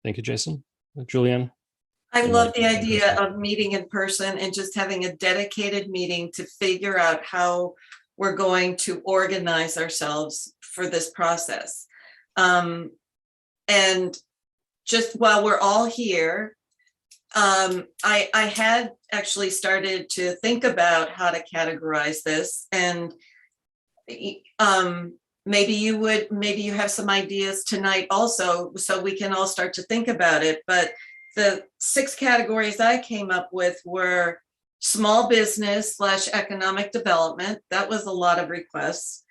[SPEAKER 2] Thank you, Jason. Julianne?
[SPEAKER 11] I
[SPEAKER 2] in
[SPEAKER 11] love
[SPEAKER 2] my-
[SPEAKER 11] the idea of meeting in person and just having a dedicated meeting to figure out how we're going to organize ourselves for this process. And just while we're all here, I had actually started to think about how to categorize this, and maybe you have some ideas tonight also, so we can all start to think about it. But the 6 categories I came up with were small business / economic development. That was a lot of requests.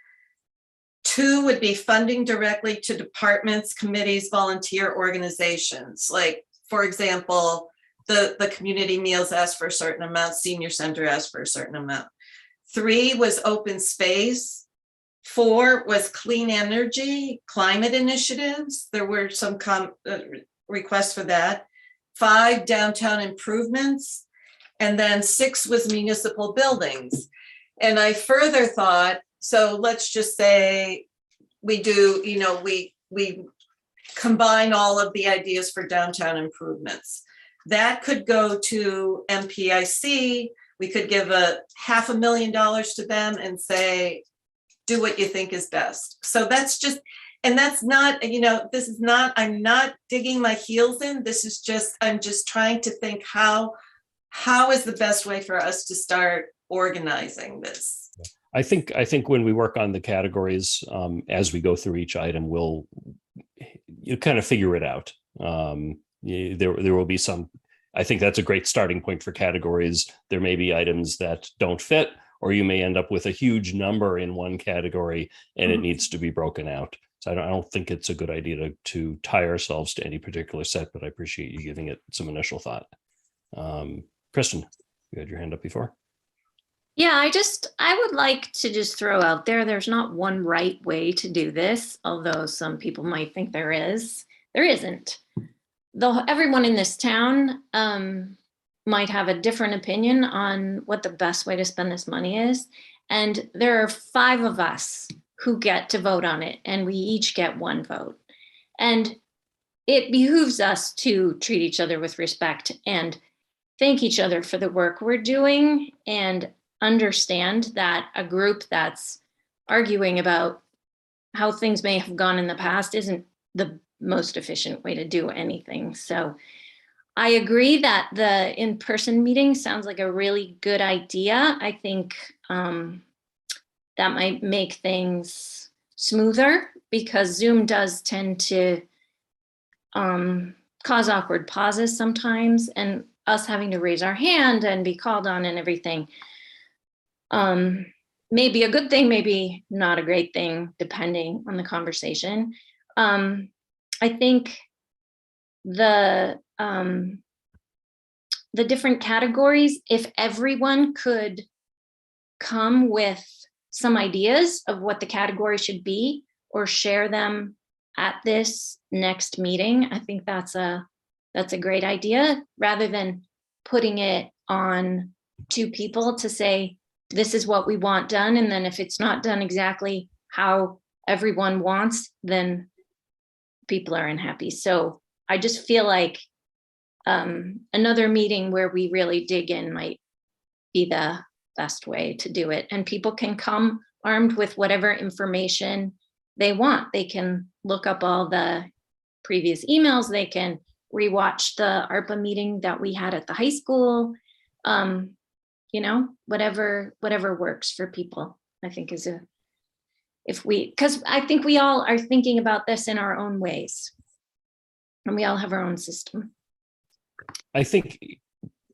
[SPEAKER 11] 2 would be funding directly to departments, committees, volunteer organizations. Like, for example, the community meals asked for a certain amount, senior center asked for a certain amount. 3 was open space. 4 was clean energy, climate initiatives. There were some requests for that. 5, downtown improvements. And then 6 was municipal buildings. And I further thought, so let's just say we do, we combine all of the ideas for downtown improvements. That could go to MPIC. We could give $500,000 to them and say, do what you think is best. So that's just, and that's not, this is not, I'm not digging my heels in. This is just, I'm just trying to think how is the best way for us to start organizing this?
[SPEAKER 2] I think when we work on the categories, as we go through each item, you kind of figure it out. There will be some, I think that's a great starting point for categories. There may be items that don't fit, or you may end up with a huge number in one category and it needs to be broken out. So I don't think it's a good idea to tie ourselves to any particular set, but I appreciate you giving it some initial thought. Kristen, you had your hand up before.
[SPEAKER 10] Yeah, I would like to just throw out there's not one right way to do this, although some people might think there is. There isn't. Though everyone in this town might have a different opinion on what the best way to spend this money is. And there are 5 of us who get to vote on it, and we each get 1 vote. And it behooves us to treat each other with respect and thank each other for the work we're doing, and understand that a group that's arguing about how things may have gone in the past isn't the most efficient way to do anything. So I agree that the in-person meeting sounds like a really good idea. I think that might make things smoother, because Zoom does tend to cause awkward pauses sometimes, and us having to raise our hand and be called on and everything may be a good thing, maybe not a great thing, depending on the conversation. I think the different categories, if everyone could come with some ideas of what the category should be or share them at this next meeting, I think that's a great idea, rather than putting it on 2 people to say, this is what we want done. And then if it's not done exactly how everyone wants, then people are unhappy. So I just feel like another meeting where we really dig in might be the best way to do it. And people can come armed with whatever information they want. They can look up all the previous emails. They can rewatch the ARPA meeting that we had at the high school. Whatever works for people, I think because I think we all are thinking about this in our own ways, and we all have our own system.
[SPEAKER 2] I think,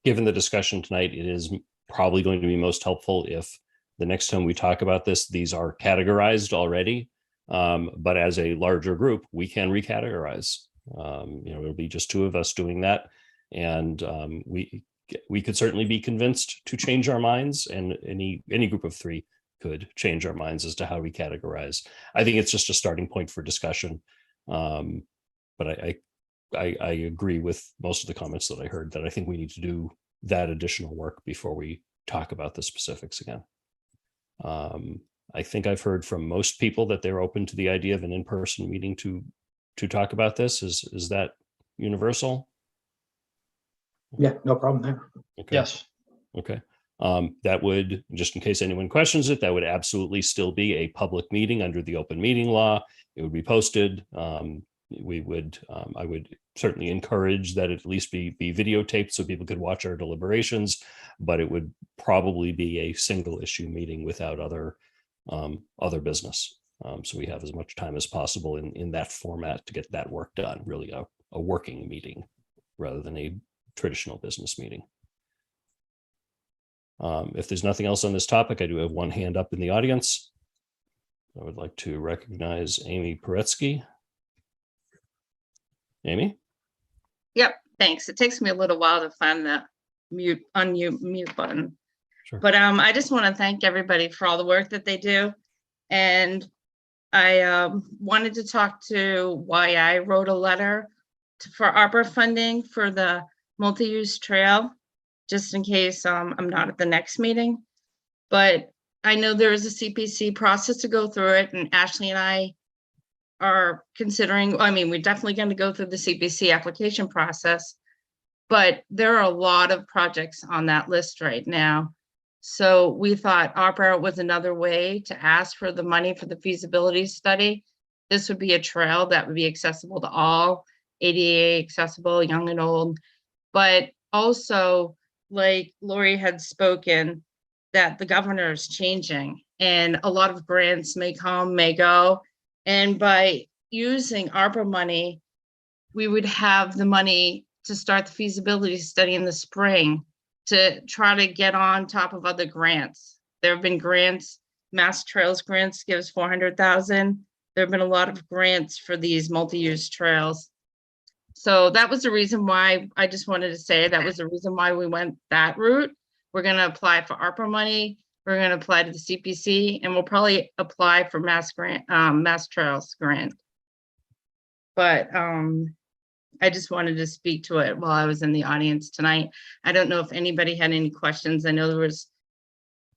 [SPEAKER 2] given the discussion tonight, it is probably going to be most helpful if the next time we talk about this, these are categorized already. But as a larger group, we can recategorize. It'll be just 2 of us doing that. And we could certainly be convinced to change our minds, and any group of 3 could change our minds as to how we categorize. I think it's just a starting point for discussion. But I agree with most of the comments that I heard, that I think we need to do that additional work before we talk about the specifics again. I think I've heard from most people that they're open to the idea of an in-person meeting to talk about this. Is that universal?
[SPEAKER 3] Yeah, no problem there.
[SPEAKER 2] Okay.
[SPEAKER 1] Yes.
[SPEAKER 2] Okay. That would, just in case anyone questions it, that would absolutely still be a public meeting under the open meeting law. It would be posted. I would certainly encourage that it at least be videotaped so people could watch our deliberations, but it would probably be a single issue meeting without other business. So we have as much time as possible in that format to get that work done, really a working meeting rather than a traditional business meeting. If there's nothing else on this topic, I do have one hand up in the audience. I would like to recognize Amy Paretsky. Amy?
[SPEAKER 12] Yep, thanks. It takes me a little while to find the mute button.
[SPEAKER 2] Sure.
[SPEAKER 12] But I just want to thank everybody for all the work that they do. And I wanted to talk to why I wrote a letter for ARPA funding for the multi-use trail, just in case I'm not at the next meeting. But I know there is a CPC process to go through it, and Ashley and I are considering, I mean, we're definitely going to go through the CPC application process, but there are a lot of projects on that list right now. So we thought ARPA was another way to ask for the money for the feasibility study. This would be a trail that would be accessible to all, ADA accessible, young and old, but also, like Lori had spoken, that the governor is changing and a lot of grants may come, may go. And by using ARPA money, we would have the money to start the feasibility study in the spring to try to get on top of other grants. There have been grants, Mass Trails grants gives 400,000. There have been a lot of grants for these multi-use trails. So that was the reason why I just wanted to say that was the reason why we went that route. We're going to apply for ARPA money. We're going to apply to the CPC, and we'll probably apply for Mass Trails grant. But I just wanted to speak to it while I was in the audience tonight. I don't know if anybody had any questions. I know there was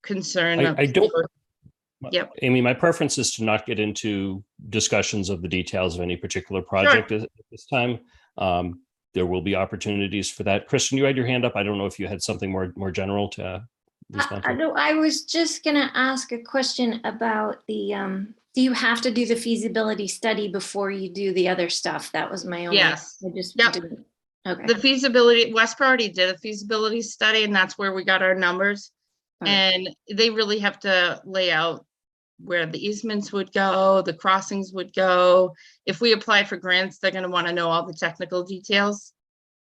[SPEAKER 12] concern.
[SPEAKER 2] I don't.
[SPEAKER 12] Yep.
[SPEAKER 2] Amy, my preference is to not get into discussions of the details of any particular project at this time. There will be opportunities for that. Kristen, you had your hand up. I don't know if you had something more general to respond to.
[SPEAKER 10] No, I was just gonna ask a question about the, do you have to do the feasibility study before you do the other stuff? That was my only.
[SPEAKER 12] Yes.
[SPEAKER 10] I just
[SPEAKER 12] Yep.
[SPEAKER 10] didn't. Okay.
[SPEAKER 12] The feasibility, West already did a feasibility study, and that's where we got our numbers.
[SPEAKER 10] Okay.
[SPEAKER 12] And they really have to lay out where the easements would go, the crossings would go. If we apply for grants, they're going to want to know all the technical details.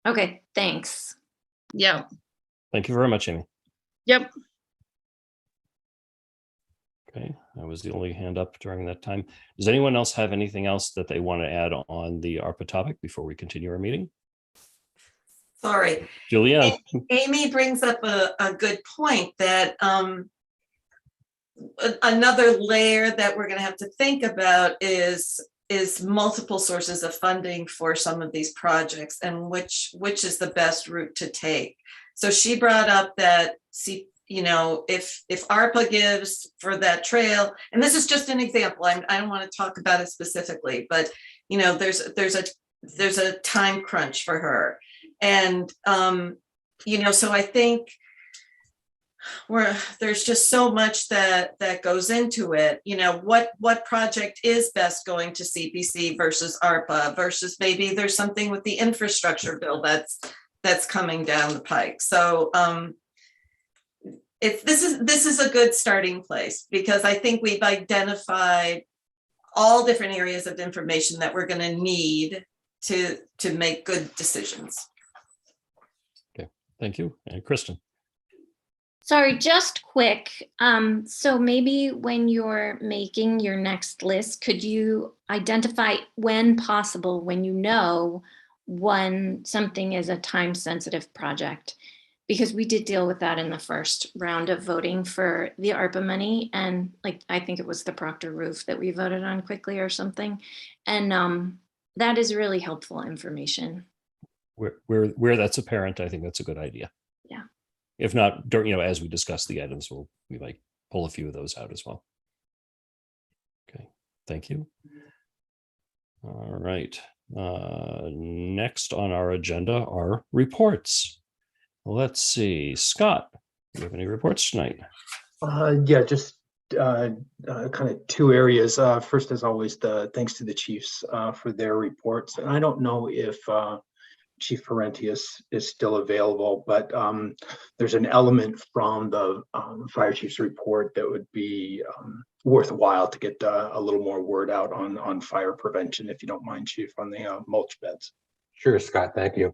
[SPEAKER 10] Okay, thanks.
[SPEAKER 12] Yep.
[SPEAKER 2] Thank you very much, Amy.
[SPEAKER 12] Yep.
[SPEAKER 2] Okay, I was the only hand up during that time. Does anyone else have anything else that they want to add on the ARPA topic before we continue our meeting?
[SPEAKER 11] Sorry.
[SPEAKER 2] Julia.
[SPEAKER 11] Amy brings up a good point that another layer that we're going to have to think about is multiple sources of funding for some of these projects and which is the best route to take. So she brought up that, you know, if ARPA gives for that trail, and this is just an example, I don't want to talk about it specifically, but you know, there's a time crunch for her. And you know, so I think there's just so much that goes into it. You know, what project is best going to CPC versus ARPA versus maybe there's something with the infrastructure bill that's coming down the pike. So this is a good starting place, because I think we've identified all different areas of information that we're going to need to make good decisions.
[SPEAKER 2] Okay, thank you. And Kristen.
[SPEAKER 10] Sorry, just quick. So maybe when you're making your next list, could you identify when possible, when you know when something is a time-sensitive project? Because we did deal with that in the first round of voting for the ARPA money. And like, I think it was the Proctor roof that we voted on quickly or something. And that is really helpful information.
[SPEAKER 2] Where that's apparent, I think that's a good idea.
[SPEAKER 10] Yeah.
[SPEAKER 2] If not, during, you know, as we discuss the items, we might pull a few of those out as well. Okay, thank you. All right. Next on our agenda are reports. Let's see, Scott, do you have any reports tonight?
[SPEAKER 3] Yeah, just kind of two areas. First, as always, the thanks to the chiefs for their reports. And I don't know if Chief Parentius is still available, but there's an element from the fire chief's report that would be worthwhile to get a little more word out on fire prevention, if you don't mind, Chief, on the mulch beds.
[SPEAKER 19] Sure, Scott, thank you.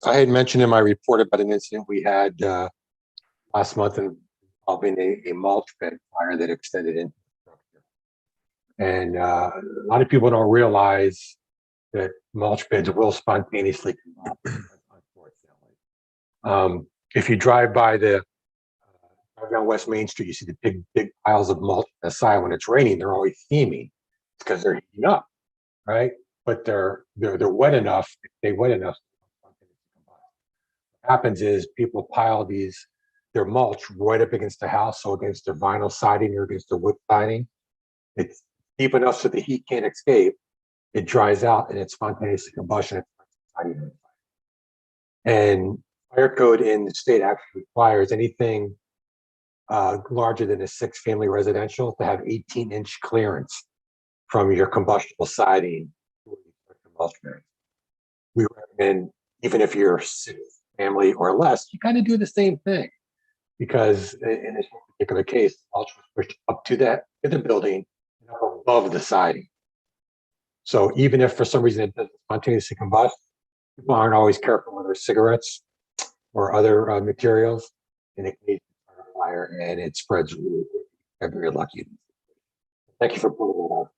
[SPEAKER 19] I had mentioned in my report about an incident we had last month involving a mulch bed fire that extended into the structure. And a lot of people don't realize that mulch beds will spontaneously combust, unfortunately. If you drive by drive down West Main Street, you see the big piles of mulch on the side. When it's raining, they're always steaming. It's because they're heating up, right? But they're wet enough. If they wet enough, what happens is people pile their mulch right up against the house, so against the vinyl siding or against the wood siding. It's deep enough so the heat can't escape. It dries out and it's spontaneous combustion. And fire code in the state actually requires anything larger than a 6-family residential to have 18-inch clearance from your combustible siding. We recommend, even if you're 6-family or less, you kind of do the same thing, because in this particular case, mulch was pushed up to the building and up above the siding. So even if for some reason it doesn't spontaneously combust, people aren't always careful with their cigarettes or other materials, and it can start a fire and it spreads really quickly. I'm very lucky. Thank you for pulling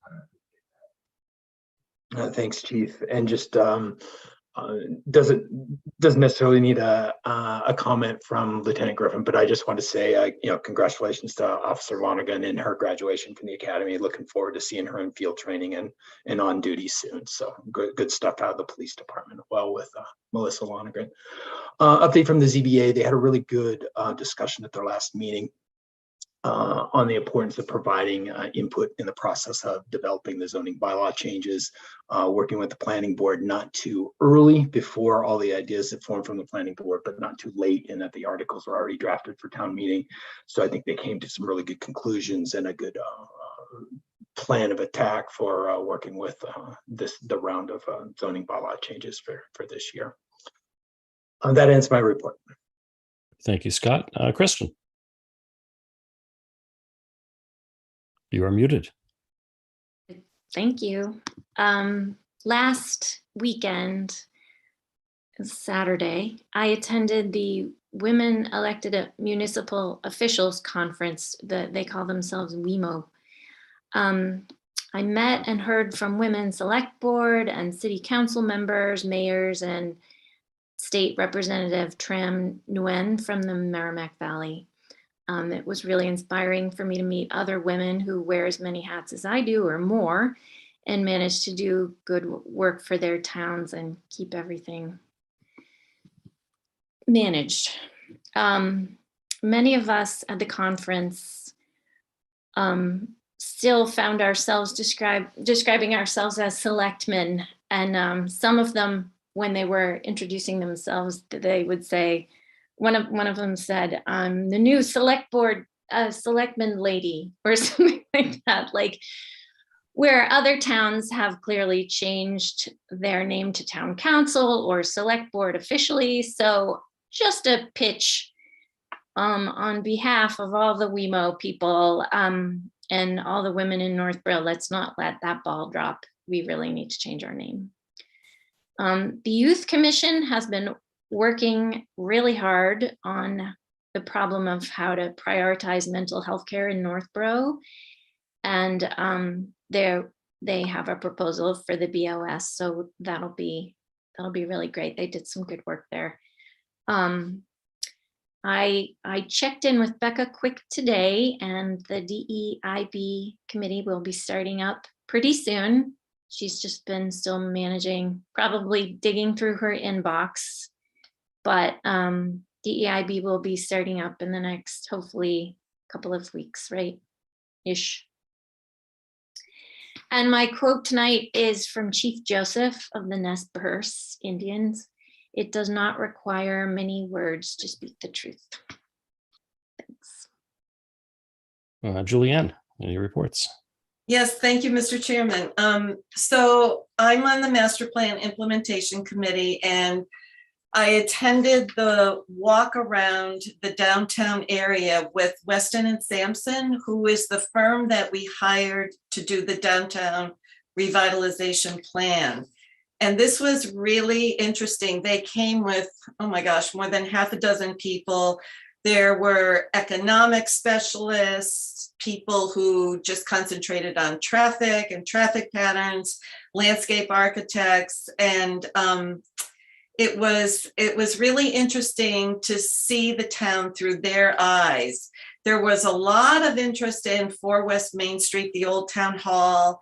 [SPEAKER 19] that out.
[SPEAKER 3] Thanks, Chief. And just doesn't necessarily need a comment from Lieutenant Griffin, but I just want to say, congratulations to Officer Lonergan and her graduation from the academy. Looking forward to seeing her in field training and on duty soon. So good stuff out of the police department. Well, with Melissa Lonergan. Update from the ZBA. They had a really good discussion at their last meeting on the importance of providing input in the process of developing the zoning bylaw changes, working with the planning board, not too early before all the ideas that form from the planning board, but not too late in that the articles were already drafted for town meeting. So I think they came to some really good conclusions and a good plan of attack for working with the round of zoning bylaw changes for this year. That ends my report.
[SPEAKER 2] Thank you, Scott. Kristen. You are muted.
[SPEAKER 10] Thank you. Last weekend, Saturday, I attended the Women Elected Municipal Officials Conference. They call themselves WEMO. I met and heard from Women Select Board and City Council members, mayors, and State Representative Tram Nguyen from the Merrimack Valley. It was really inspiring for me to meet other women who wear as many hats as I do or more, and manage to do good work for their towns and keep everything managed. Many of us at the conference still found ourselves describing ourselves as selectmen, and some of them, when they were introducing themselves, they would say, one of them said, "I'm the new select board selectman lady," or something like that. Like, where other towns have clearly changed their name to town council or select board officially. So just a pitch on behalf of all the WEMO people and all the women in Northborough, let's not let that ball drop. We really need to change our name. The Youth Commission has been working really hard on the problem of how to prioritize mental health care in Northborough. And they have a proposal for the BOS, so that'll be really great. They did some good work there. I checked in with Becca Quick today, and the DEIB committee will be starting up pretty soon. She's just been still managing, probably digging through her inbox, but DEIB will be starting up in the next, hopefully, couple of weeks, right? Ish. And my quote tonight is from Chief Joseph of the Nez Perce Indians. It does not require many words to speak the truth. Thanks.
[SPEAKER 2] Julianne, any reports?
[SPEAKER 11] Yes, thank you, Mr. Chairman. So I'm on the Master Plan Implementation Committee, and I attended the walk around the downtown area with Weston and Sampson, who is the firm that we hired to do the downtown revitalization plan. And this was really interesting. They came with, oh my gosh, more than half a dozen people. There were economic specialists, people who just concentrated on traffic and traffic patterns, landscape architects, and it was really interesting to see the town through their eyes. There was a lot of interest in 4 West Main Street, the old town hall,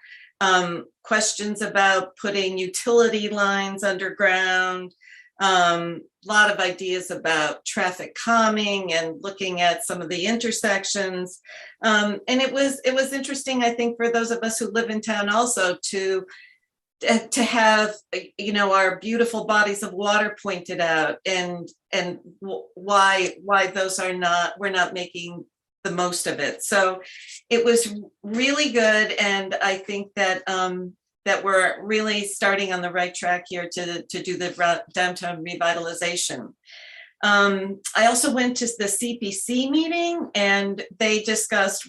[SPEAKER 11] questions about putting utility lines underground, a lot of ideas about traffic calming and looking at some of the intersections. And it was interesting, I think, for those of us who live in town also to have, you know, our beautiful bodies of water pointed out, and why those are not, we're not making the most of it. So it was really good, and I think that that we're really starting on the right track here to do the downtown revitalization. I also went to the CPC meeting, and they discussed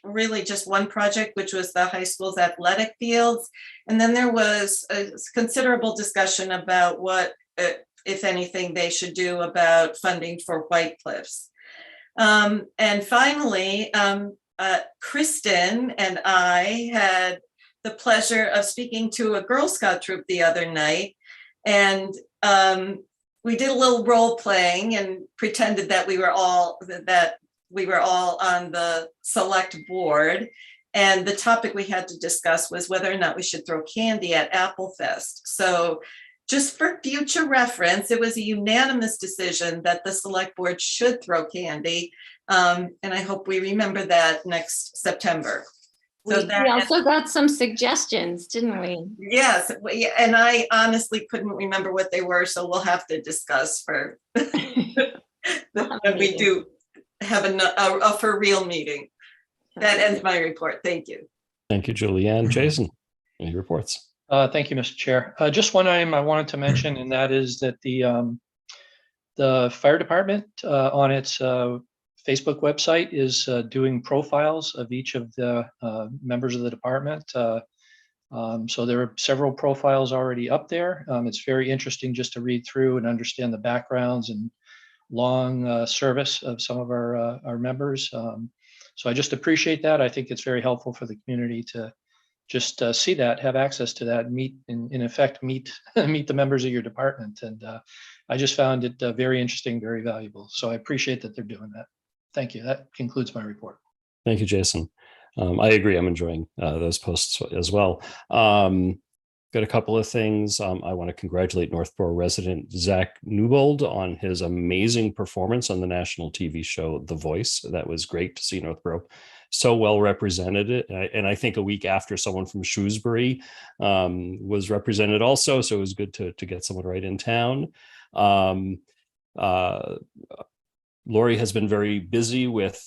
[SPEAKER 11] really just one project, which was the high school's athletic fields. And then there was a considerable discussion about what, if anything, they should do about funding for White Cliffs. And finally, Kristen and I had the pleasure of speaking to a Girl Scout troop the other night. And we did a little role playing and pretended that we were all on the select board. And the topic we had to discuss was whether or not we should throw candy at Apple Fest. So just for future reference, it was a unanimous decision that the select board should throw candy. And I hope we remember that next September. So
[SPEAKER 10] We also got some suggestions, didn't we?
[SPEAKER 11] Yes, and I honestly couldn't remember what they were, so we'll have to discuss for when we do have a for real meeting. That ends my report. Thank you.
[SPEAKER 2] Thank you, Julianne. Jason, any reports?
[SPEAKER 1] Thank you, Mr. Chair. Just one item I wanted to mention, and that is that the fire department on its Facebook website is doing profiles of each of the members of the department. So there are several profiles already up there. It's very interesting just to read through and understand the backgrounds and long service of some of our members. So I just appreciate that. I think it's very helpful for the community to just see that, have access to that, meet, in effect, meet the members of your department. And I just found it very interesting, very valuable. So I appreciate that they're doing that. Thank you. That concludes my report.
[SPEAKER 2] Thank you, Jason. I agree. I'm enjoying those posts as well. Got a couple of things. I want to congratulate Northborough resident Zach Newbold on his amazing performance on the national TV show The Voice. That was great to see Northborough so well represented. And I think a week after, someone from Shrewsbury was represented also. So it was good to get someone right in town. Lori has been very busy with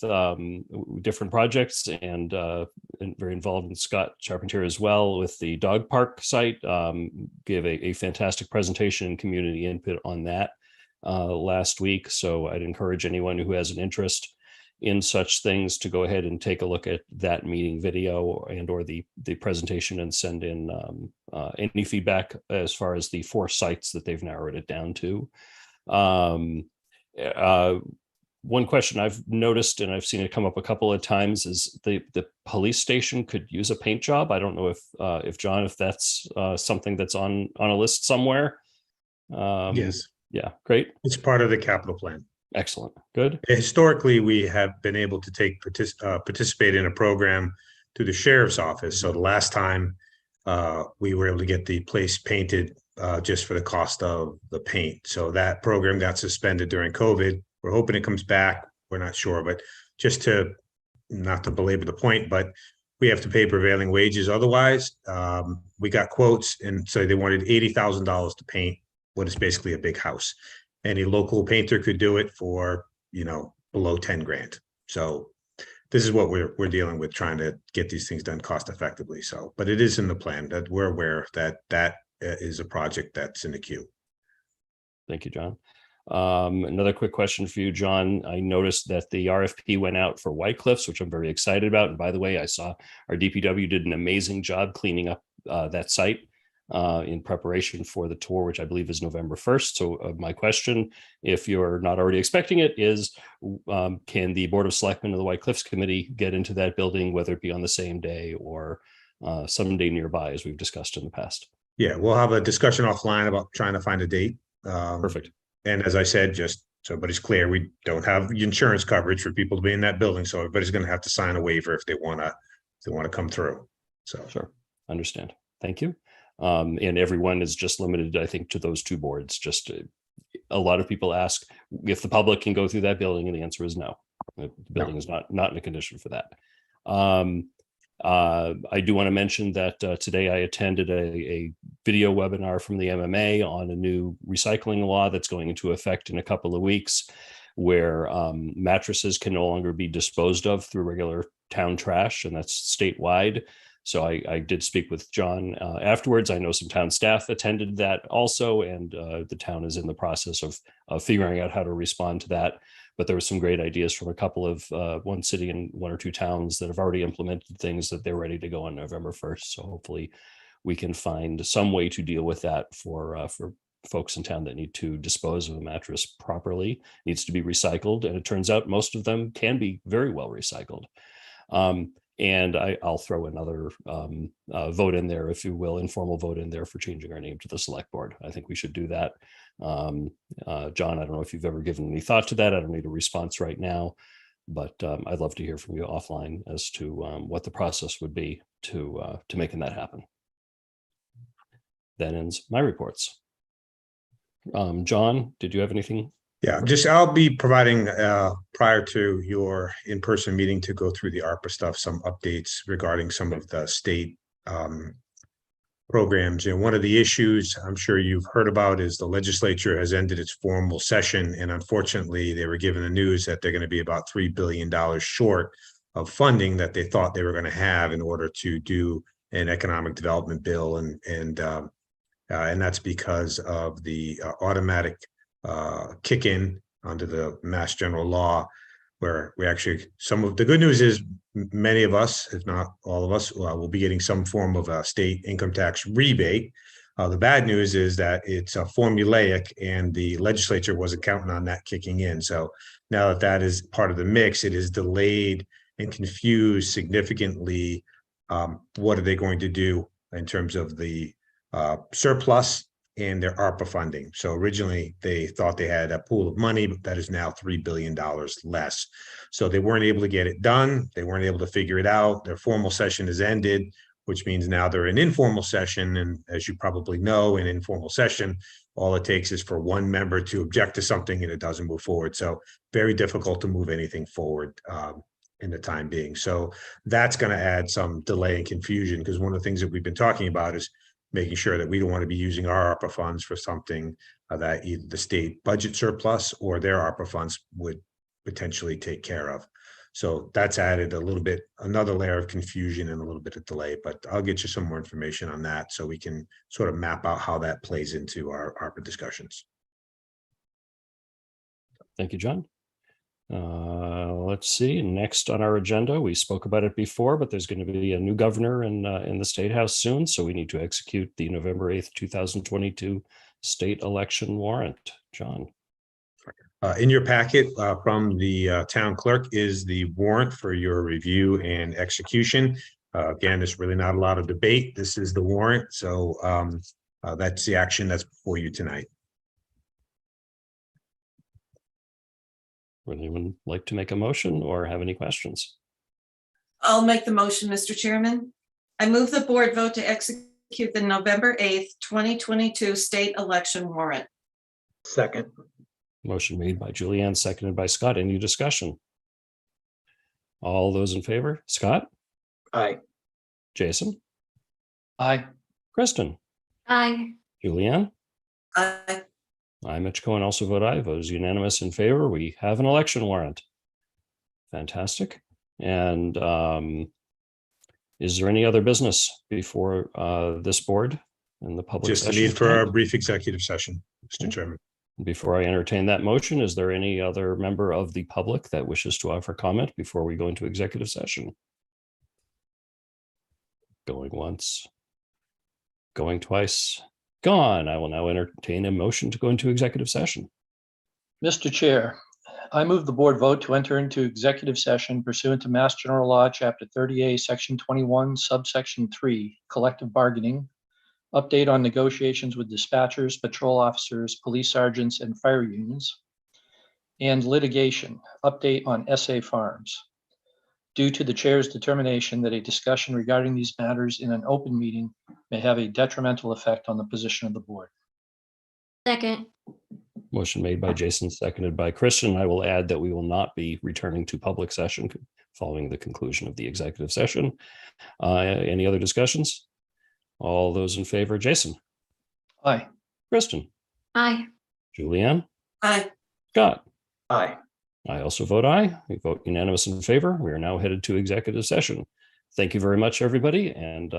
[SPEAKER 2] different projects and very involved in Scott Charpentier as well with the dog park site. Gave a fantastic presentation and community input on that last week. So I'd encourage anyone who has an interest in such things to go ahead and take a look at that meeting video and or the presentation and send in any feedback as far as the 4 sites that they've narrowed it down to. One question I've noticed, and I've seen it come up a couple of times, is the police station could use a paint job. I don't know if John, if that's something that's on a list somewhere.
[SPEAKER 8] Yes.
[SPEAKER 2] Yeah, great.
[SPEAKER 8] It's part of the capital plan.
[SPEAKER 2] Excellent. Good.
[SPEAKER 8] Historically, we have been able to participate in a program through the sheriff's office. So the last time we were able to get the place painted just for the cost of the paint. So that program got suspended during COVID. We're hoping it comes back. We're not sure, but just to not to belabor the point, but we have to pay prevailing wages. Otherwise, we got quotes, and so they wanted $80,000 to paint what is basically a big house. Any local painter could do it for, below 10 grand. So this is what we're dealing with, trying to get these things done cost effectively. So, but it is in the plan that we're aware that is a project that's in the queue.
[SPEAKER 2] Thank you, John. Another quick question for you, John. I noticed that the RFP went out for White Cliffs, which I'm very excited about. And by the way, I saw our DPW did an amazing job cleaning up that site in preparation for the tour, which I believe is November 1st. So my question, if you're not already expecting it, is can the Board of Selectmen of the White Cliffs Committee get into that building, whether it be on the same day or someday nearby, as we've discussed in the past?
[SPEAKER 8] Yeah, we'll have a discussion offline about trying to find a date.
[SPEAKER 2] Perfect.
[SPEAKER 8] And as I said, just so everybody's clear, we don't have insurance coverage for people to be in that building. So everybody's going to have to sign a waiver if they want to come through. So
[SPEAKER 2] sure, understand. Thank you. And everyone is just limited, I think, to those two boards. Just a lot of people ask if the public can go through that building, and the answer is no. The building is not in a condition for that. I do want to mention that today I attended a video webinar from the MMA on a new recycling law that's going into effect in a couple of weeks, where mattresses can no longer be disposed of through regular town trash, and that's statewide. So I did speak with John afterwards. I know some town staff attended that also, and the town is in the process of figuring out how to respond to that. But there were some great ideas from a couple of one city and one or two towns that have already implemented things that they're ready to go on November 1st. So hopefully we can find some way to deal with that for folks in town that need to dispose of a mattress properly. It needs to be recycled, and it turns out most of them can be very well recycled. And I'll throw another vote in there, if you will, informal vote in there for changing our name to the Select Board. I think we should do that. John, I don't know if you've ever given any thought to that. I don't need a response right now, but I'd love to hear from you offline as to what the process would be to making that happen. That ends my reports. John, did you have anything?
[SPEAKER 8] Yeah, I'll be providing prior to your in-person meeting to go through the ARPA stuff, some updates regarding some of the state programs. And one of the issues I'm sure you've heard about is the legislature has ended its formal session. And unfortunately, they were given the news that they're going to be about $3 billion short of funding that they thought they were going to have in order to do an economic development bill. And that's because of the automatic kick in under the Mass General Law, where we actually, some of the good news is many of us, if not all of us, will be getting some form of a state income tax rebate. The bad news is that it's formulaic, and the legislature wasn't counting on that kicking in. So now that that is part of the mix, it is delayed and confused significantly. What are they going to do in terms of the surplus and their ARPA funding? So originally they thought they had a pool of money, but that is now $3 billion less. So they weren't able to get it done. They weren't able to figure it out. Their formal session is ended, which means now they're in informal session. And as you probably know, in informal session, all it takes is for one member to object to something and it doesn't move forward. So very difficult to move anything forward in the time being. So that's going to add some delay and confusion, because one of the things that we've been talking about is making sure that we don't want to be using our ARPA funds for something that either the state budget surplus or their ARPA funds would potentially take care of. So that's added a little bit, another layer of confusion and a little bit of delay, but I'll get you some more information on that so we can sort of map out how that plays into our ARPA discussions.
[SPEAKER 2] Thank you, John. Let's see. Next on our agenda, we spoke about it before, but there's going to be a new governor in the State House soon, so we need to execute the November 8th, 2022 state election warrant. John.
[SPEAKER 8] In your packet from the town clerk is the warrant for your review and execution. Again, there's really not a lot of debate. This is the warrant, so that's the action that's before you tonight.
[SPEAKER 2] Would anyone like to make a motion or have any questions?
[SPEAKER 11] I'll make the motion, Mr. Chairman. I move the board vote to execute the November 8th, 2022 state election warrant.
[SPEAKER 3] Second.
[SPEAKER 2] Motion made by Julianne, seconded by Scott. Any discussion? All those in favor? Scott?
[SPEAKER 3] Aye.
[SPEAKER 2] Jason?
[SPEAKER 1] Aye.
[SPEAKER 2] Kristen?
[SPEAKER 10] Aye.
[SPEAKER 2] Julianne?
[SPEAKER 11] Aye.
[SPEAKER 2] I, Mitch Cohen, also vote aye. Vote is unanimous in favor. We have an election warrant. Fantastic. And is there any other business before this board and the public
[SPEAKER 8] Just the
[SPEAKER 2] session
[SPEAKER 8] need for a
[SPEAKER 2] tonight?
[SPEAKER 8] brief executive session, Mr. Chairman.
[SPEAKER 2] Before I entertain that motion, is there any other member of the public that wishes to offer comment before we go into executive session? Going once, going twice, gone. I will now entertain a motion to go into executive session.
[SPEAKER 1] Mr. Chair, I move the board vote to enter into executive session pursuant to Mass General Law, Chapter 30A, Section 21, Subsection 3, collective bargaining, update on negotiations with dispatchers, patrol officers, police sergeants, and fire unions, and litigation, update on SA Farms. Due to the chair's determination that a discussion regarding these matters in an open meeting may have a detrimental effect on the position of the board.
[SPEAKER 10] Second.
[SPEAKER 2] Motion made by Jason, seconded by Christian. I will add that we will not be returning to public session following the conclusion of the executive session. Any other discussions? All those in favor, Jason?
[SPEAKER 1] Aye.
[SPEAKER 2] Kristen?
[SPEAKER 10] Aye.
[SPEAKER 2] Julianne?
[SPEAKER 11] Aye.
[SPEAKER 2] Scott?
[SPEAKER 3] Aye.
[SPEAKER 2] I also vote aye. We vote unanimous in favor. We are now headed to executive session. Thank you very much, everybody, and